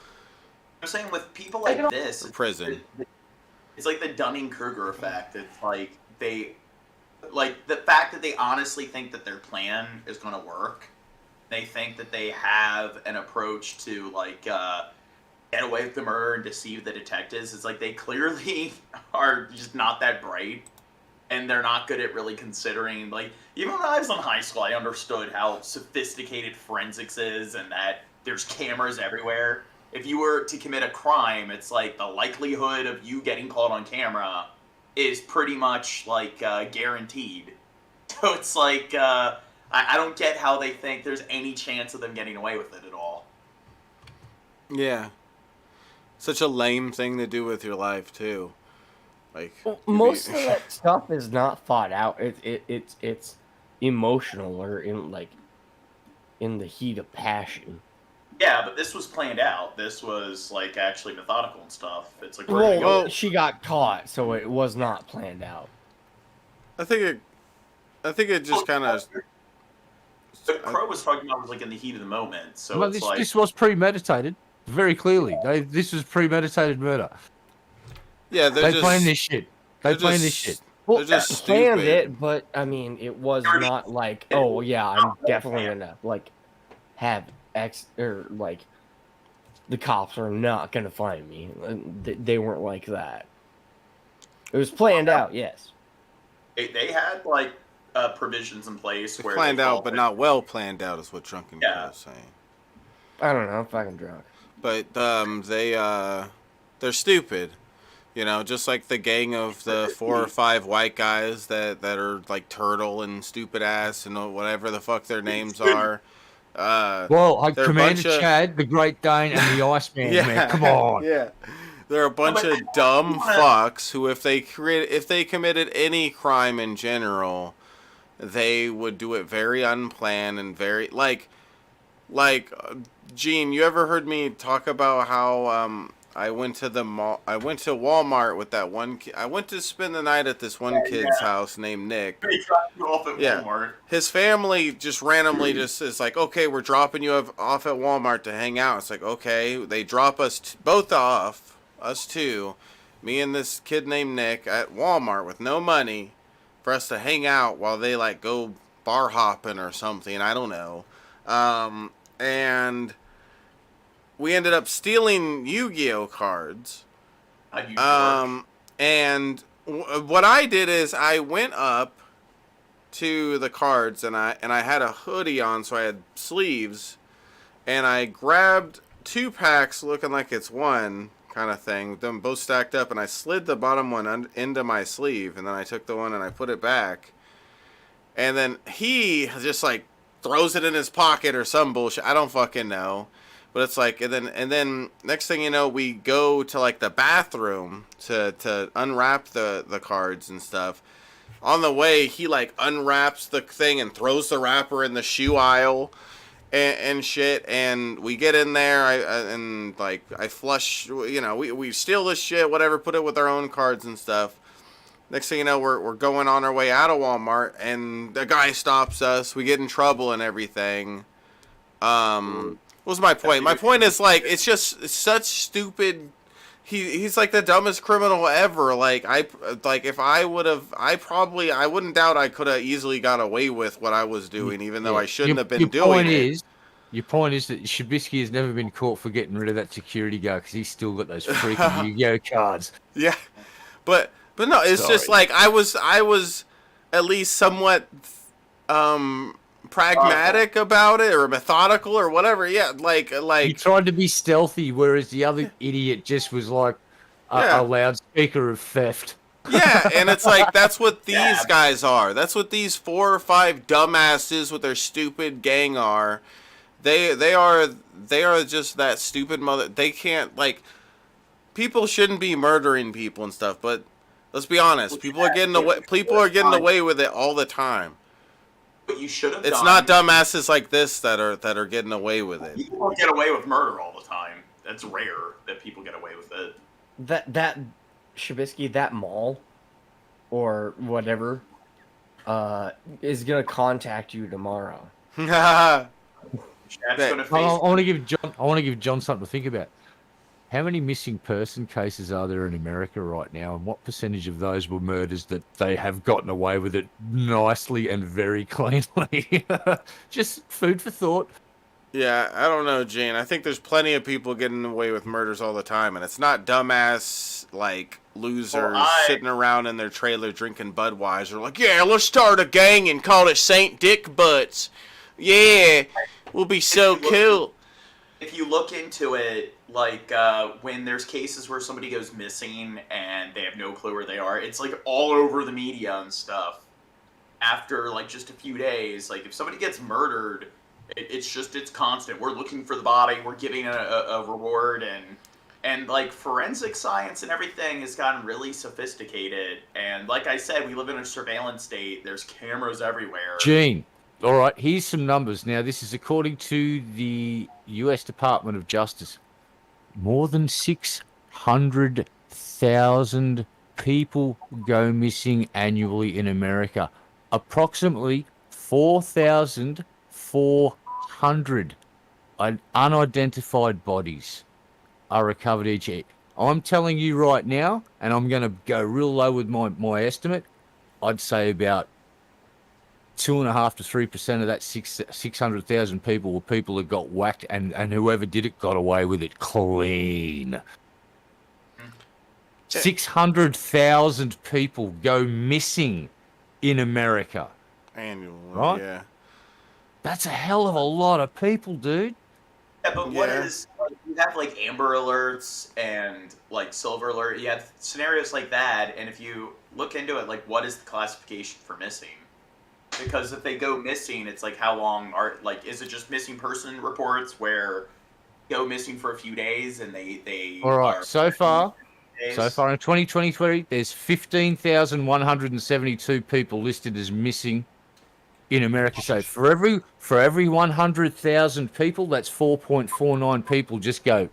I'm saying with people like this, prison. It's like the Dunning-Kruger effect. It's like the fact that they honestly think that their plan is going to work. They think that they have an approach to like get away with the murder and deceive the detectives. It's like they clearly are just not that bright, and they're not good at really considering, like, even when I was in high school, I understood how sophisticated forensics is and that there's cameras everywhere. If you were to commit a crime, it's like the likelihood of you getting caught on camera is pretty much like guaranteed. So it's like, I don't get how they think there's any chance of them getting away with it at all. Yeah. Such a lame thing to do with your life too. Like, most of that stuff is not thought out. It's emotional or in the heat of passion. Yeah, but this was planned out. This was like actually methodical and stuff. It's like, well, she got caught, so it was not planned out. I think it just kind of. What Crow was talking about was like in the heat of the moment. So well, it's this was premeditated, very clearly. This was premeditated murder. Yeah, they planned this shit. They planned this shit. Well, planned it, but I mean, it was not like, oh yeah, I'm definitely gonna like have or like the cops are not gonna find me. They weren't like that. It was planned out, yes. They had like provisions in place where planned out, but not well planned out, is what Drunken Crow is saying. I don't know. I'm fucking drunk. But they're stupid. You know, just like the gang of the 4 or 5 white guys that are like Turtle and Stupid Ass and whatever the fuck their names are. Well, they're a Commander bunch of- Chad, the Great Dane, and the Iceman, Yeah, man. Come on. Yeah. They're a bunch of dumb fucks who, if they committed any crime in general, they would do it very unplanned and very like Gene, you ever heard me talk about how I went to the mall? I went to Walmart with that one kid. I went to spend the night at this one kid's house named Nick. They dropped you off at Walmart. His family just randomly just is like, okay, we're dropping you off at Walmart to hang out. It's like, okay, they drop us both off. Us two, me and this kid named Nick at Walmart with no money for us to hang out while they like go bar hopping or something. I don't know. And we ended up stealing Yu-Gi-Oh cards. And what I did is I went up to the cards and I had a hoodie on, so I had sleeves, and I grabbed 2 packs looking like it's one kind of thing, with them both stacked up, and I slid the bottom one into my sleeve, and then I took the one and I put it back, and then he just like throws it in his pocket or some bullshit. I don't fucking know, but it's like, and then next thing you know, we go to like the bathroom to unwrap the cards and stuff. On the way, he like unwraps the thing and throws the wrapper in the shoe aisle. And shit, and we get in there, I flush, you know, we steal this shit, whatever, put it with our own cards and stuff. Next thing you know, we're going on our way out of Walmart, and the guy stops us, we get in trouble and everything. What was my point? My point is, like, it's just such stupid, he's like the dumbest criminal ever. If I wouldn't doubt I could have easily got away with what I was doing, even though I shouldn't have been doing it. Your point is that Shabisky has never been caught for getting rid of that security guard because he's still got those freaking Yu-Gi-Oh cards. Yeah, but no, it's just like I was at least somewhat pragmatic about it, or methodical, or whatever. Yeah, like he tried to be stealthy, whereas the other idiot just was like a loudspeaker of theft. Yeah, and it's like that's what these guys are. That's what these 4 or 5 dumbasses with their stupid gang are. They are just that stupid mother. They can't, like, people shouldn't be murdering people and stuff, but let's be honest, people are getting away with it all the time. What you should have It's not dumbasses like this that are getting away with it. People don't get away with murder all the time. That's rare that people get away with it. That Shabisky, that mall or whatever is gonna contact you tomorrow. I want to give John something to think about. How many missing person cases are there in America right now, and what percentage of those were murders that they have gotten away with it nicely and very cleanly? Just food for thought. Yeah, I don't know, Gene. I think there's plenty of people getting away with murders all the time, and it's not dumbass, like, losers sitting around in their trailer drinking Budweiser like, yeah, let's start a gang and call it St. Dick Butts. Yeah, we'll be so cool. If you look into it, like, when there's cases where somebody goes missing and they have no clue where they are, it's, like, all over the media and stuff. After, like, just a few days, like, if somebody gets murdered, it's constant. We're looking for the body, we're giving a reward, and, like, forensic science and everything has gotten really sophisticated. And, like I said, we live in a surveillance state. There's cameras everywhere. Gene, all right, here's some numbers. Now, this is according to the U.S. Department of Justice. More than 600,000 people go missing annually in America. Approximately 4,400 unidentified bodies are recovered each year. I'm telling you right now, and I'm going to go real low with my estimate, I'd say about 2.5 to 3% of that 600,000 people were people that got whacked, and whoever did it got away with it clean. 600,000 people go missing in America. Annually, right? Yeah. That's a hell of a lot of people, dude. Yeah, but what is, you have like Amber Alerts and like Silver Alert, you have scenarios like that, and if you look into it, like what is the classification for missing? Because if they go missing, it's like how long are, like, is it just missing person reports where go missing for a few days and they All right, so far days? in 2023, there's 15,172 people listed as missing in America. So for every 100,000 people, that's 4.49 people just go.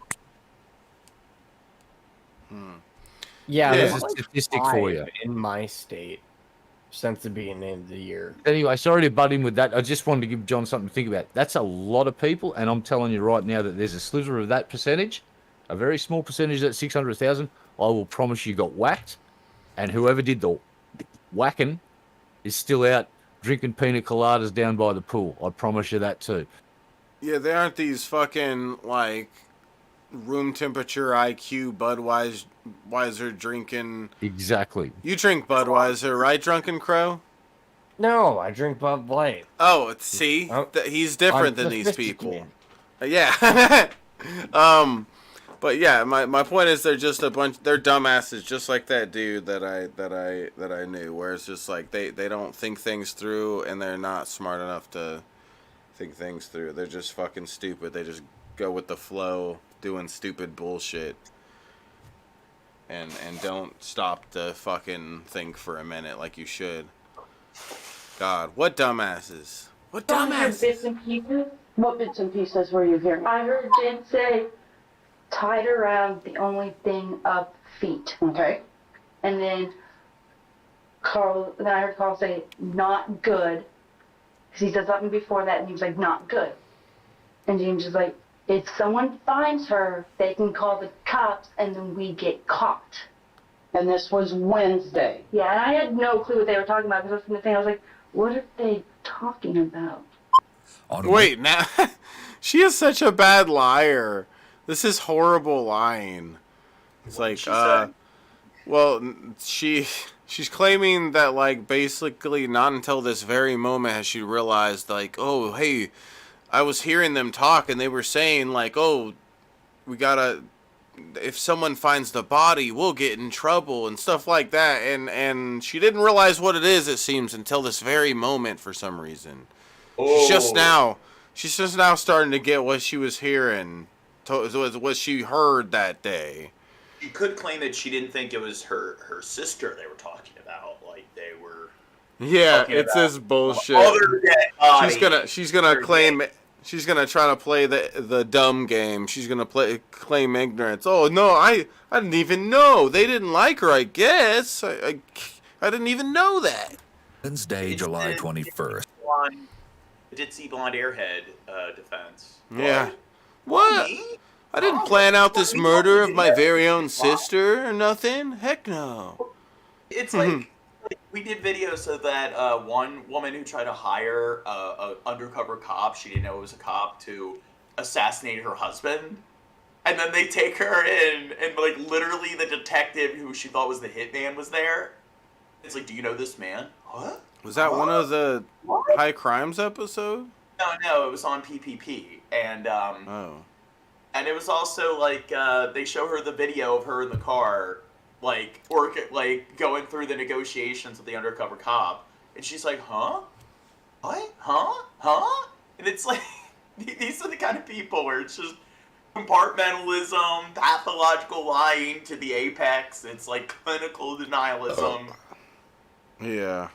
Yeah, There's there's a like statistic for you. 5 in my state since the beginning of the year. Anyway, sorry to butt in with that. I just wanted to give John something to think about. That's a lot of people, and I'm telling you right now that there's a sliver of that percentage, a very small percentage, that 600,000, I will promise you got whacked, and whoever did the whacking is still out drinking pina coladas down by the pool. I promise you that too. Yeah, they aren't these fucking, like, room temperature IQ Budweiser drinking. Exactly. You drink Budweiser, right, Drunken Crow? No, I drink Bud Light. Oh, see? He's different I'm than these people. sophisticated. Yeah. But yeah, my point is they're just they're dumbasses, just like that dude that I knew, where it's just like they don't think things through, and they're not smart enough to think things through. They're just fucking stupid. They just go with the flow, doing stupid bullshit, and don't stop to fucking think for a minute like you should. God, what dumbasses? What dumbasses? Bits and pieces. What bits and pieces were you hearing? I heard Jen say, tied around the only thing up feet. Okay. And then then I heard Carl say, not good. Because he said something before that, and he was like, not good. And James was like, if someone finds her, they can call the cops, and then we get caught. And this was Wednesday. Yeah, and I had no clue what they were talking about, because I was going to think, I was like, what are they talking about? Wait, now she is such a bad liar. This is horrible lying. It's like, well, she's claiming that, like, basically not until this very moment has she realized, like, oh, hey, I was hearing them talk and they were saying, like, oh, we gotta, if someone finds the body, we'll get in trouble and stuff like that. And she didn't realize what it is, it seems, until this very moment for some reason. Oh. She's just now starting to get what she was hearing, what she heard that day. You could claim that she didn't think it was her sister they were talking about, like they were. Yeah, it's this bullshit. She's gonna claim. She's gonna try to play the dumb game. She's gonna claim ignorance. Oh no, I didn't even know. They didn't like her. I guess I didn't even know that. Wednesday, July 21st. Ditzy blonde airhead defense. Yeah. What? I didn't plan out this murder of my very own sister or nothing. Heck no. It's like we did videos of that one woman who tried to hire a undercover cop. She didn't know it was a cop to assassinate her husband. And then they take her in, and like literally the detective who she thought was the hitman was there. It's like, do you know this man? What? Was that one of the high crimes episode? No, it was on PPP, and and it was also like they show her the video of her in the car, like going through the negotiations with the undercover cop, and she's like, huh, what, huh, and it's like these are the kind of people where it's just compartmentalism, pathological lying to the apex. It's like clinical denialism. Yeah.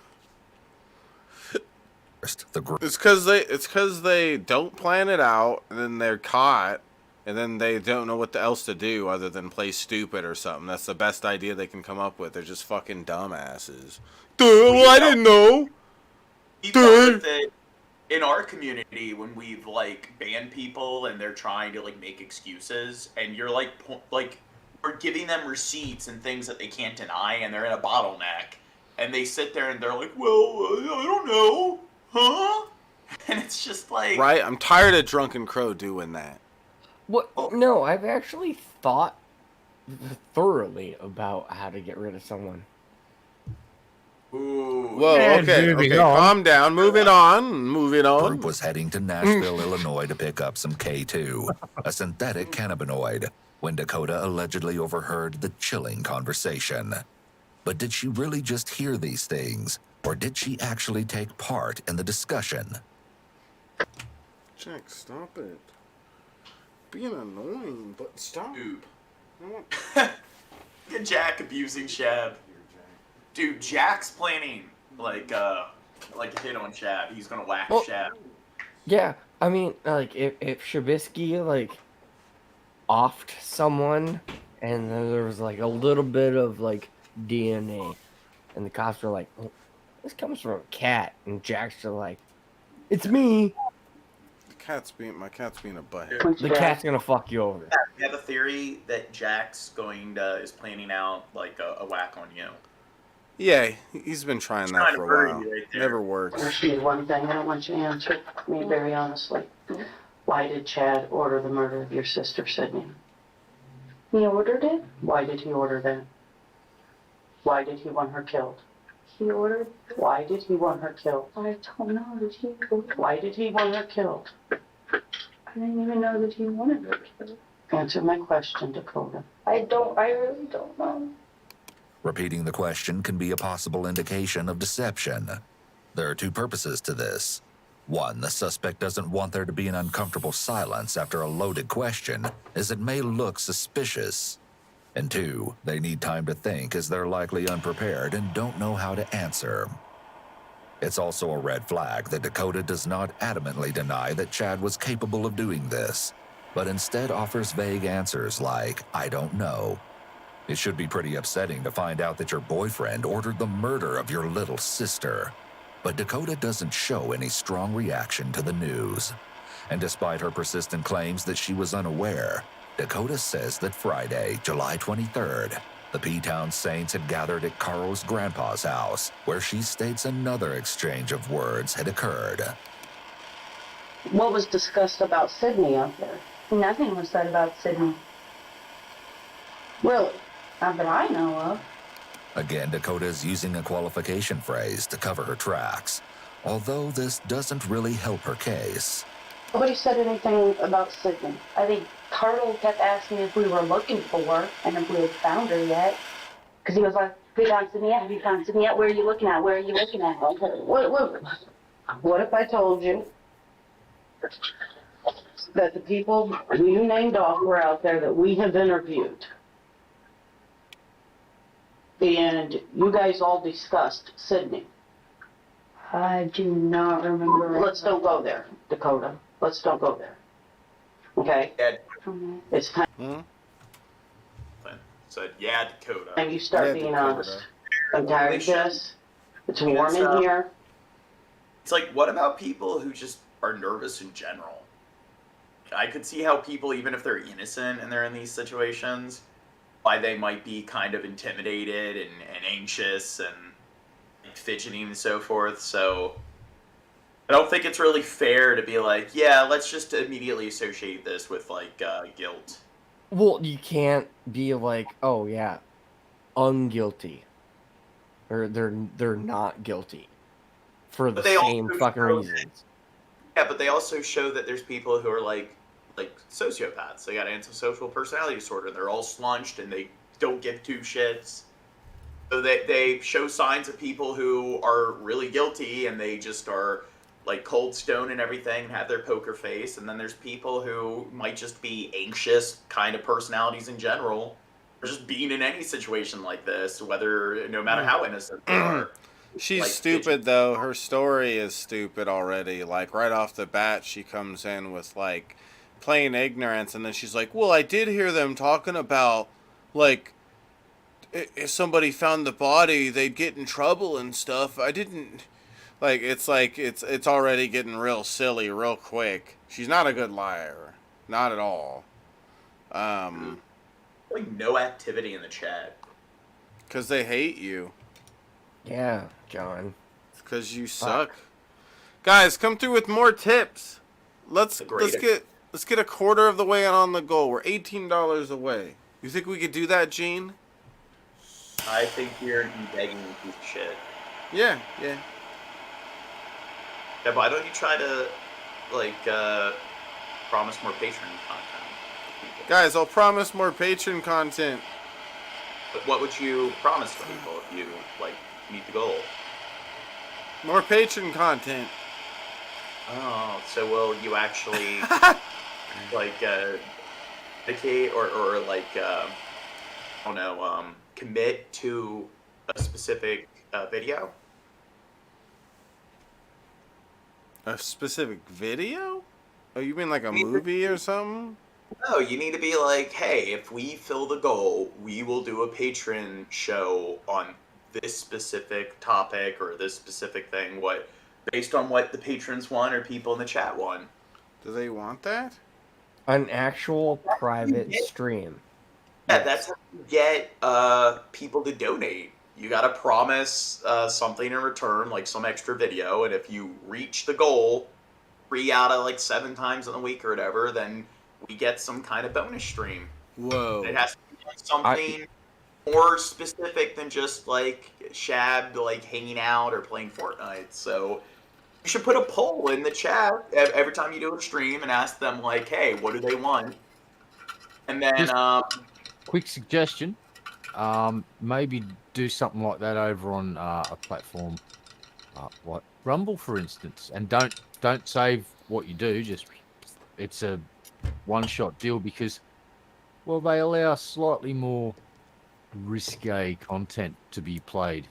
It's because they don't plan it out, and then they're caught, and then they don't know what else to do other than play stupid or something. That's the best idea they can come up with. They're just fucking dumbasses. Well, I didn't know. In our community, when we've like banned people and they're trying to like make excuses, and you're like we're giving them receipts and things that they can't deny, and they're in a bottleneck, and they sit there and they're like, well, I don't know. Huh? And it's just like... Right? I'm tired of Drunken Crow doing that. What? No, I've actually thought thoroughly about how to get rid of someone. Whoa, okay, calm down. Moving on. Group was heading to Nashville, Illinois to pick up some K2, a synthetic cannabinoid, when Dakota allegedly overheard the chilling conversation. But did she really just hear these things, or did she actually take part in the discussion? Jack, stop it. Being annoying, but stop. Dude. Get Jack abusing Shab. Dude, Jack's planning like a hit on Shab. He's gonna whack Shab. Yeah, I mean, like if Shabisky like offed someone, and then there was like a little bit of like DNA, and the cops were like, oh, "This comes from a cat," and Jack's just like, "It's me." My cat's being a butthead. The cat's gonna fuck you over. Yeah, we have a theory that Jack's is planning out like a whack on you. Yeah, he's been trying that for a while. Never works. There's me one thing I want you to answer me very honestly. Why did Chad order the murder of your sister, Sydney? He ordered it? Why did he order that? Why did he want her killed? He ordered? Why did he want her killed? I don't know. Did he order? Why did he want her killed? I didn't even know that he wanted her killed. Answer my question, Dakota. I really don't know. Repeating the question can be a possible indication of deception. There are two purposes to this. One, the suspect doesn't want there to be an uncomfortable silence after a loaded question, as it may look suspicious. And two, they need time to think as they're likely unprepared and don't know how to answer. It's also a red flag that Dakota does not adamantly deny that Chad was capable of doing this, but instead offers vague answers like, "I don't know." It should be pretty upsetting to find out that your boyfriend ordered the murder of your little sister. But Dakota doesn't show any strong reaction to the news. And despite her persistent claims that she was unaware, Dakota says that Friday, July 23rd, the P-Town Saints had gathered at Carl's grandpa's house, where she states another exchange of words had occurred. What was discussed about Sydney out there? Nothing was said about Sydney. Really? Not that I know of. Again, Dakota is using a qualification phrase to cover her tracks, although this doesn't really help her case. Nobody said anything about Sydney. I think Carl kept asking if we were looking for her and if we had found her yet. Because he was like, "Have you found Sydney yet? Have you found Sydney yet? Where are you looking at? Where are you looking at?" Okay, what if I told you that the people who you named off were out there that we have interviewed? And you guys all discussed Sydney. I do not remember. Let's don't go there, Dakota. Let's don't go there. Okay? It's kind Said, yeah, Dakota. And you start being honest. I'm tired of this. It's warm in here. It's like, what about people who just are nervous in general? I could see how people, even if they're innocent and they're in these situations, why they might be kind of intimidated and anxious and fidgeting and so forth. So I don't think it's really fair to be like, yeah, let's just immediately associate this with like guilt. Well, you can't be like, "Oh yeah, unguilty," or they're not guilty for the same fucking reasons. Yeah, but they also show that there's people who are like sociopaths. They got antisocial personality disorder. They're all slunched and they don't give two shits. So they show signs of people who are really guilty and they just are like cold stone and everything and have their poker face. And then there's people who might just be anxious kind of personalities in general, or just being in any situation like this, no matter how innocent they are. She's stupid though. Her story is stupid already. Like right off the bat, she comes in with like plain ignorance, and then she's like, "Well, I did hear them talking about like if somebody found the body, they'd get in trouble and stuff. I didn't." It's already getting real silly real quick. She's not a good liar, not at all. Like no activity in the chat. Because they hate you. Yeah, John. It's because you suck. Guys, come through with more tips. Let's get a quarter of the way on the goal. We're $18 away. You think we could do that, Gene? I think you're begging a piece of shit. Yeah. Yeah, but why don't you try to, promise more Patreon content? Guys, I'll promise more Patreon content. But what would you promise to people if you, meet the goal? More Patreon content. Oh, so will you actually, dedicate or I don't know, commit to a specific video? A specific video? Oh, you mean like a movie or something? No, you need to be like, hey, if we fill the goal, we will do a patron show on this specific topic or this specific thing, based on what the patrons want or people in the chat want. Do they want that? An actual private stream. Yeah, that's how you get people to donate. You gotta promise something in return, like some extra video, and if you reach the goal 3 out of 7 times in the week or whatever, then we get some kind of bonus stream. Whoa. It has to be something more specific than just Shab hanging out or playing Fortnite. So you should put a poll in the chat every time you do a stream and ask them hey, what do they want? And then quick suggestion, maybe do something like that over on a platform like Rumble, for instance, and don't save what you do. Just it's a one-shot deal because, well, they allow slightly more risque content to be played.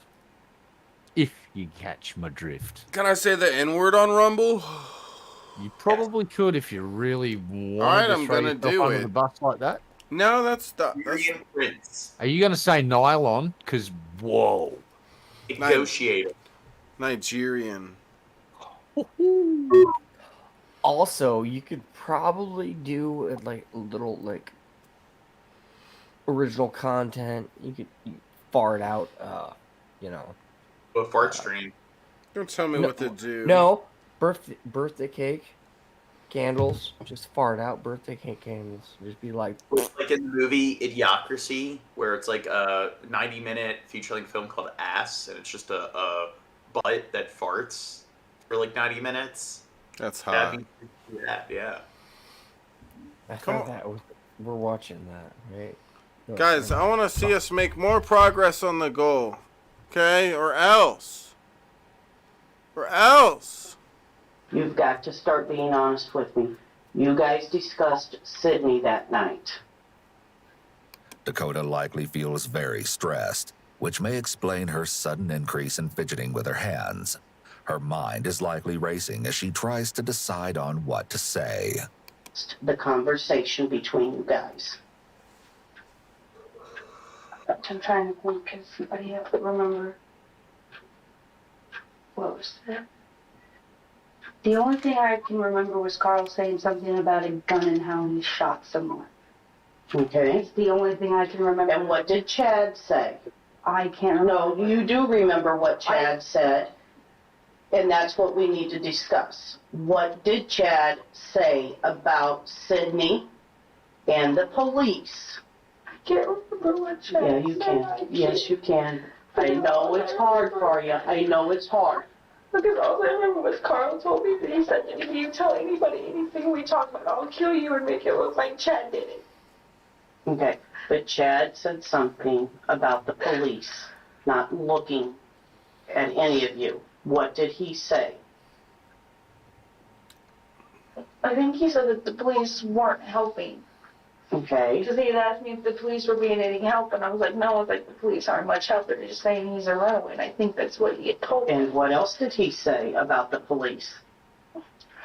If you catch my drift. Can I say the N-word on Rumble? You probably could if you really wanted Alright, to I'm throw gonna yourself do under it. the bus like that. No, that's Are you going to say nylon? Because, whoa. Negotiated. Nigerian. Also, you could probably do little original content. You could fart out, a fart stream. Don't tell me what to do. No, birthday cake, candles. Just fart out birthday cake candles. Just be like in the movie Idiocracy, where it's a 90-minute feature-length film called Ass, and it's just a butt that farts for 90 minutes. That's hot. Yeah. I thought that was. We're watching that, right? No, Guys, I want to see us make more progress on the goal. Okay? Or else. You've got to start being honest with me. You guys discussed Sydney that night. Dakota likely feels very stressed, which may explain her sudden increase in fidgeting with her hands. Her mind is likely racing as she tries to decide on what to say. The conversation between you guys. I'm trying to think because somebody else would remember. What was that? The only thing I can remember was Carl saying something about a gun and how he shot someone. Okay. It's the only thing I can remember. And what did Chad say? I can't remember. No, you do remember what Chad said, and that's what we need to discuss. What did Chad say about Sydney and the police? I can't remember what Chad said. Yeah, you can. Yes, you can. I know it's hard for you. I know it's hard. Because all I remember was Carl told me that he said that if you tell anybody anything we talk about, I'll kill you and make it look like Chad did it. Okay, but Chad said something about the police not looking at any of you. What did he say? I think he said that the police weren't helping. Okay. Because he had asked me if the police were being any help, and I was like, no, I was like, the police aren't much help, they're just saying he's a row, and I think that's what he had told me. And what else did he say about the police?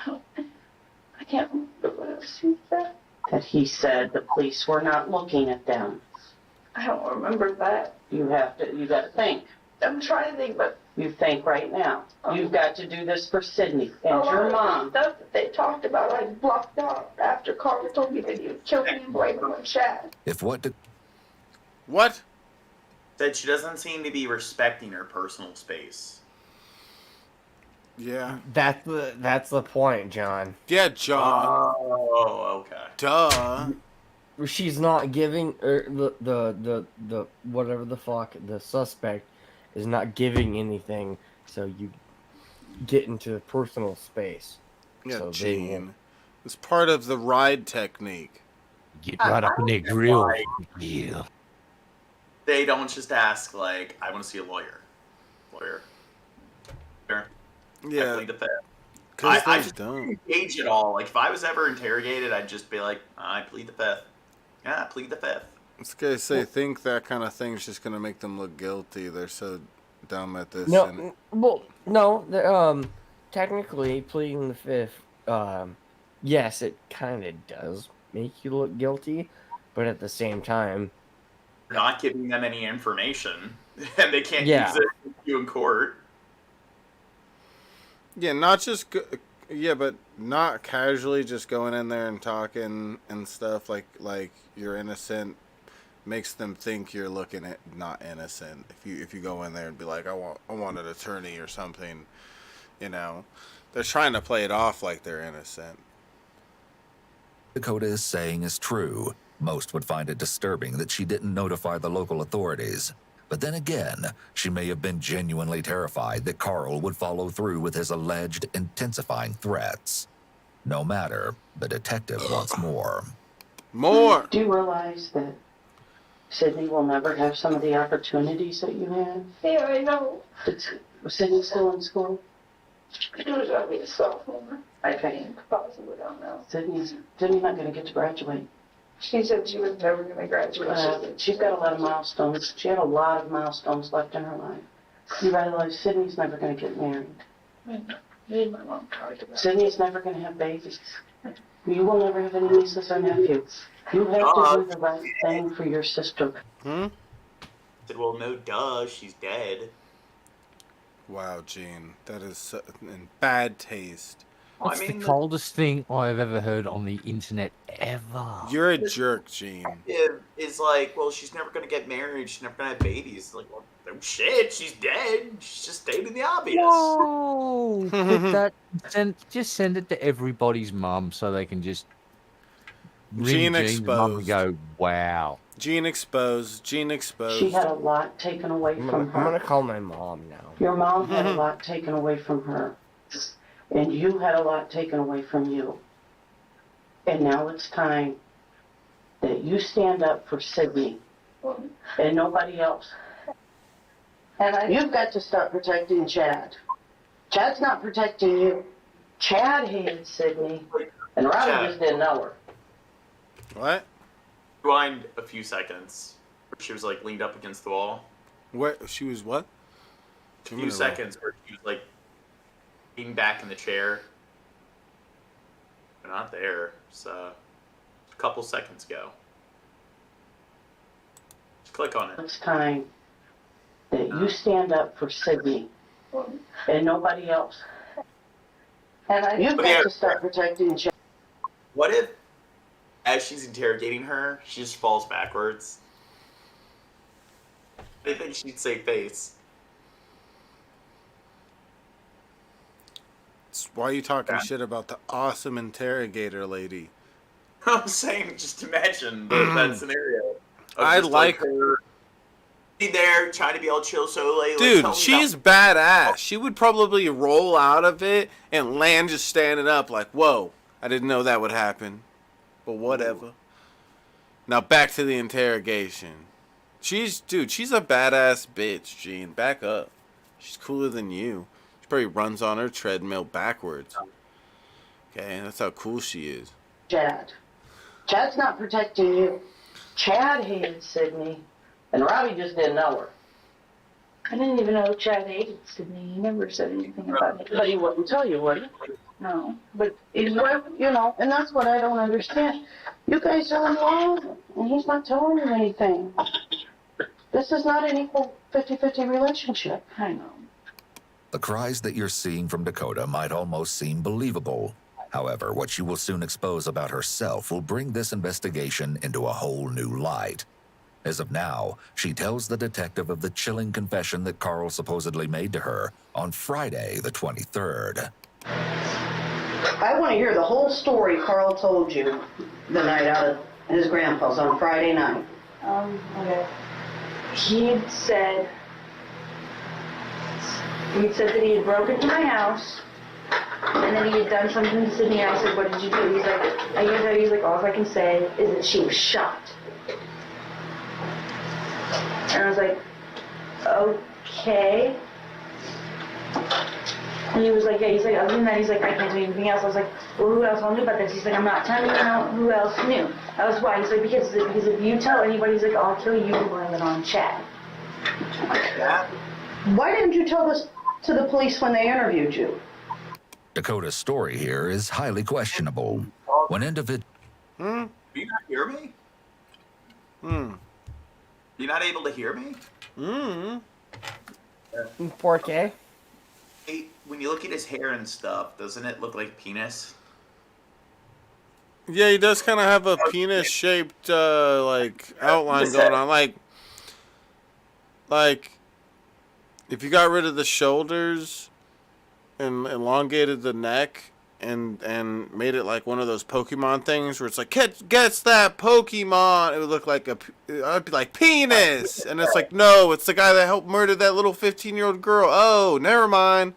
I can't remember what else he said. That he said the police were not looking at them. I don't remember that. You got to think. I'm trying to think, but... You think right now. You've got to do this for Sydney and a your lot mom. of the stuff that they talked about, I blocked out after Carl told me that he would kill me and blame him on Chad. What? That she doesn't seem to be respecting her personal space. Yeah. That's the point, John. Yeah, John. Oh, okay. Duh. She's not giving the whatever the fuck, the suspect is not giving anything, so you get into personal space. Yeah, so Gene. It's part of the ride technique. Get right up in their grill. Yeah. They don't just ask, like, I want to see a lawyer. Lawyer. Sure. Yeah. I plead the fifth. I just don't engage at all. Like, if I was ever interrogated, I'd just be like, I plead the fifth. Yeah, I plead the fifth. This guy say think that kind of thing's just gonna make them look guilty. They're so dumb at this. No, well, no. Technically, pleading the fifth, yes, it kind of does make you look guilty, but at the same time, You're not giving them any information, and they can't Yeah. use it against you in court. Yeah, not just but not casually just going in there and talking and stuff like you're innocent makes them think you're looking at not innocent. If you go in there and be like, I want an attorney or something, they're trying to play it off like they're innocent. Dakota is saying is true. Most would find it disturbing that she didn't notify the local authorities. But then again, she may have been genuinely terrified that Carl would follow through with his alleged intensifying threats. No matter, the detective wants more. More! Do you realize that Sydney will never have some of the opportunities that you had? Yeah, I know. Was Sydney still in school? She was going to be a sophomore, I think. Possibly, I don't know. Sydney's not going to get to graduate. She said she was never going to graduate. She's got a lot of milestones. She had a lot of milestones left in her life. You realize Sydney's never going to get married. I know. Me and my mom talked about it. Sydney's never going to have babies. You will never have any nieces or nephews. You have to do the right thing for your sister. I said, well, no, duh, she's dead. Wow, Gene, that is in bad taste. That's the coldest thing I've ever heard on the internet ever. You're a jerk, Gene. Is like, well, she's never going to get married. She's never going to have babies. Like, well, no shit, she's dead. She's just stating the obvious. Whoa! Just send it to everybody's mum so they can just Gene ring Gene's mum and exposed. go, wow. Gene exposed. Gene exposed. She had a lot taken away from her. I'm gonna call my mom now. Your mom had a lot taken away from her. And you had a lot taken away from you. And now it's time that you stand up for Sydney and nobody else. And you've got to start protecting Chad. Chad's not protecting you. Chad hated Sydney, and Robbie just didn't know her. What? Rewind a few seconds. She was like leaned up against the wall. What? She was what? A few seconds where she was like leaning back in the chair. They're not there. It's a couple seconds ago. Just click on it. It's time that you stand up for Sydney and nobody else. And you've got to start protecting Chad. What if, as she's interrogating her, she just falls backwards? I think she'd say face. Why are you talking shit about the awesome interrogator lady? I'm saying, just imagine that scenario. I like her. Be there, trying to be all chill, so like, dude, she's badass. She would probably roll out of it and land just standing up like, whoa, I didn't know that would happen. But whatever. Now back to the interrogation. She's a badass bitch, Gene. Back up. She's cooler than you. She probably runs on her treadmill backwards. Okay, that's how cool she is. Chad's not protecting you. Chad hated Sydney, and Robbie just didn't know her. I didn't even know Chad hated Sydney. He never said anything about it. But he wouldn't tell you, would he? No. But, and that's what I don't understand. You guys are involved, and he's not telling you anything. This is not an equal 50-50 relationship. I know. The cries that you're seeing from Dakota might almost seem believable. However, what she will soon expose about herself will bring this investigation into a whole new light. As of now, she tells the detective of the chilling confession that Carl supposedly made to her on Friday, the 23rd. I want to hear the whole story Carl told you the night out at his grandpa's on Friday night. Okay. He said He said that he had broken into my house, and then he had done something to Sydney. I said, what did you do? He's like, I can tell you, he's like, all I can say is that she was shot. And I was like, okay. And he was like, yeah, he's like, other than that, he's like, I can't do anything else. I was like, well, who else all knew about this? He's like, I'm not telling you who else knew. That was why. He's like, because if you tell anybody, he's like, I'll kill you and blame it on Chad. Why didn't you tell this to the police when they interviewed you? Dakota's story here is highly questionable. When individuals... Do you not hear me? You're not able to hear me? 4K? Hey, when you look at his hair and stuff, doesn't it look like penis? Yeah, he does kind of have a penis-shaped, like, outline going on. Like, if you got rid of the shoulders and elongated the neck and made it like one of those Pokemon things where it's like, gets that Pokemon, it would look like I'd be like, penis! And it's like, no, it's the guy that helped murder that little 15-year-old girl. Oh, never mind.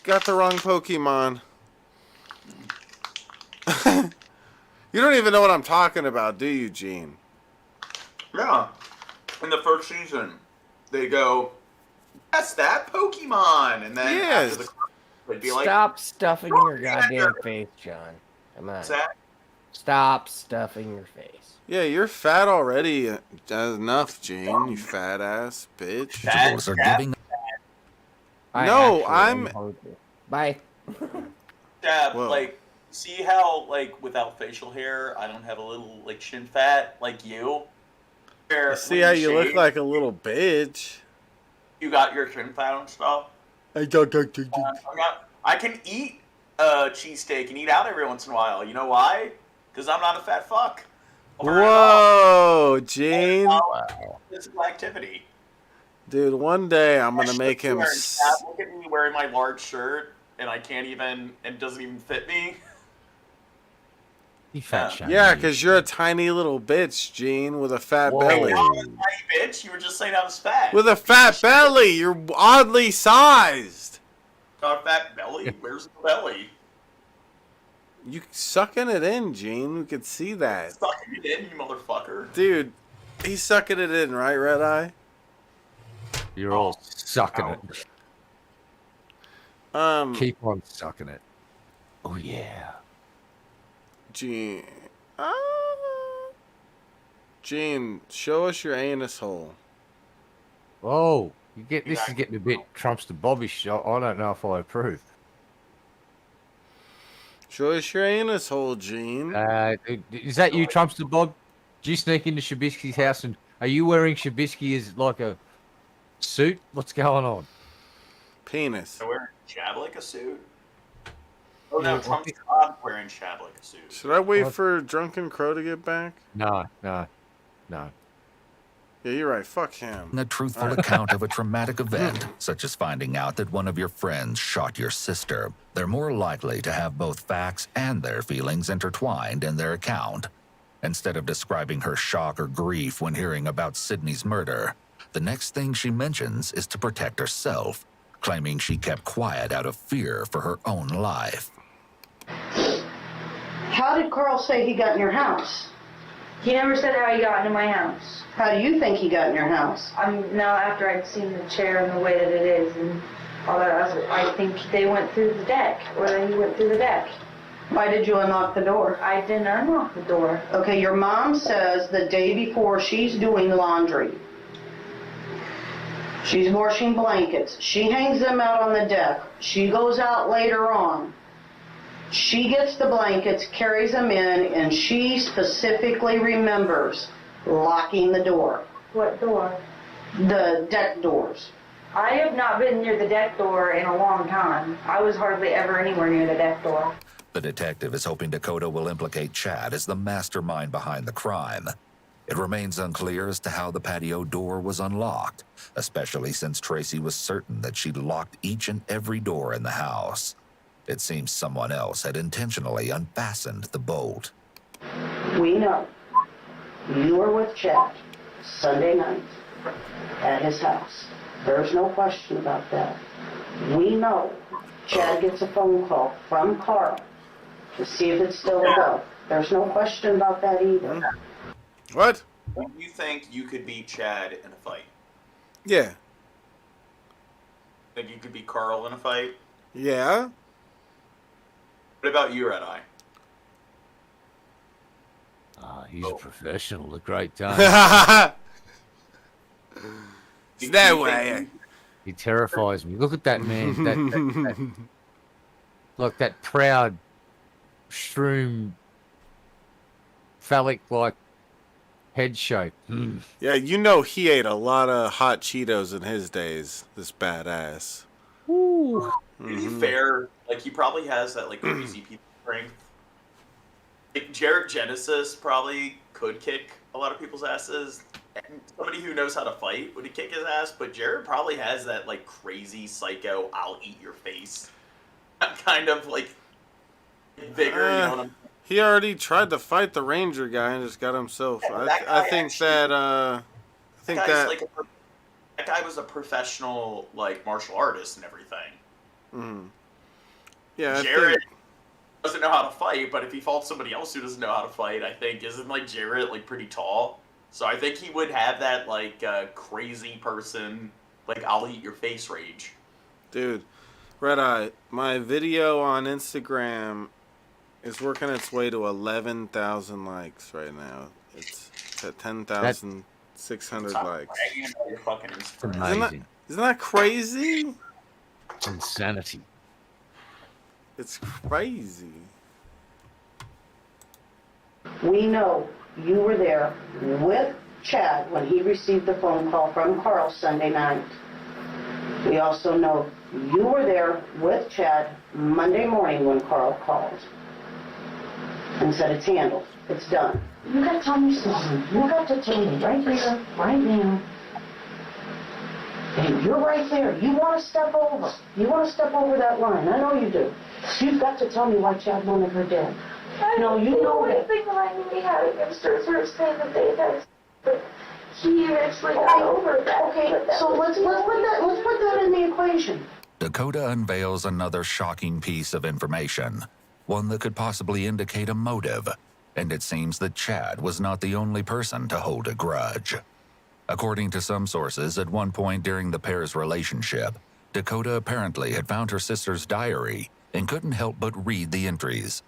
Got the wrong Pokemon. You don't even know what I'm talking about, do you, Gene? Yeah. In the first season, they go, that's that Pokemon! And then after the they'd be like, Stop stuffing your goddamn face, John. Come on. Stop stuffing your face. Yeah, you're fat already. Enough, Gene, you fat ass bitch. Individuals are giving... No, I'm... Bye. Dab, like, see how, like, without facial hair, I don't have a little, like, shin fat like you? Where, See how you look like a little bitch. You got your shin fat and stuff? I can eat a cheesesteak and eat out every once in a while. You know why? Because I'm not a fat fuck. Whoa, Gene. Physical activity. Dude, one day I'm going to make him... Look at me wearing my large shirt, and I can't even... It doesn't even fit me. You fat shiny. Yeah, because you're a tiny little bitch, Gene, with a fat belly. I'm a tiny bitch. You were just saying I was fat. With a fat belly. You're oddly sized. Got a fat belly? Where's the belly? You sucking it in, Gene. We could see that. Sucking it in, you motherfucker. Dude, he's sucking it in, right, Red Eye? You're all sucking it. Keep on sucking it. Oh, yeah. Gene. Gene, show us your anus hole. Oh, this is getting a bit Trumpster Bobbish. I don't know if I approve. Show us your anus hole, Gene. Is that you, Trumpster Bob? Did you sneak into Shabisky's house and are you wearing Shabisky as like a suit? What's going on? Penis. I wearing Chad like a suit? Oh no, Trump's not wearing Chad like a suit. Should I wait for Drunken Crow to get back? No. Yeah, you're right. Fuck him. A truthful account of a traumatic event, such as finding out that one of your friends shot your sister. They're more likely to have both facts and their feelings intertwined in their account. Instead of describing her shock or grief when hearing about Sydney's murder, the next thing she mentions is to protect herself, claiming she kept quiet out of fear for her own life. How did Carl say he got in your house? He never said how he got into my house. How do you think he got in your house? Now after I'd seen the chair and the way that it is and all that, I think they went through the deck, or he went through the deck. Why did you unlock the door? I didn't unlock the door. Okay, your mom says the day before she's doing laundry. She's washing blankets. She hangs them out on the deck. She goes out later on. She gets the blankets, carries them in, and she specifically remembers locking the door. What door? The deck doors. I have not been near the deck door in a long time. I was hardly ever anywhere near the deck door. The detective is hoping Dakota will implicate Chad as the mastermind behind the crime. It remains unclear as to how the patio door was unlocked, especially since Tracy was certain that she'd locked each and every door in the house. It seems someone else had intentionally unfastened the bolt. We know you were with Chad Sunday night at his house. There's no question about that. We know Chad gets a phone call from Carl to see if it's still a go. There's no question about that either. What? Do you think you could beat Chad in a fight? Yeah. Think you could beat Carl in a fight? Yeah. What about you, Red Eye? He's a professional, a great time. No way. He terrifies me. Look at that man. Like that proud, shroom, phallic-like head shape. Yeah, you know he ate a lot of hot Cheetos in his days, this badass. Ooh. To be fair, like, he probably has that, like, crazy people strength. Like, Jared Genesis probably could kick a lot of people's asses. And somebody who knows how to fight would kick his ass, but Jared probably has that, like, crazy, psycho, I'll eat your face kind of, like, vigor, you know what I'm He already tried to fight the Ranger guy and just got himself. I think that guy was a professional, like, martial artist and everything. Yeah, Jared doesn't know how to fight, but if he fought somebody else who doesn't know how to fight, I think, isn't, like, Jared, like, pretty tall? So I think he would have that, like, crazy person, like, I'll eat your face rage. Dude, Red Eye, my video on Instagram is working its way to 11,000 likes right now. It's at 10,600 likes. Amazing. Isn't that crazy? It's insanity. It's crazy. We know you were there with Chad when he received the phone call from Carl Sunday night. We also know you were there with Chad Monday morning when Carl called and said it's handled, it's done. You got to tell me something. You got to tell me right here, right now. And you're right there. You want to step over. You want to step over that line. I know you do. You've got to tell me why Chad wanted her dead. No, you know that. I think when I knew we had a Gangsters were saying that they had, but he eventually got over that. Okay, so let's put that in the equation. Dakota unveils another shocking piece of information, one that could possibly indicate a motive, and it seems that Chad was not the only person to hold a grudge. According to some sources, at one point during the pair's relationship, Dakota apparently had found her sister's diary and couldn't help but read the entries.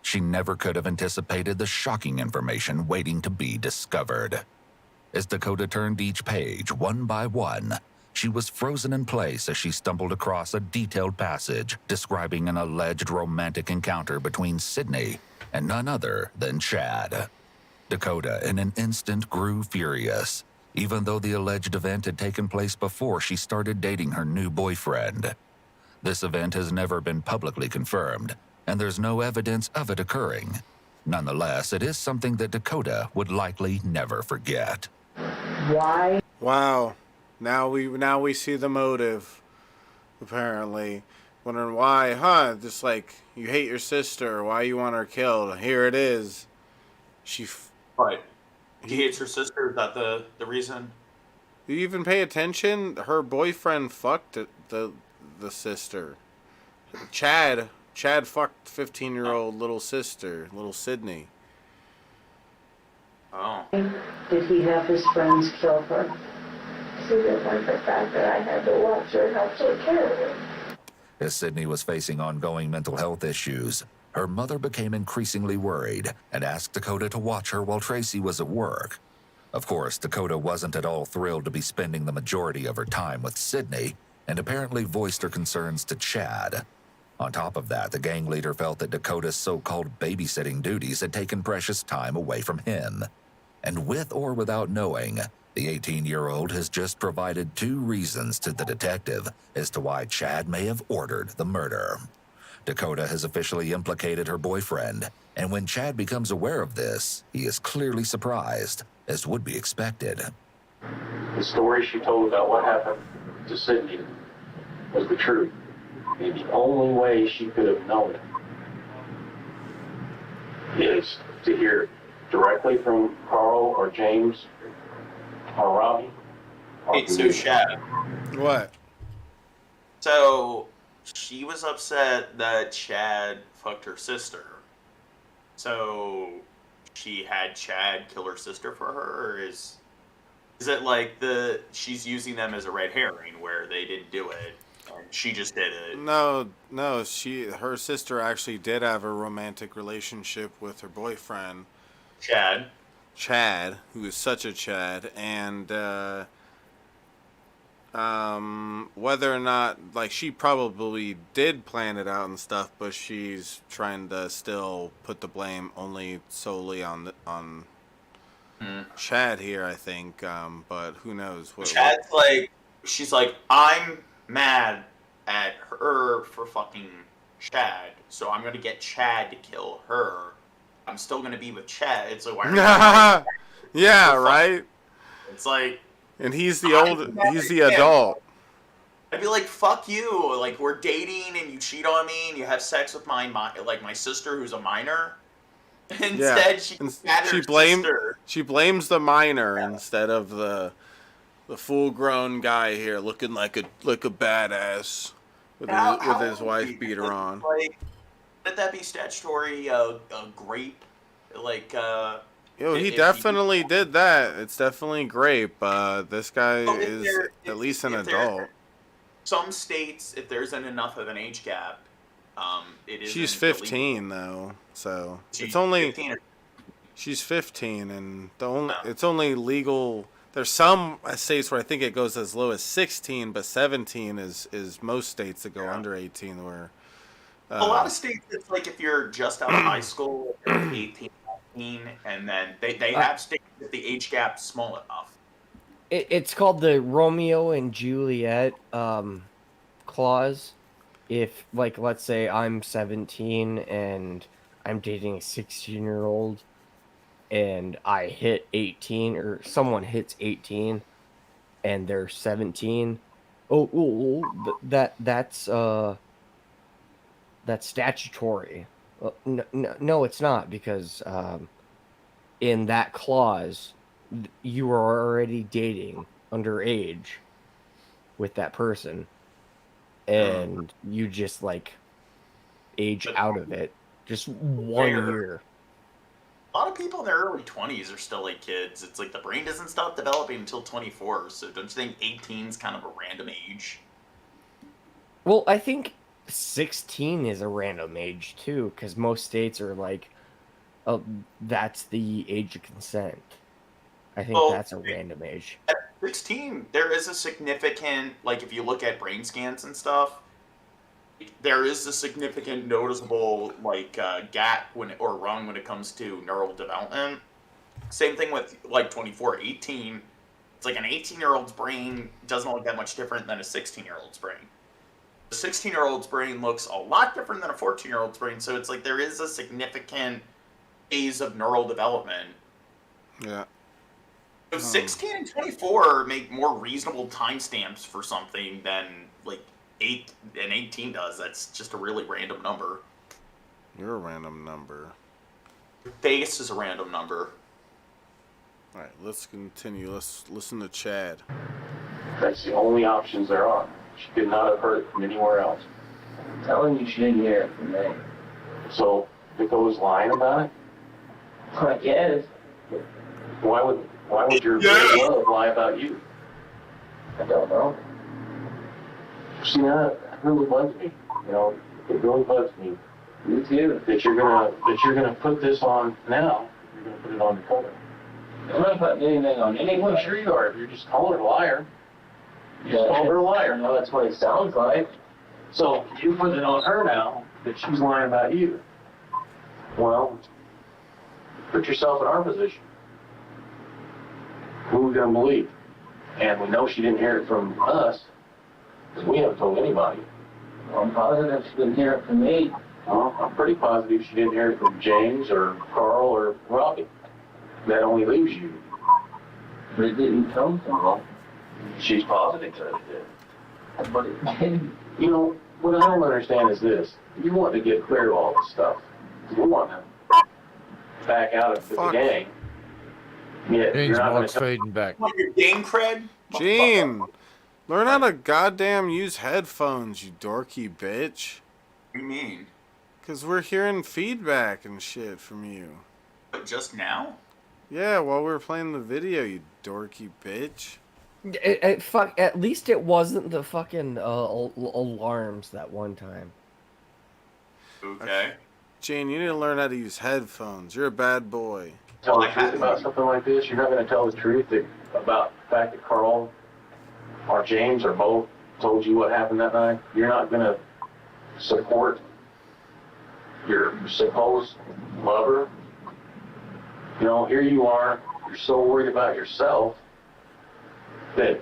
She never could have anticipated the shocking information waiting to be discovered. As Dakota turned each page one by one, she was frozen in place as she stumbled across a detailed passage describing an alleged romantic encounter between Sydney and none other than Chad. Dakota, in an instant, grew furious, even though the alleged event had taken place before she started dating her new boyfriend. This event has never been publicly confirmed, and there's no evidence of it occurring. Nonetheless, it is something that Dakota would likely never forget. Why? Wow. Now we see the motive, apparently. Wondering why, huh? Just like, you hate your sister, why you want her killed. Here it is. Right. He hates her sister, is that the reason? Do you even pay attention? Her boyfriend fucked the sister. Chad fucked 15-year-old little sister, little Sydney. Oh. Did he have his friends kill her? She didn't like the fact that I had to watch her and help take care of her. As Sydney was facing ongoing mental health issues, her mother became increasingly worried and asked Dakota to watch her while Tracy was at work. Of course, Dakota wasn't at all thrilled to be spending the majority of her time with Sydney, and apparently voiced her concerns to Chad. On top of that, the gang leader felt that Dakota's so-called babysitting duties had taken precious time away from him. And with or without knowing, the 18-year-old has just provided 2 reasons to the detective as to why Chad may have ordered the murder. Dakota has officially implicated her boyfriend, and when Chad becomes aware of this, he is clearly surprised, as would be expected. The story she told about what happened to Sydney was the truth. And the only way she could have known it is to hear directly from Carl or James or Robbie Hey, so Shad. What? So she was upset that Chad fucked her sister. So she had Chad kill her sister for her, or is it like she's using them as a red herring where they didn't do it and she just did it? No, her sister actually did have a romantic relationship with her boyfriend, Chad, who is such a Chad, and whether or not, like, she probably did plan it out and stuff, but she's trying to still put the blame only solely on Chad here, I think. But who knows? Chad's like, she's like, I'm mad at her for fucking Chad, so I'm gonna get Chad to kill her. I'm still gonna be with Chad. It's like, why are you yeah, right. It's like, and he's the adult. I'd be like, fuck you. Like, we're dating and you cheat on me and you have sex with my sister who's a minor. Instead, she blames the minor instead of the full-grown guy here looking like a badass with his wife beater on. Like, would that be statutory grape? Like, he definitely did that. It's definitely grape. This guy is at least an adult. Some states, if there isn't enough of an age gap, it is. She's 15 though, so it's only. She's 15, and it's only legal. There's some states where I think it goes as low as 16, but 17 is most states that go under 18. Where a lot of states, it's like if you're just out of high school, 18, 19, and then they have states that the age gap's small enough. It's called the Romeo and Juliet clause. If, like, let's say I'm 17 and I'm dating a 16-year-old and I hit 18, or someone hits 18 and they're 17, that's statutory. No, it's not, because in that clause, you are already dating underage with that person, and you just, like, age out of it just 1 year. A lot of people in their early 20s are still like kids. It's like the brain doesn't stop developing until 24, so don't you think 18 is kind of a random age? Well, I think 16 is a random age too, because most states are like, oh, that's the age of consent. I think that's a random age. At 16, there is a significant, like, if you look at brain scans and stuff, there is a significant noticeable, like, gap or run when it comes to neural development. Same thing with, like, 24, 18. It's like an 18-year-old's brain doesn't look that much different than a 16-year-old's brain. A 16-year-old's brain looks a lot different than a 14-year-old's brain, so it's like there is a significant phase of neural development. Yeah. So 16 and 24 make more reasonable timestamps for something than, like, 8 and 18 does. That's just a really random number. You're a random number. Your face is a random number. Alright, let's continue. Let's listen to Chad. That's the only options there are. She could not have heard it from anywhere else. I'm telling you, she didn't hear it from me. So, Dakota's lying about it? I guess. Why would your love lie about you? I don't know. See, that really bugs me. You know, it really bugs me. Me too. That you're gonna put this on now. You're gonna put it on Dakota. I'm not putting anything on anyone. Well, sure you are. If you're just calling her a liar. You just Yeah, called her a liar. No, that's what it sounds like. So you put it on her now that she's lying about you. Well, put yourself in our position. Who are we gonna believe? And we know she didn't hear it from us, because we haven't told anybody. Well, I'm positive she didn't hear it from me. Well, I'm pretty positive she didn't hear it from James or Carl or Robbie. That only leaves you. But it didn't come from them. She's positive that it did. But it didn't. You know, what I don't understand is this. You want to get clear of all this stuff. You want to back out of the gang. Yeah, James Bond's fading back. Want your gang cred? Gene, learn how to goddamn use headphones, you dorky bitch. What do you mean? Because we're hearing feedback and shit from you. But just now? Yeah, while we were playing the video, you dorky bitch. Fuck. At least it wasn't the fucking alarms that one time. Okay. Gene, you need to learn how to use headphones. You're a bad boy. Tell the truth about something like this. You're not going to tell the truth about the fact that Carl or James or both told you what happened that night. You're not going to support your supposed lover. You know, here you are. You're so worried about yourself that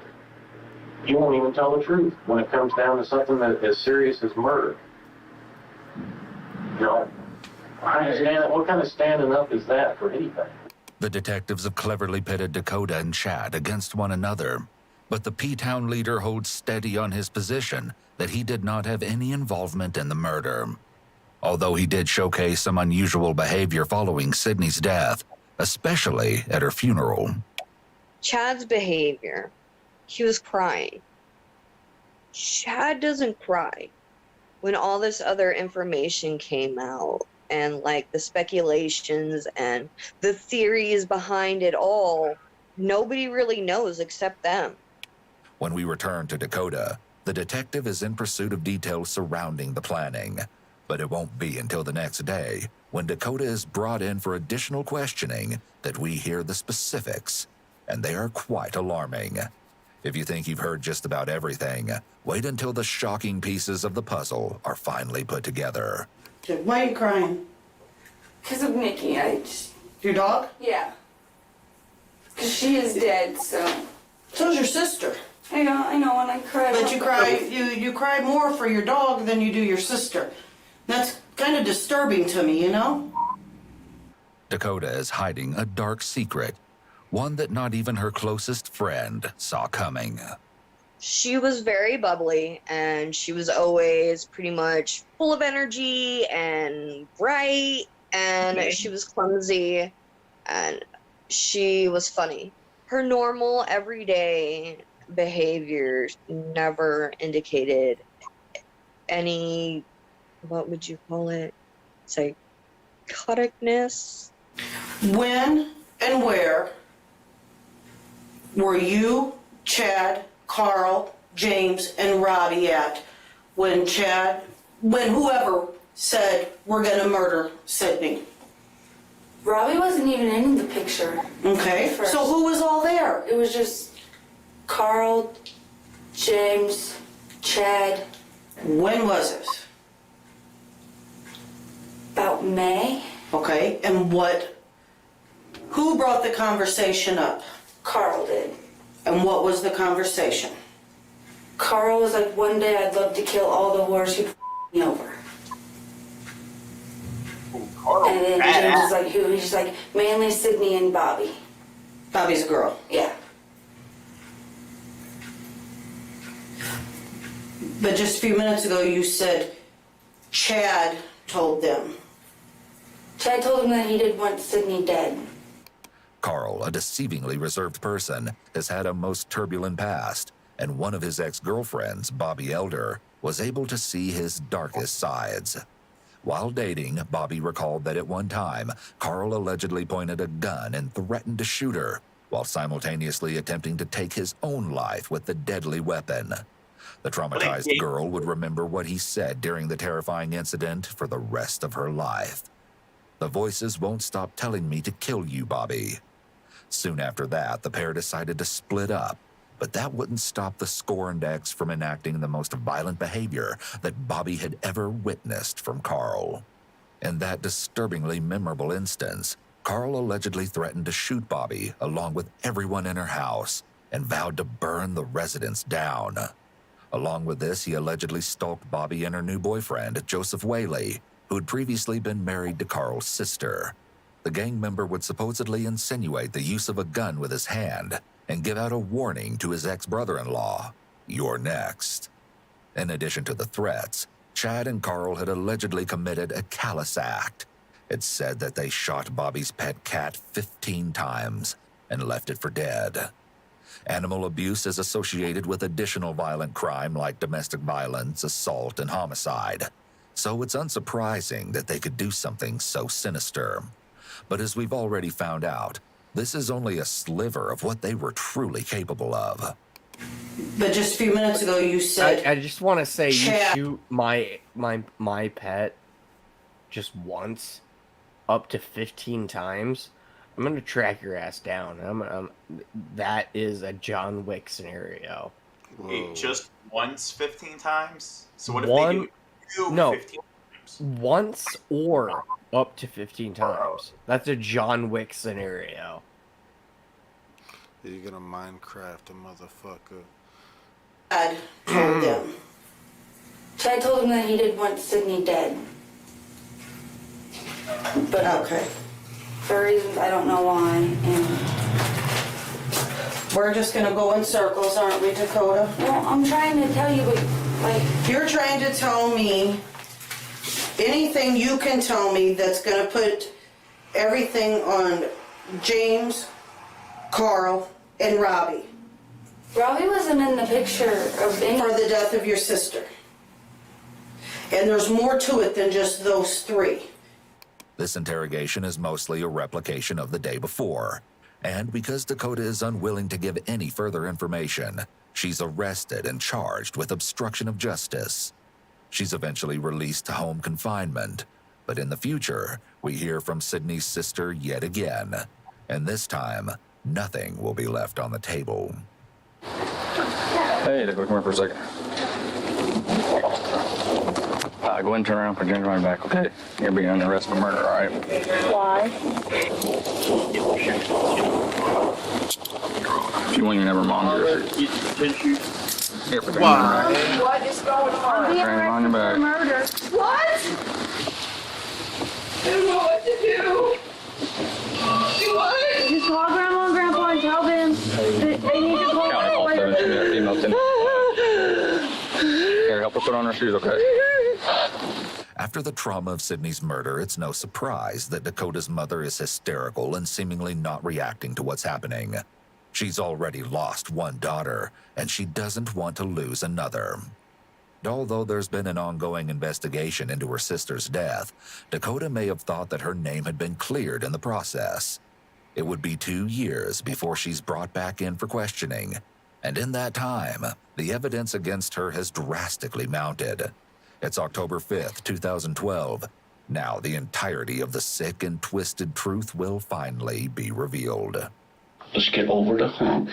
you won't even tell the truth when it comes down to something that as serious as murder. You know, what kind of standing up is that for anything? The detectives have cleverly pitted Dakota and Chad against one another, but the P-Town leader holds steady on his position that he did not have any involvement in the murder. Although he did showcase some unusual behavior following Sydney's death, especially at her funeral. Chad's behavior. He was crying. Chad doesn't cry. When all this other information came out, and like the speculations and the theories behind it all, nobody really knows except them. When we return to Dakota, the detective is in pursuit of details surrounding the planning. But it won't be until the next day, when Dakota is brought in for additional questioning, that we hear the specifics, and they are quite alarming. If you think you've heard just about everything, wait until the shocking pieces of the puzzle are finally put together. Why are you crying? Because of Nikki. Your dog? Yeah. Because she is dead, so. So's your sister. I know, and I cry. But you cry more for your dog than you do your sister. That's kind of disturbing to me, you know? Dakota is hiding a dark secret, one that not even her closest friend saw coming. She was very bubbly, and she was always pretty much full of energy and bright, and she was clumsy, and she was funny. Her normal, everyday behavior never indicated any, what would you call it, psychoticness? When and where were you, Chad, Carl, James, and Robbie at when whoever said, we're gonna murder Sydney? Robbie wasn't even in the picture. Okay, so who was all there? It was just Carl, James, Chad. When was it? About May. Okay, and who brought the conversation up? Carl did. And what was the conversation? Carl was like, one day I'd love to kill all the whores who me over. And then James is like, who? He's like, mainly Sydney and Bobby. Bobby's a girl. Yeah. But just a few minutes ago you said Chad told them. Chad told him that he did want Sydney dead. Carl, a deceivingly reserved person, has had a most turbulent past, and one of his ex-girlfriends, Bobby Elder, was able to see his darkest sides. While dating, Bobby recalled that at one time, Carl allegedly pointed a gun and threatened to shoot her, while simultaneously attempting to take his own life with the deadly weapon. The traumatized girl would remember what he said during the terrifying incident for the rest of her life. The voices won't stop telling me to kill you, Bobby. Soon after that, the pair decided to split up, but that wouldn't stop the scorned ex from enacting the most violent behavior that Bobby had ever witnessed from Carl. In that disturbingly memorable instance, Carl allegedly threatened to shoot Bobby along with everyone in her house and vowed to burn the residence down. Along with this, he allegedly stalked Bobby and her new boyfriend, Joseph Whaley, who had previously been married to Carl's sister. The gang member would supposedly insinuate the use of a gun with his hand and give out a warning to his ex-brother-in-law, "You're next." In addition to the threats, Chad and Carl had allegedly committed a callous act. It said that they shot Bobby's pet cat 15 times and left it for dead. Animal abuse is associated with additional violent crime like domestic violence, assault, and homicide. So it's unsurprising that they could do something so sinister. But as we've already found out, this is only a sliver of what they were truly capable of. But just a few minutes ago, you said... I just want to say, Chad. you shoot my pet just once, up to 15 times, I'm going to track your ass down. That is a John Wick scenario. Wait, just once 15 times? So what if One, they do no, 15 times? once or up to 15 times. That's a John Wick scenario. You're gonna Minecraft a motherfucker. Chad told them. Chad told him that he did want Sydney dead. But Okay. for reasons I don't know why. And We're just gonna go in circles, aren't we, Dakota? well, I'm trying to tell you, but like You're trying to tell me anything you can tell me that's gonna put everything on James, Carl, and Robbie Robbie wasn't in the picture of any. for the death of your sister. And there's more to it than just those three. This interrogation is mostly a replication of the day before. And because Dakota is unwilling to give any further information, she's arrested and charged with obstruction of justice. She's eventually released to home confinement. But in the future, we hear from Sydney's sister yet again. And this time, nothing will be left on the table. Hey, Dakota, come here for a second. Go ahead and turn around, put your hand back, okay? You're being under arrest for murder, all right? Why? If you want, you never mom your Here, put your Why? hand What is going on? on your back. On your back. Murder. What? I don't know what to do. What? Just call Grandma and Grandpa and tell them that they need to pull County call away. 7, female 10. Here, help her put on her shoes, okay? After the trauma of Sydney's murder, it's no surprise that Dakota's mother is hysterical and seemingly not reacting to what's happening. She's already lost one daughter, and she doesn't want to lose another. Although there's been an ongoing investigation into her sister's death, Dakota may have thought that her name had been cleared in the process. It would be 2 years before she's brought back in for questioning, and in that time, the evidence against her has drastically mounted. It's October 5th, 2012. Now the entirety of the sick and twisted truth will finally be revealed. Let's get over the hump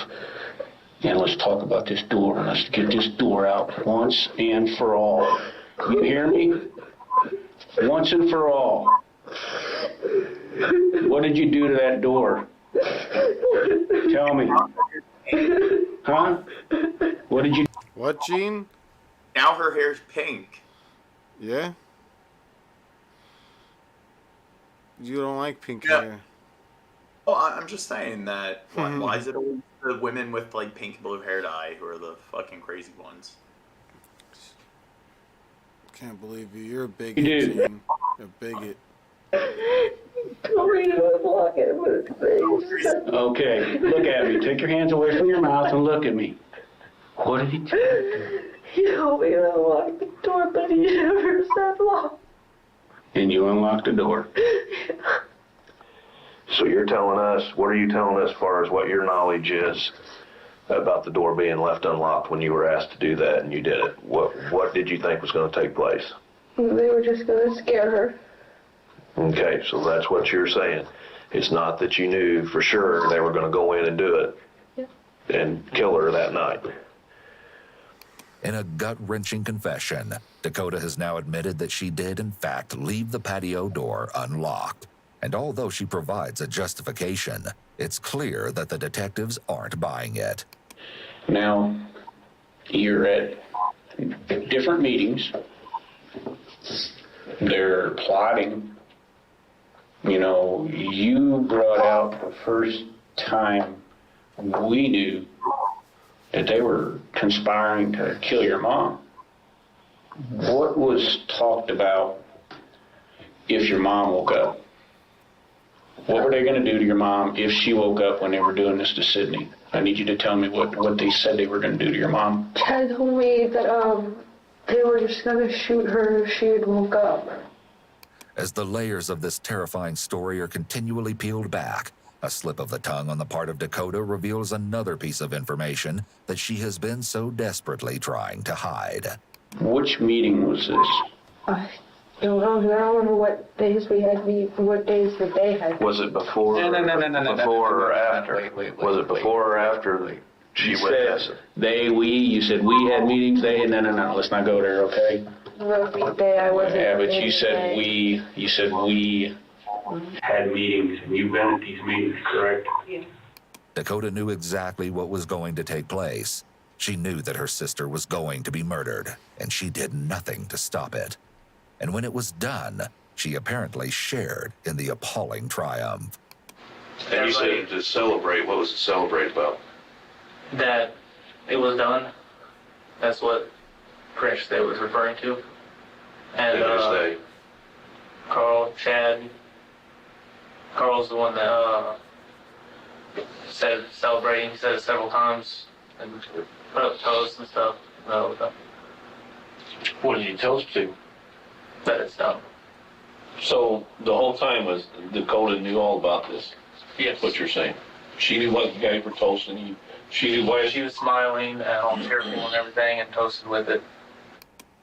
and let's talk about this door. Let's get this door out once and for all. You hear me? Once and for all. What did you do to that door? Tell me. Huh? What did you... What, Gene? Now her hair's pink. Yeah? You don't like pink hair. Well, I'm just saying that. Why is it always the women with like pink and blue hair dye who are the fucking crazy ones? Can't believe you. You're a bigot, You do. Gene. You're a bigot. Okay, look at me. Take your hands away from your mouth and look at me. What did he do? He told me to unlock the door, but he never said lock. And you unlocked the door. So you're telling us, what are you telling us as far as what your knowledge is about the door being left unlocked when you were asked to do that and you did it? What did you think was going to take place? They were just gonna scare her. Okay, so that's what you're saying. It's not that you knew for sure they were going to go in and do it and kill her that night. In a gut-wrenching confession, Dakota has now admitted that she did, in fact, leave the patio door unlocked. And although she provides a justification, it's clear that the detectives aren't buying it. Now, you're at different meetings. They're plotting. You know, you brought out the first time we knew that they were conspiring to kill your mom. What was talked about if your mom woke up? What were they going to do to your mom if she woke up when they were doing this to Sydney? I need you to tell me what they said they were going to do to your mom. Chad told me that they were just gonna shoot her if she had woke up. As the layers of this terrifying story are continually peeled back, a slip of the tongue on the part of Dakota reveals another piece of information that she has been so desperately trying to hide. Which meeting was this? I don't know. I don't remember what days we had what days that they had. Was it before? No. Before or after? Was it before or after she went missing? You said we had meetings, they had, no, let's not go there, okay? The day I wasn't. Yeah, but you said we had meetings, and you've been at these meetings, correct? Yeah. Dakota knew exactly what was going to take place. She knew that her sister was going to be murdered, and she did nothing to stop it. And when it was done, she apparently shared in the appalling triumph. And you said to celebrate. What was to celebrate about? That it was done. That's what Prince Day was referring to. And Carl, Chad. Carl's the one that said celebrating. He said it several times and put up toasts and stuff. What did you toast to? That it's done. So the whole time was Dakota knew all about this. Yes. What you're saying? She knew what you guys were toasting. She knew why. She was smiling and all cheerful and everything and toasted with it.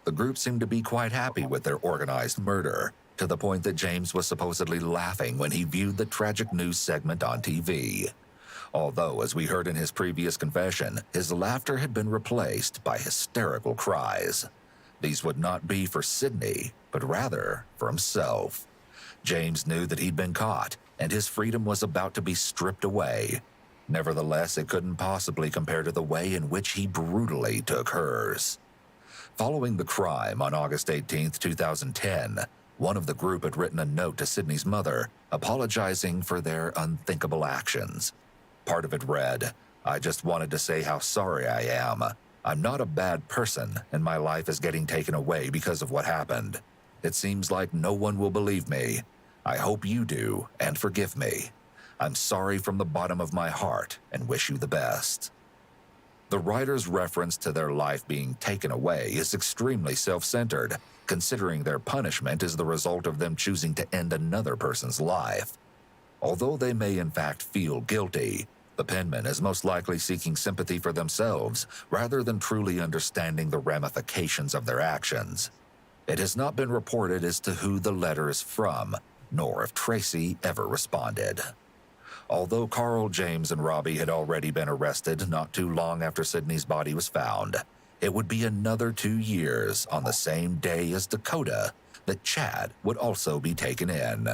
The group seemed to be quite happy with their organized murder, to the point that James was supposedly laughing when he viewed the tragic news segment on TV. Although, as we heard in his previous confession, his laughter had been replaced by hysterical cries. These would not be for Sydney, but rather for himself. James knew that he'd been caught, and his freedom was about to be stripped away. Nevertheless, it couldn't possibly compare to the way in which he brutally took hers. Following the crime on August 18, 2010, one of the group had written a note to Sydney's mother, apologizing for their unthinkable actions. Part of it read, "I just wanted to say how sorry I am. I'm not a bad person, and my life is getting taken away because of what happened. It seems like no one will believe me. I hope you do, and forgive me. I'm sorry from the bottom of my heart, and wish you the best." The writer's reference to their life being taken away is extremely self-centered, considering their punishment is the result of them choosing to end another person's life. Although they may in fact feel guilty, the penman is most likely seeking sympathy for themselves rather than truly understanding the ramifications of their actions. It has not been reported as to who the letter is from, nor if Tracy ever responded. Although Carl, James, and Robbie had already been arrested not too long after Sydney's body was found, it would be another 2 years on the same day as Dakota that Chad would also be taken in.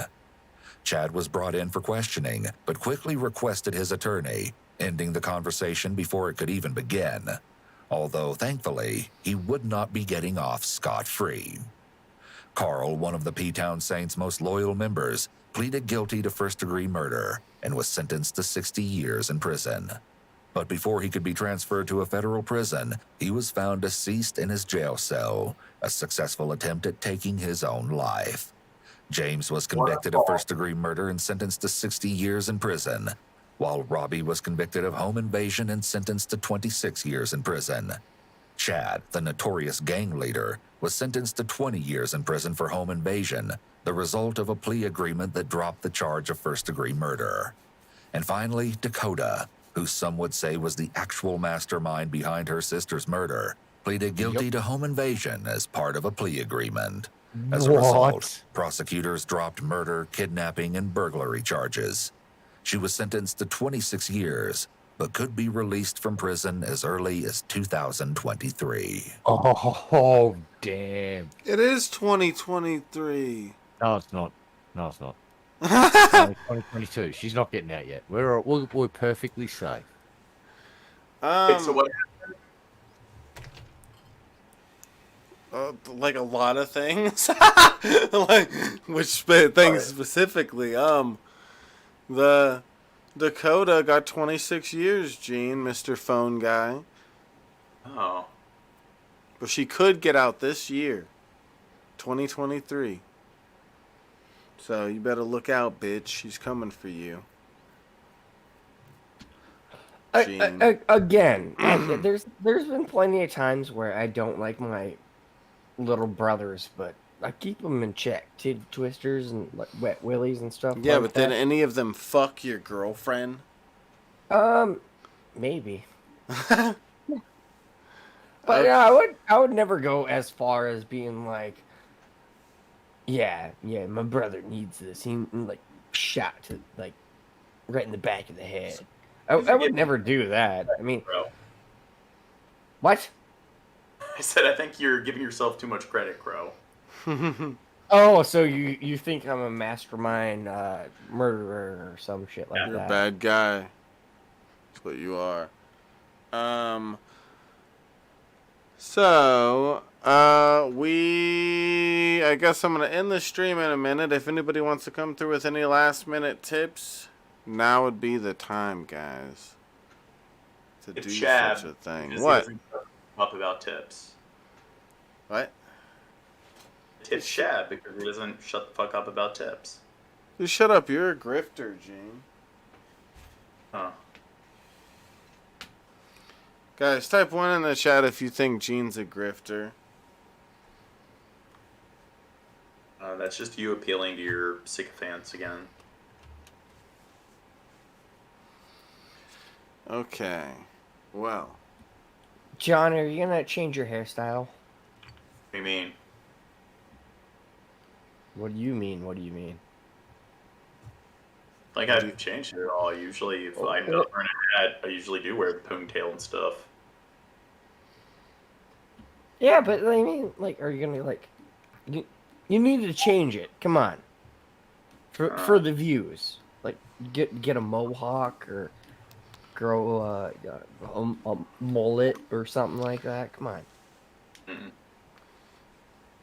Chad was brought in for questioning, but quickly requested his attorney, ending the conversation before it could even begin. Although, thankfully, he would not be getting off scot-free. Carl, one of the P-Town Saints' most loyal members, pleaded guilty to first-degree murder and was sentenced to 60 years in prison. But before he could be transferred to a federal prison, he was found deceased in his jail cell, a successful attempt at taking his own life. James was convicted of first-degree murder and sentenced to 60 years in prison, while Robbie was convicted of home invasion and sentenced to 26 years in prison. Chad, the notorious gang leader, was sentenced to 20 years in prison for home invasion, the result of a plea agreement that dropped the charge of first-degree murder. And finally, Dakota, who some would say was the actual mastermind behind her sister's murder, pleaded guilty to home invasion as part of a plea agreement. As a result, prosecutors dropped murder, kidnapping, and burglary charges. She was sentenced to 26 years, but could be released from prison as early as 2023. Oh, damn. It is 2023. No, it's not. No, it's not. It's only 2022. She's not getting out yet. We're perfectly safe. So what? Like a lot of things, like which things specifically. The Dakota got 26 years, Gene, Mr. Phone Guy. Oh. But she could get out this year, 2023. So you better look out, bitch. He's coming for you. Again, there's been plenty of times where I don't like my little brothers, but I keep them in check. Twisters and like wet willies and stuff. Yeah, like but that. did any of them fuck your girlfriend? Maybe. But yeah, I would never go as far as being like, yeah, my brother needs this. He like shot to like right in the back of the head. I would never do that. I mean, Bro. What? I said I think you're giving yourself too much credit, Crow. Oh, so you think I'm a mastermind murderer or some shit like You're that? a bad guy. That's what you are. So, I guess I'm going to end the stream in a minute. If anybody wants to come through with any last minute tips, now would be the time, guys, to do Chad, such a thing. because What? He doesn't shut up about tips. What? Tip Chad because he doesn't shut the fuck up about tips. You shut up. You're a grifter, Gene. Huh. Guys, type 1 in the chat if you think Gene's a grifter. That's just you appealing to your sycophants again. Okay. Well. John, are you gonna change your hairstyle? What do you mean? What do you mean? What do you mean? Like, I've changed it at all. Usually, if I'm not wearing a hat, I usually do wear the ponytail and stuff. Yeah, but I mean, like, are you gonna like? You need to change it. Come on. For the views, like, get a mohawk or grow a mullet or something like that. Come on. Mm-mm.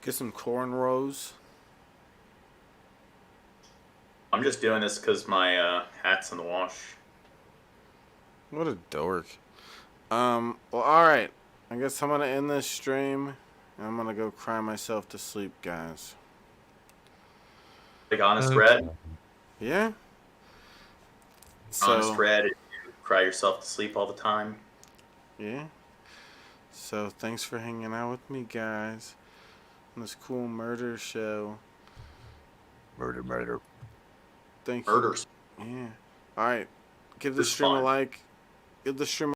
Get some cornrows. I'm just doing this because my hat's in the wash. What a dork. Well, alright. I guess I'm gonna end this stream. And I'm gonna go cry myself to sleep, guys. Like, honest red? Yeah? Honest red, you cry yourself to sleep all the time? Yeah? So, thanks for hanging out with me, guys. On this cool murder show. Murder. Thank you. Murders. Yeah. Alright. Give the It's stream a fun. like. Give the stream